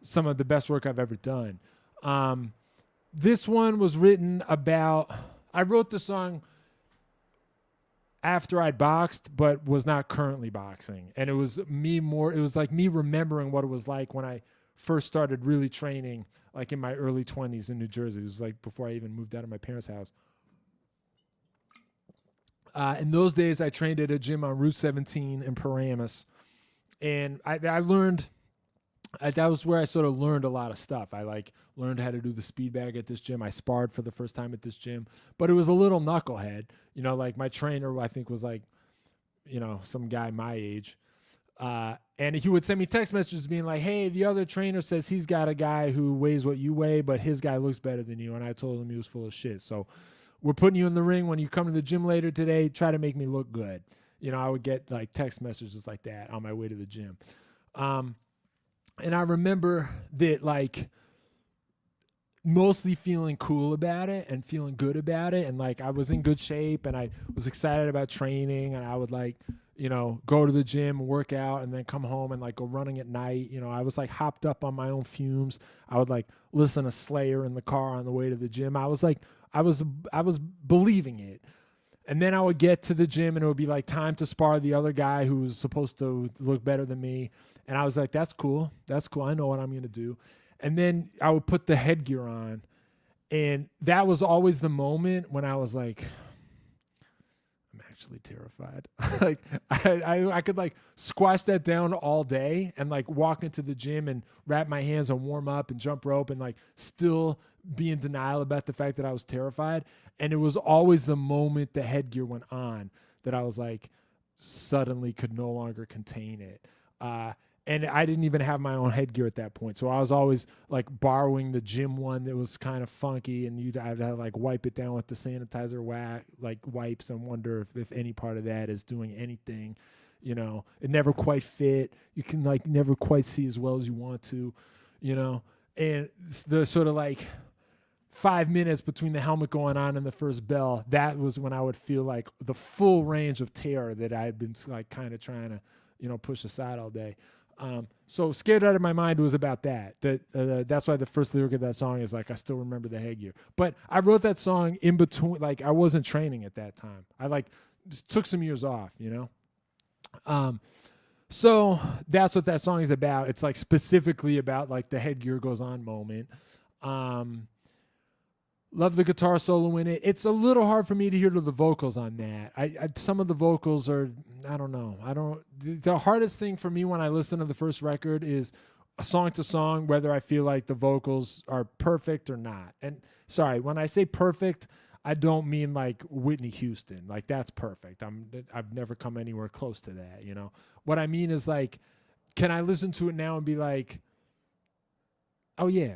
some of the best work I've ever done. This one was written about, I wrote the song after I'd boxed, but was not currently boxing. And it was like me remembering what it was like when I first started really training, like in my early 20s in New Jersey. It was like before I even moved out of my parents' house. In those days, I trained at a gym on Route 17 in Paramus. And I learned, that was where I sort of learned a lot of stuff. I learned how to do the speed bag at this gym. I sparred for the first time at this gym, but it was a little knucklehead. Like my trainer, I think was like, some guy my age. And he would send me text messages being like, hey, the other trainer says he's got a guy who weighs what you weigh, but his guy looks better than you. And I told him he was full of shit. So we're putting you in the ring. When you come to the gym later today, try to make me look good. I would get like text messages like that on my way to the gym. And I remember that like mostly feeling cool about it and feeling good about it. And like I was in good shape and I was excited about training, and I would like, go to the gym, work out, and then come home and like go running at night. I was like hopped up on my own fumes. I would like listen to Slayer in the car on the way to the gym. I was believing it. And then I would get to the gym and it would be like time to spar the other guy who was supposed to look better than me. And I was like, that's cool. That's cool. I know what I'm going to do. And then I would put the headgear on. And that was always the moment when I was like, I'm actually terrified. Like I could like squash that down all day and like walk into the gym and wrap my hands and warm up and jump rope and like still be in denial about the fact that I was terrified. And it was always the moment the headgear went on that I was like, suddenly could no longer contain it. And I didn't even have my own headgear at that point. So I was always like borrowing the gym one that was kind of funky, and I'd have to like wipe it down with the sanitizer wipes and wonder if any part of that is doing anything. It never quite fit. You can like never quite see as well as you want to, and the sort of like 5 minutes between the helmet going on and the first bell, that was when I would feel like the full range of terror that I had been like kind of trying to, push aside all day. So Scared Out of My Mind was about that. That's why the first lyric of that song is like, I still remember the headgear. But I wrote that song in between, like I wasn't training at that time. I like just took some years off, So that's what that song is about. It's like specifically about like the headgear goes on moment. Love the guitar solo in it. It's a little hard for me to hear the vocals on that. Some of the vocals are, I don't know. The hardest thing for me when I listen to the first record is a song to song, whether I feel like the vocals are perfect or not. And sorry, when I say perfect, I don't mean like Whitney Houston. Like that's perfect. I've never come anywhere close to that, What I mean is like, can I listen to it now and be like, oh yeah.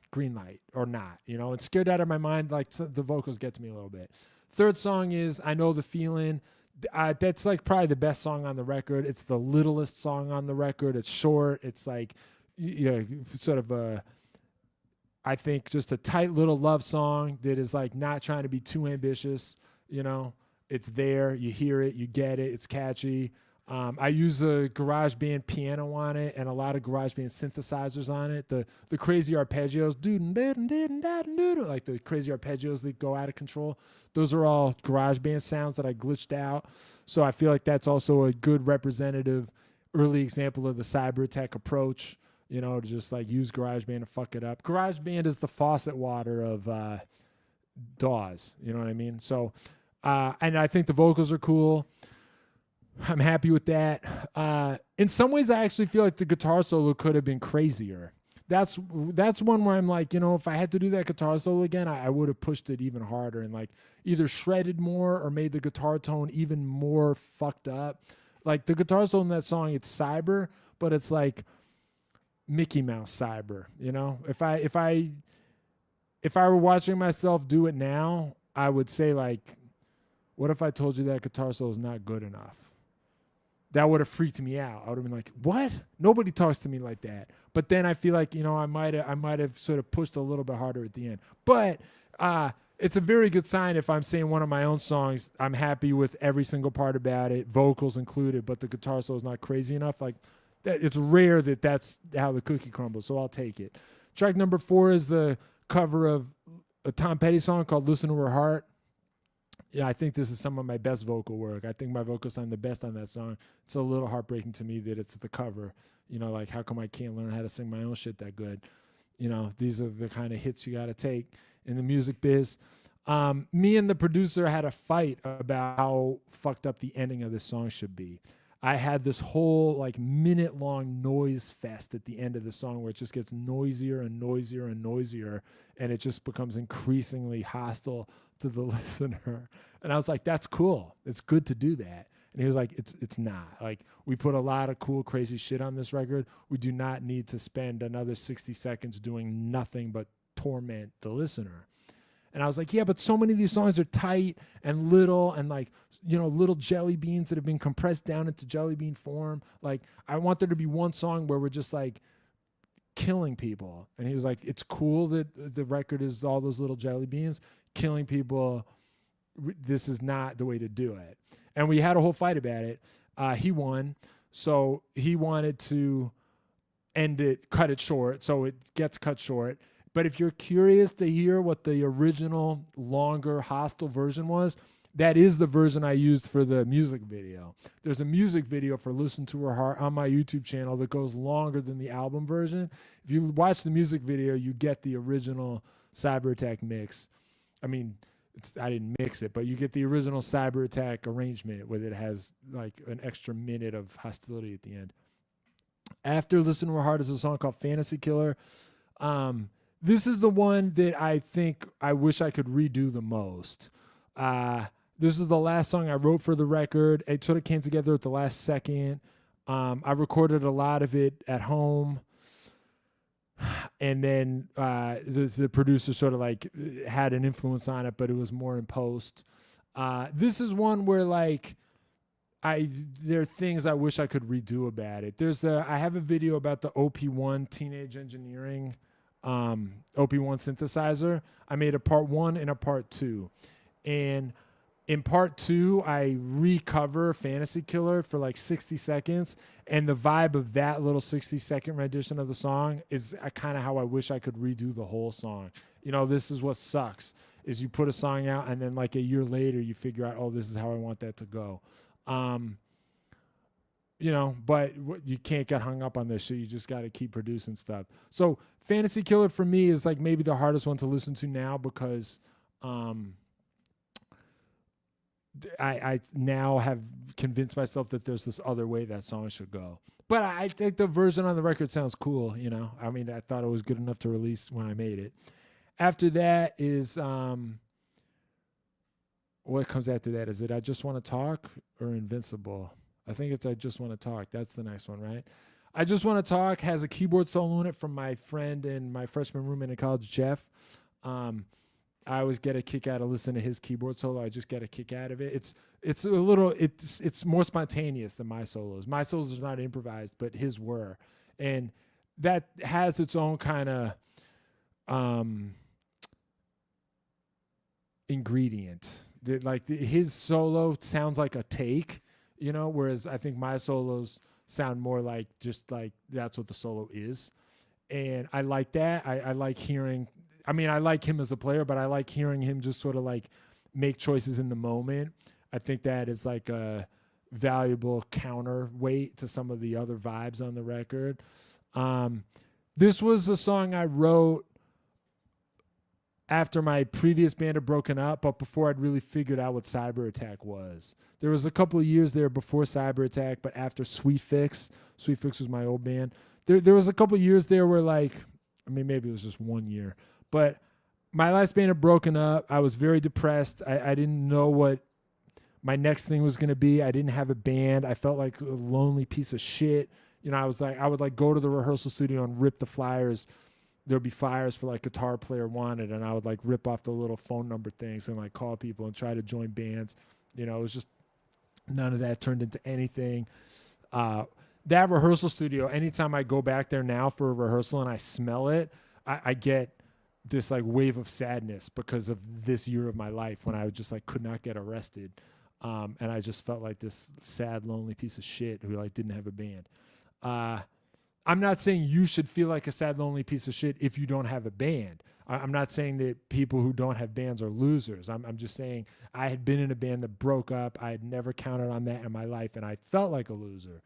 Green light or not, and Scared Out of My Mind, like the vocals get to me a little bit. Third song is I Know the Feeling. That's like probably the best song on the record. It's the littlest song on the record. It's short. It's like, sort of I think just a tight little love song that is like not trying to be too ambitious. It's there. You hear it. You get it. It's catchy. I use a GarageBand piano on it and a lot of GarageBand synthesizers on it. The crazy arpeggios, like the crazy arpeggios that go out of control. Those are all GarageBand sounds that I glitched out. So I feel like that's also a good representative early example of the Cyberattack approach. you know, to just like use GarageBand to fuck it up. GarageBand is the faucet water of DAWs, you know what I mean? So, and I think the vocals are cool. I'm happy with that. In some ways, I actually feel like the guitar solo could have been crazier. That's one where I'm like, you know, if I had to do that guitar solo again, I would have pushed it even harder and like either shredded more or made the guitar tone even more fucked up. Like the guitar solo in that song, it's cyber, but it's like Mickey Mouse cyber, you know? If I were watching myself do it now, I would say like, what if I told you that guitar solo is not good enough? That would have freaked me out. I would have been like, what? Nobody talks to me like that. But then I feel like, you know, I might have sort of pushed a little bit harder at the end. But it's a very good sign if I'm saying one of my own songs, I'm happy with every single part about it, vocals included, but the guitar solo is not crazy enough. Like, that, it's rare that that's how the cookie crumbles, so I'll take it. Track number 4 is the cover of a Tom Petty song called Listen to Her Heart. Yeah, I think this is some of my best vocal work. I think my vocals sound the best on that song. It's a little heartbreaking to me that it's the cover. You know, like, how come I can't learn how to sing my own shit that good? You know, these are the kind of hits you got to take in the music biz. Me and the producer had a fight about how fucked up the ending of this song should be. I had this whole like minute-long noise fest at the end of the song where it just gets noisier and noisier and noisier, and it just becomes increasingly hostile to the listener. And I was like, that's cool. It's good to do that. And he was like, it's not. Like, we put a lot of cool, crazy shit on this record. We do not need to spend another 60 seconds doing nothing but torment the listener. And I was like, yeah, but so many of these songs are tight and little and like, you know, little jelly beans that have been compressed down into jelly bean form. Like, I want there to be one song where we're just like killing people. And he was like, it's cool that the record is all those little jelly beans. Killing people, this is not the way to do it. And we had a whole fight about it. He won. So he wanted to end it, cut it short. So it gets cut short. But if you're curious to hear what the original, longer, hostile version was, that is the version I used for the music video. There's a music video for Listen to Her Heart on my YouTube channel that goes longer than the album version. If you watch the music video, you get the original Cyberattack mix. I mean, I didn't mix it, but you get the original Cyberattack arrangement where it has like an extra minute of hostility at the end. After Listen to Her Heart is a song called Fantasy Killer. This is the one that I think I wish I could redo the most. This is the last song I wrote for the record. It sort of came together at the last second. I recorded a lot of it at home. And then the producer sort of like had an influence on it, but it was more in post. This is one where like there are things I wish I could redo about it. I have a video about the OP1 Teenage Engineering OP1 synthesizer. I made a part 1 and a part 2. And in part 2, I recover Fantasy Killer for like 60 seconds. And the vibe of that little 60-second rendition of the song is kind of how I wish I could redo the whole song. You know, this is what sucks, is you put a song out and then like a year later you figure out, oh, this is how I want that to go. You know, but you can't get hung up on this shit. You just got to keep producing stuff. So Fantasy Killer for me is like maybe the hardest one to listen to now because I now have convinced myself that there's this other way that song should go. But I think the version on the record sounds cool, you know. I mean, I thought it was good enough to release when I made it. After that is what comes after that? Is it I Just Want to Talk or Invincible? I think it's I Just Want to Talk. That's the next one, right? I Just Want to Talk has a keyboard solo in it from my friend and my freshman roommate in college, Jeff. I always get a kick out of listening to his keyboard solo. I just get a kick out of it. It's more spontaneous than my solos. My solos are not improvised, but his were. And that has its own kind of ingredient. His solo sounds like a take, you know, whereas I think my solos sound more like just like that's what the solo is. And I like that. I like hearing, I mean, I like him as a player, but I like hearing him just sort of like make choices in the moment. I think that is like a valuable counterweight to some of the other vibes on the record. This was a song I wrote after my previous band had broken up, but before I'd really figured out what Cyberattack was. There was a couple of years there before Cyberattack, but after Sweet Fix was my old band. There was a couple of years there where, like, I mean, maybe it was just 1 year, but my last band had broken up. I was very depressed. I didn't know what my next thing was going to be. I didn't have a band. I felt like a lonely piece of shit. You know, I would like go to the rehearsal studio and rip the flyers. There'd be flyers for like guitar player wanted, and I would like rip off the little phone number things and like call people and try to join bands. You know, it was just none of that turned into anything. That rehearsal studio, anytime I go back there now for a rehearsal and I smell it, I get this like wave of sadness because of this year of my life when I just like could not get arrested. And I just felt like this sad, lonely piece of shit who like didn't have a band. I'm not saying you should feel like a sad, lonely piece of shit if you don't have a band. I'm not saying that people who don't have bands are losers. I'm just saying I had been in a band that broke up. I had never counted on that in my life, and I felt like a loser.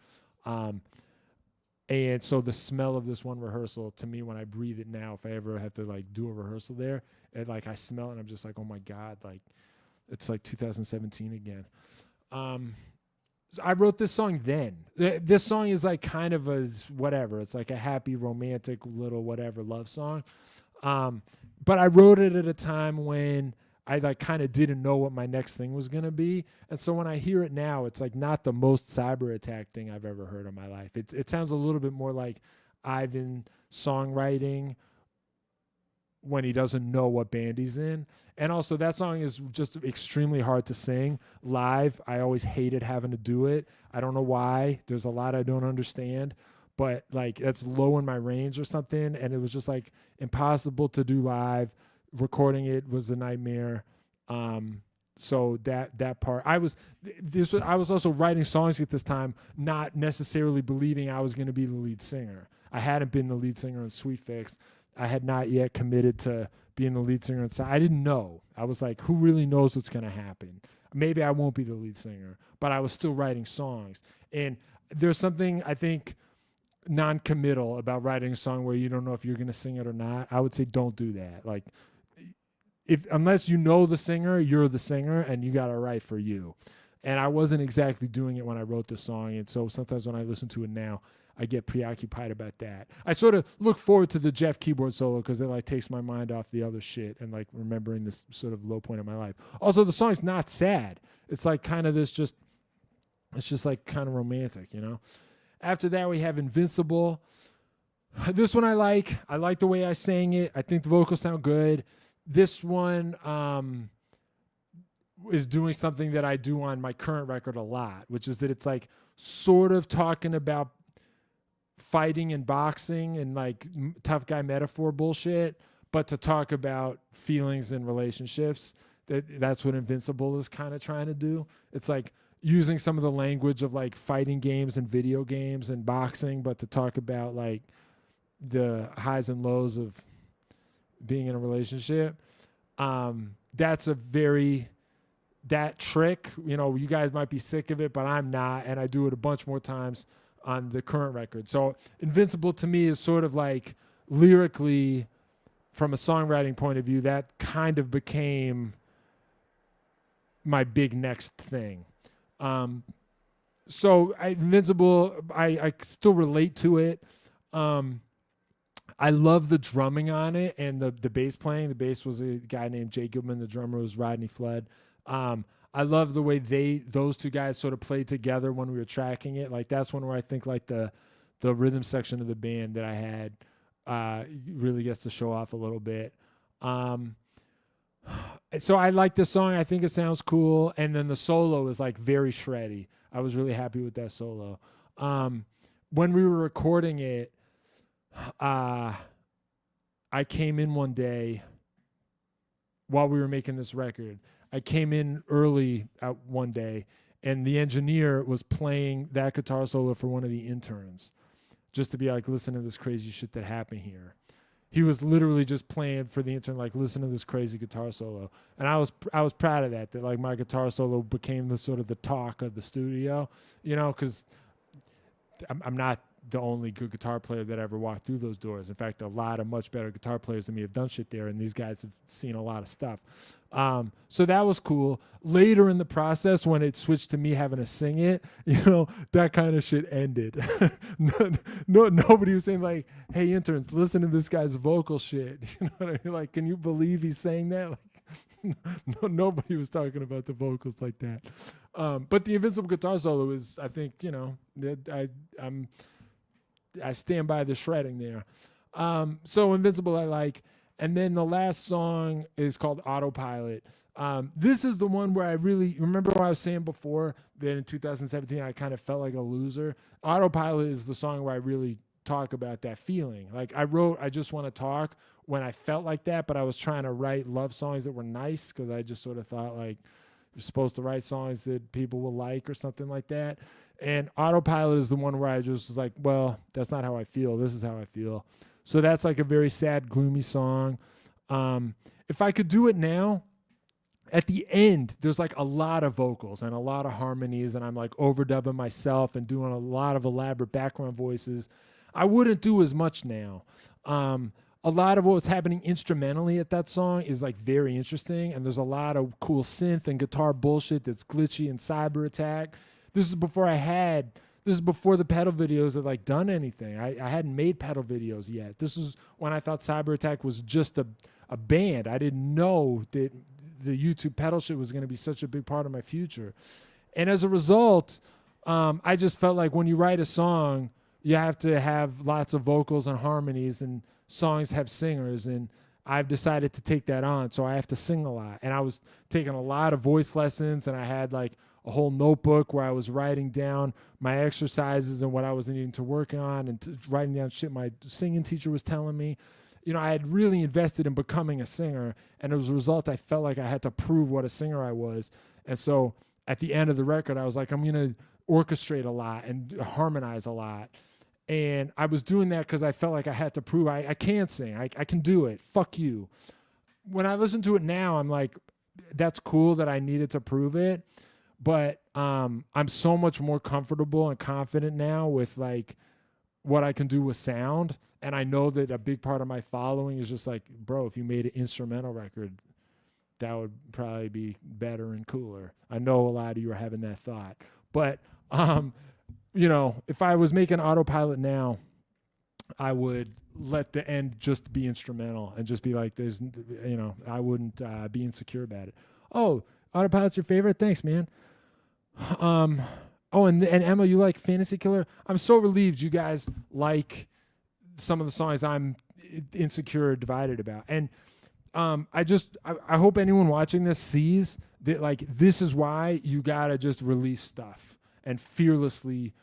And so the smell of this one rehearsal, to me, when I breathe it now, if I ever have to like do a rehearsal there, it, like I smell it and I'm just like, oh my God, like it's like 2017 again. So I wrote this song then. This song is like kind of a whatever. It's like a happy, romantic, little whatever love song. But I wrote it at a time when I like kind of didn't know what my next thing was going to be. And so when I hear it now, it's like not the most Cyberattack thing I've ever heard in my life. It sounds a little bit more like Ivan songwriting when he doesn't know what band he's in. And also that song is just extremely hard to sing live. I always hated having to do it. I don't know why. There's a lot I don't understand, but like that's low in my range or something. And it was just like impossible to do live. Recording it was a nightmare. So that part, I was also writing songs at this time, not necessarily believing I was going to be the lead singer. I hadn't been the lead singer in Sweet Fix. I had not yet committed to being the lead singer inside. I didn't know. I was like, who really knows what's going to happen? Maybe I won't be the lead singer, but I was still writing songs. And there's something, I think, non-committal about writing a song where you don't know if you're going to sing it or not. I would say don't do that. Like, unless you know the singer, you're the singer, and you got to write for you. And I wasn't exactly doing it when I wrote this song, and so sometimes when I listen to it now, I get preoccupied about that. I sort of look forward to the Jeff keyboard solo because it like takes my mind off the other shit and like remembering this sort of low point in my life. Also, the song's not sad. It's like kind of this just, it's just like kind of romantic, you know? After that, we have Invincible. This one I like. I like the way I sang it. I think the vocals sound good. This one is doing something that I do on my current record a lot, which is that it's like sort of talking about fighting and boxing and like tough guy metaphor bullshit, but to talk about feelings and relationships. That's what Invincible is kind of trying to do. It's like using some of the language of like fighting games and video games and boxing, but to talk about like the highs and lows of being in a relationship. That's a very, that trick, you know, you guys might be sick of it, but I'm not, and I do it a bunch more times on the current record. So Invincible to me is sort of like lyrically, from a songwriting point of view, that kind of became my big next thing. So Invincible, I still relate to it. I love the drumming on it and the bass playing. The bass was a guy named Jay Goodman. The drummer was Rodney Flood. I love the way those two guys sort of played together when we were tracking it. Like that's one where I think like the rhythm section of the band that I had really gets to show off a little bit. So I like this song. I think it sounds cool. And then the solo is like very shreddy. I was really happy with that solo. When we were recording it, I came in one day while we were making this record. I came in early one day, and the engineer was playing that guitar solo for one of the interns, just to be like, listen to this crazy shit that happened here. He was literally just playing for the intern, like, listen to this crazy guitar solo. And I was proud of that like my guitar solo became the sort of the talk of the studio, you know, because I'm not the only good guitar player that ever walked through those doors. In fact, a lot of much better guitar players than me have done shit there, and these guys have seen a lot of stuff. So that was cool. Later in the process, when it switched to me having to sing it, that kind of shit ended. Nobody was saying like, "Hey, interns, listen to this guy's vocal shit." You know what I mean? Like, can you believe he's saying that? Like, nobody was talking about the vocals like that. But the Invincible guitar solo is, I think, I stand by the shredding there. So Invincible I like. And then the last song is called Autopilot. This is the one where I really remember what I was saying before that in 2017 I kind of felt like a loser. Autopilot is the song where I really talk about that feeling. Like I wrote I Just Want to Talk when I felt like that, but I was trying to write love songs that were nice because I just sort of thought like you're supposed to write songs that people will like or something like that. And Autopilot is the one where I just was like, well, that's not how I feel. This is how I feel. So that's like a very sad, gloomy song. If I could do it now, at the end, there's like a lot of vocals and a lot of harmonies, and I'm like overdubbing myself and doing a lot of elaborate background voices. I wouldn't do as much now. A lot of what was happening instrumentally at that song is like very interesting, and there's a lot of cool synth and guitar bullshit that's glitchy and Cyberattack. This is before the pedal videos had like done anything. I hadn't made pedal videos yet. This was when I thought Cyberattack was just a band. I didn't know that the YouTube pedal shit was going to be such a big part of my future. And as a result, I just felt like when you write a song, you have to have lots of vocals and harmonies, and songs have singers, and I've decided to take that on, so I have to sing a lot. And I was taking a lot of voice lessons, and I had like a whole notebook where I was writing down my exercises and what I was needing to work on, and writing down shit my singing teacher was telling me. I had really invested in becoming a singer, and as a result, I felt like I had to prove what a singer I was. And so at the end of the record, I was like, I'm going to orchestrate a lot and harmonize a lot. And I was doing that because I felt like I had to prove I can sing. I can do it. Fuck you. When I listen to it now, I'm like, that's cool that I needed to prove it. But I'm so much more comfortable and confident now with like what I can do with sound. And I know that a big part of my following is just like, bro, if you made an instrumental record, that would probably be better and cooler. I know a lot of you are having that thought. But, if I was making Autopilot now, I would let the end just be instrumental and just be like, I wouldn't be insecure about it. Oh, Autopilot's your favorite? Thanks, man. And Emma, you like Fantasy Killer? I'm so relieved you guys like some of the songs I'm insecure or divided about. And I hope anyone watching this sees that like this is why you gotta just release stuff and fearlessly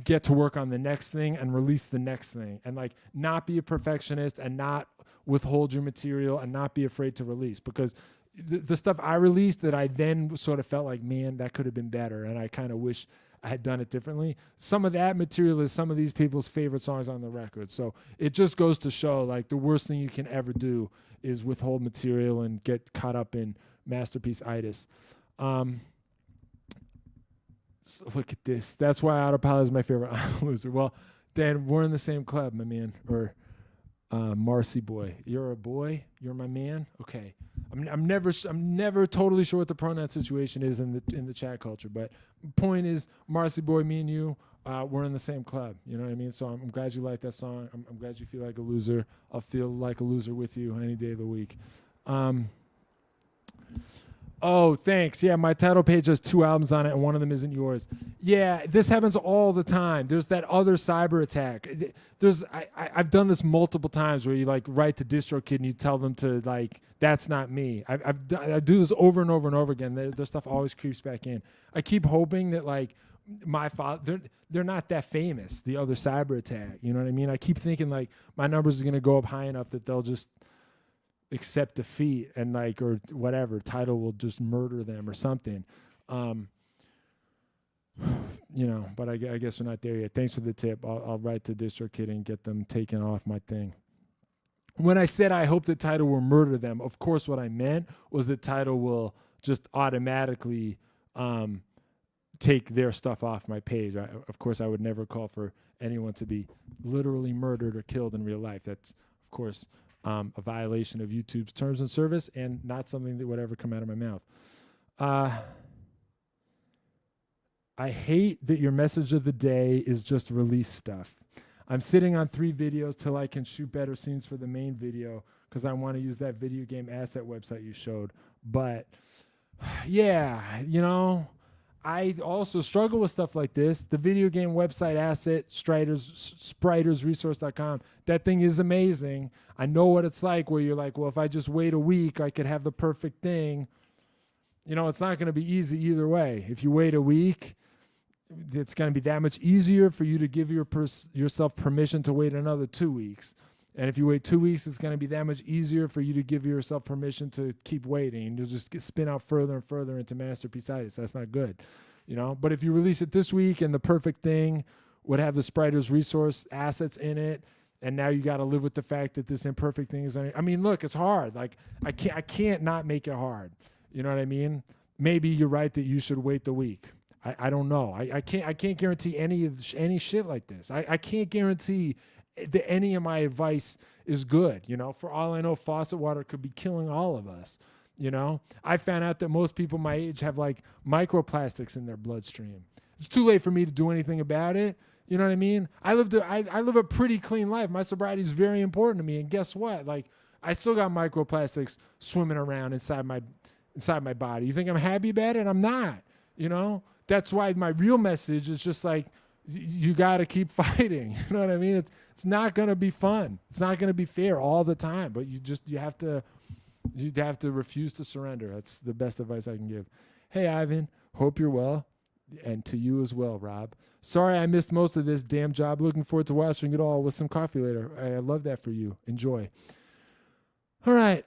get to work on the next thing and release the next thing, and like not be a perfectionist and not withhold your material and not be afraid to release, because the stuff I released that I then sort of felt like, man, that could have been better, and I kind of wish I had done it differently. Some of that material is some of these people's favorite songs on the record. So it just goes to show like the worst thing you can ever do is withhold material and get caught up in masterpiece-itis. So look at this. That's why Autopilot is my favorite loser. Well, Dan, we're in the same club, my man. Or Marcy boy. You're a boy? You're my man? Okay. I'm never totally sure what the pronoun situation is in the chat culture, but point is, Marcy boy, me and you, we're in the same club. You know what I mean? So I'm glad you like that song. I'm glad you feel like a loser. I'll feel like a loser with you any day of the week. Oh, thanks. Yeah, my title page has 2 albums on it, and one of them isn't yours. Yeah, this happens all the time. There's that other Cyberattack. I've done this multiple times where you like write to DistroKid and you tell them to like, that's not me. I do this over and over and over again. Their stuff always creeps back in. I keep hoping that like my father, they're not that famous, the other Cyberattack. You know what I mean? I keep thinking like my numbers are going to go up high enough that they'll just accept defeat and like, or whatever, Tidal will just murder them or something. But I guess we're not there yet. Thanks for the tip. I'll write to DistroKid and get them taken off my thing. When I said I hope that Tidal will murder them, of course what I meant was that Tidal will just automatically take their stuff off my page. Of course, I would never call for anyone to be literally murdered or killed in real life. That's, of course, a violation of YouTube's terms of service and not something that would ever come out of my mouth. I hate that your message of the day is just release stuff. I'm sitting on 3 videos till I can shoot better scenes for the main video because I want to use that video game asset website you showed. But yeah, I also struggle with stuff like this. The video game website asset, spritersresource.com, that thing is amazing. I know what it's like where you're like, well, if I just wait a week, I could have the perfect thing. It's not going to be easy either way. If you wait a week, it's going to be that much easier for you to give yourself permission to wait another 2 weeks. And if you wait 2 weeks, it's going to be that much easier for you to give yourself permission to keep waiting. And you'll just spin out further and further into masterpiece-itis. That's not good, But if you release it this week and the perfect thing would have the Spriters resource assets in it, and now you got to live with the fact that this imperfect thing is. Look, it's hard. Like I can't not make it hard. You know what I mean? Maybe you're right that you should wait the week. I don't know. I can't guarantee any shit like this. I can't guarantee that any of my advice is good. For all I know, faucet water could be killing all of us. I found out that most people my age have like microplastics in their bloodstream. It's too late for me to do anything about it. You know what I mean? I live a pretty clean life. My sobriety is very important to me. And guess what? Like I still got microplastics swimming around inside my body. You think I'm happy about it? I'm not. That's why my real message is just like, you got to keep fighting. You know what I mean? It's not going to be fun. It's not going to be fair all the time, but you have to refuse to surrender. That's the best advice I can give. Hey, Ivan, hope you're well. And to you as well, Rob. Sorry I missed most of this damn job. Looking forward to watching it all with some coffee later. I love that for you. Enjoy. All right.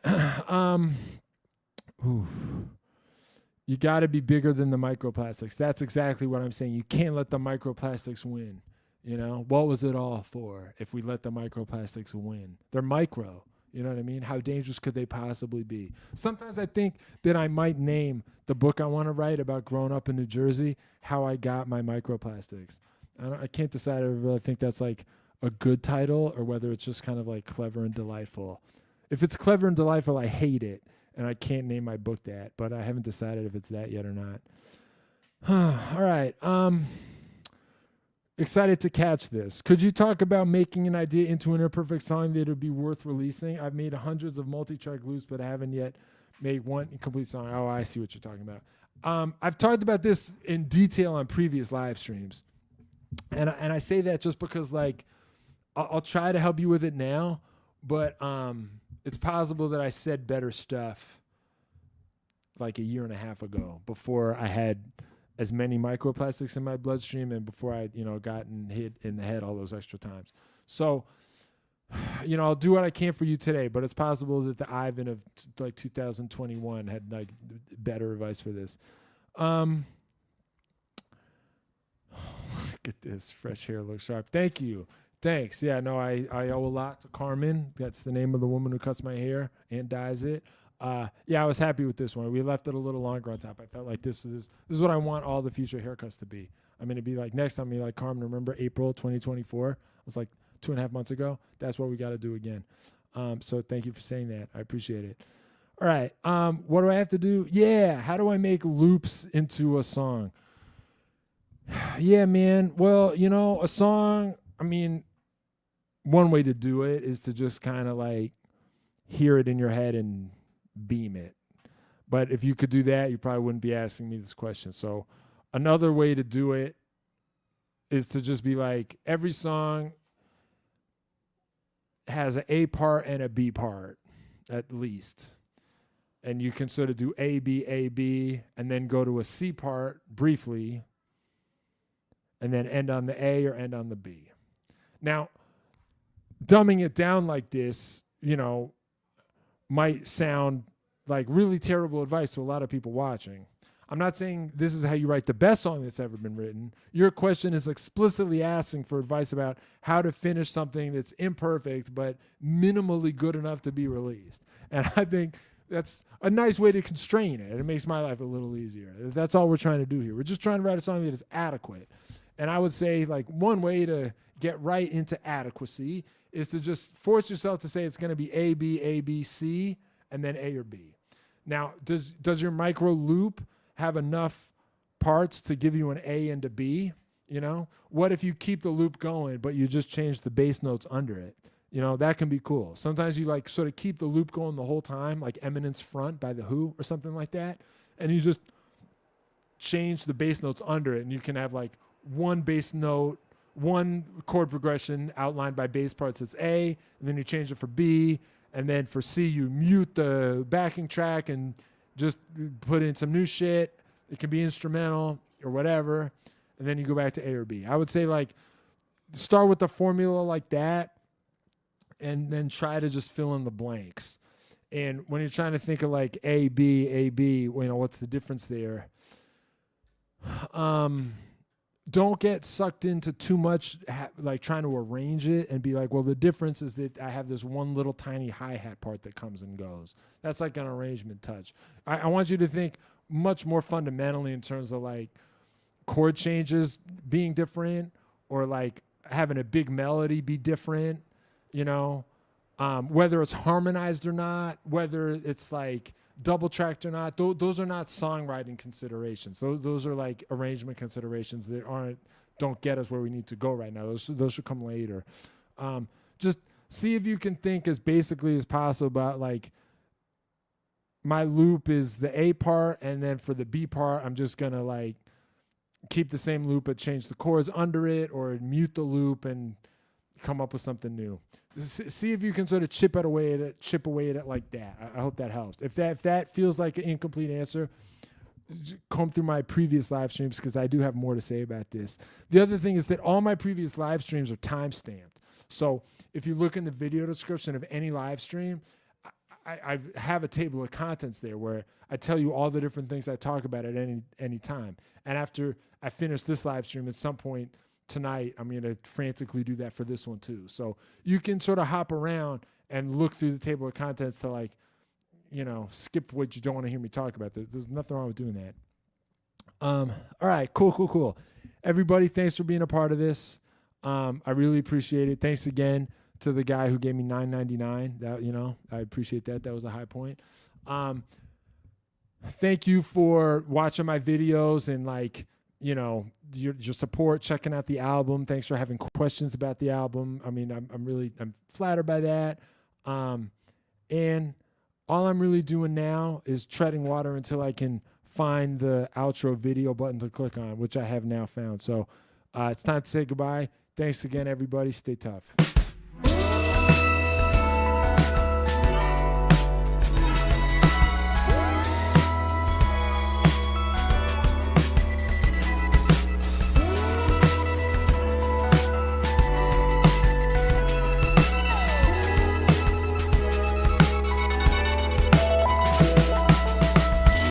You got to be bigger than the microplastics. That's exactly what I'm saying. You can't let the microplastics win. What was it all for if we let the microplastics win? They're micro. You know what I mean? How dangerous could they possibly be? Sometimes I think that I might name the book I want to write about growing up in New Jersey, How I Got My Microplastics. I can't decide if I think that's like a good title or whether it's just kind of like clever and delightful. If it's clever and delightful, I hate it. And I can't name my book that, but I haven't decided if it's that yet or not. All right. Excited to catch this. Could you talk about making an idea into an imperfect song that would be worth releasing? I've made hundreds of multi-track loops, but I haven't yet made one complete song. Oh, I see what you're talking about. I've talked about this in detail on previous live streams. And I say that just because, like, I'll try to help you with it now, but it's possible that I said better stuff like a year and a half ago before I had as many microplastics in my bloodstream and before I, gotten hit in the head all those extra times. So, I'll do what I can for you today, but it's possible that the Ivan of 2021 had like better advice for this. Look at this. Fresh hair looks sharp. Thank you. Thanks. Yeah, no, I owe a lot to Carmen. That's the name of the woman who cuts my hair and dyes it. Yeah, I was happy with this one. We left it a little longer on top. I felt like this is what I want all the future haircuts to be. I'm going to be like, next time, be like, Carmen, remember April 2024? It was like 2.5 months ago. That's what we got to do again. So thank you for saying that. I appreciate it. All right. What do I have to do? Yeah. How do I make loops into a song? Yeah, man. Well, a song, one way to do it is to just kind of like hear it in your head and beam it. But if you could do that, you probably wouldn't be asking me this question. So another way to do it is to just be like, every song has an A part and a B part, at least. And you can sort of do A, B, and then go to a C part briefly, and then end on the A or end on the B. Now, dumbing it down like this, might sound like really terrible advice to a lot of people watching. I'm not saying this is how you write the best song that's ever been written. Your question is explicitly asking for advice about how to finish something that's imperfect but minimally good enough to be released. And I think that's a nice way to constrain it. It makes my life a little easier. That's all we're trying to do here. We're just trying to write a song that is adequate. And I would say like one way to get right into adequacy is to just force yourself to say it's going to be A, B, A, B, C, and then A or B. Now, does your micro loop have enough parts to give you an A and a B? You know, what if you keep the loop going, but you just change the bass notes under it? You know, that can be cool. Sometimes you like sort of keep the loop going the whole time, like Eminence Front by The Who or something like that. And you just change the bass notes under it. And you can have like one bass note, one chord progression outlined by bass parts that's A, and then you change it for B. And then for C, you mute the backing track and just put in some new shit. It can be instrumental or whatever. And then you go back to A or B. I would say like start with the formula like that and then try to just fill in the blanks. And when you're trying to think of like A, B, you know, what's the difference there? Don't get sucked into too much, like trying to arrange it and be like, well, the difference is that I have this one little tiny hi-hat part that comes and goes. That's like an arrangement touch. I want you to think much more fundamentally in terms of like chord changes being different or like having a big melody be different, you know, whether it's harmonized or not, whether it's like double tracked or not. Those are not songwriting considerations. Those are like arrangement considerations that don't get us where we need to go right now. Those should come later. Just see if you can think as basically as possible about like my loop is the A part, and then for the B part, I'm just gonna like keep the same loop but change the chords under it, or mute the loop and come up with something new. See if you can sort of chip away at it like that. I hope that helps. If that feels like an incomplete answer, come through my previous live streams because I do have more to say about this. The other thing is that all my previous live streams are time-stamped. So if you look in the video description of any live stream, I have a table of contents there where I tell you all the different things I talk about at any time. And after I finish this live stream, at some point tonight, I'm going to frantically do that for this one too. So you can sort of hop around and look through the table of contents to like, you know, skip what you don't want to hear me talk about. There's nothing wrong with doing that. All right, cool. Everybody, thanks for being a part of this. I really appreciate it. Thanks again to the guy who gave me $9.99. That, you know, I appreciate that. That was a high point. Thank you for watching my videos and like, you know, your support, checking out the album. Thanks for having questions about the album. I mean, I'm flattered by that. And all I'm really doing now is treading water until I can find the outro video button to click on, which I have now found. So it's time to say goodbye. Thanks again, everybody. Stay tough.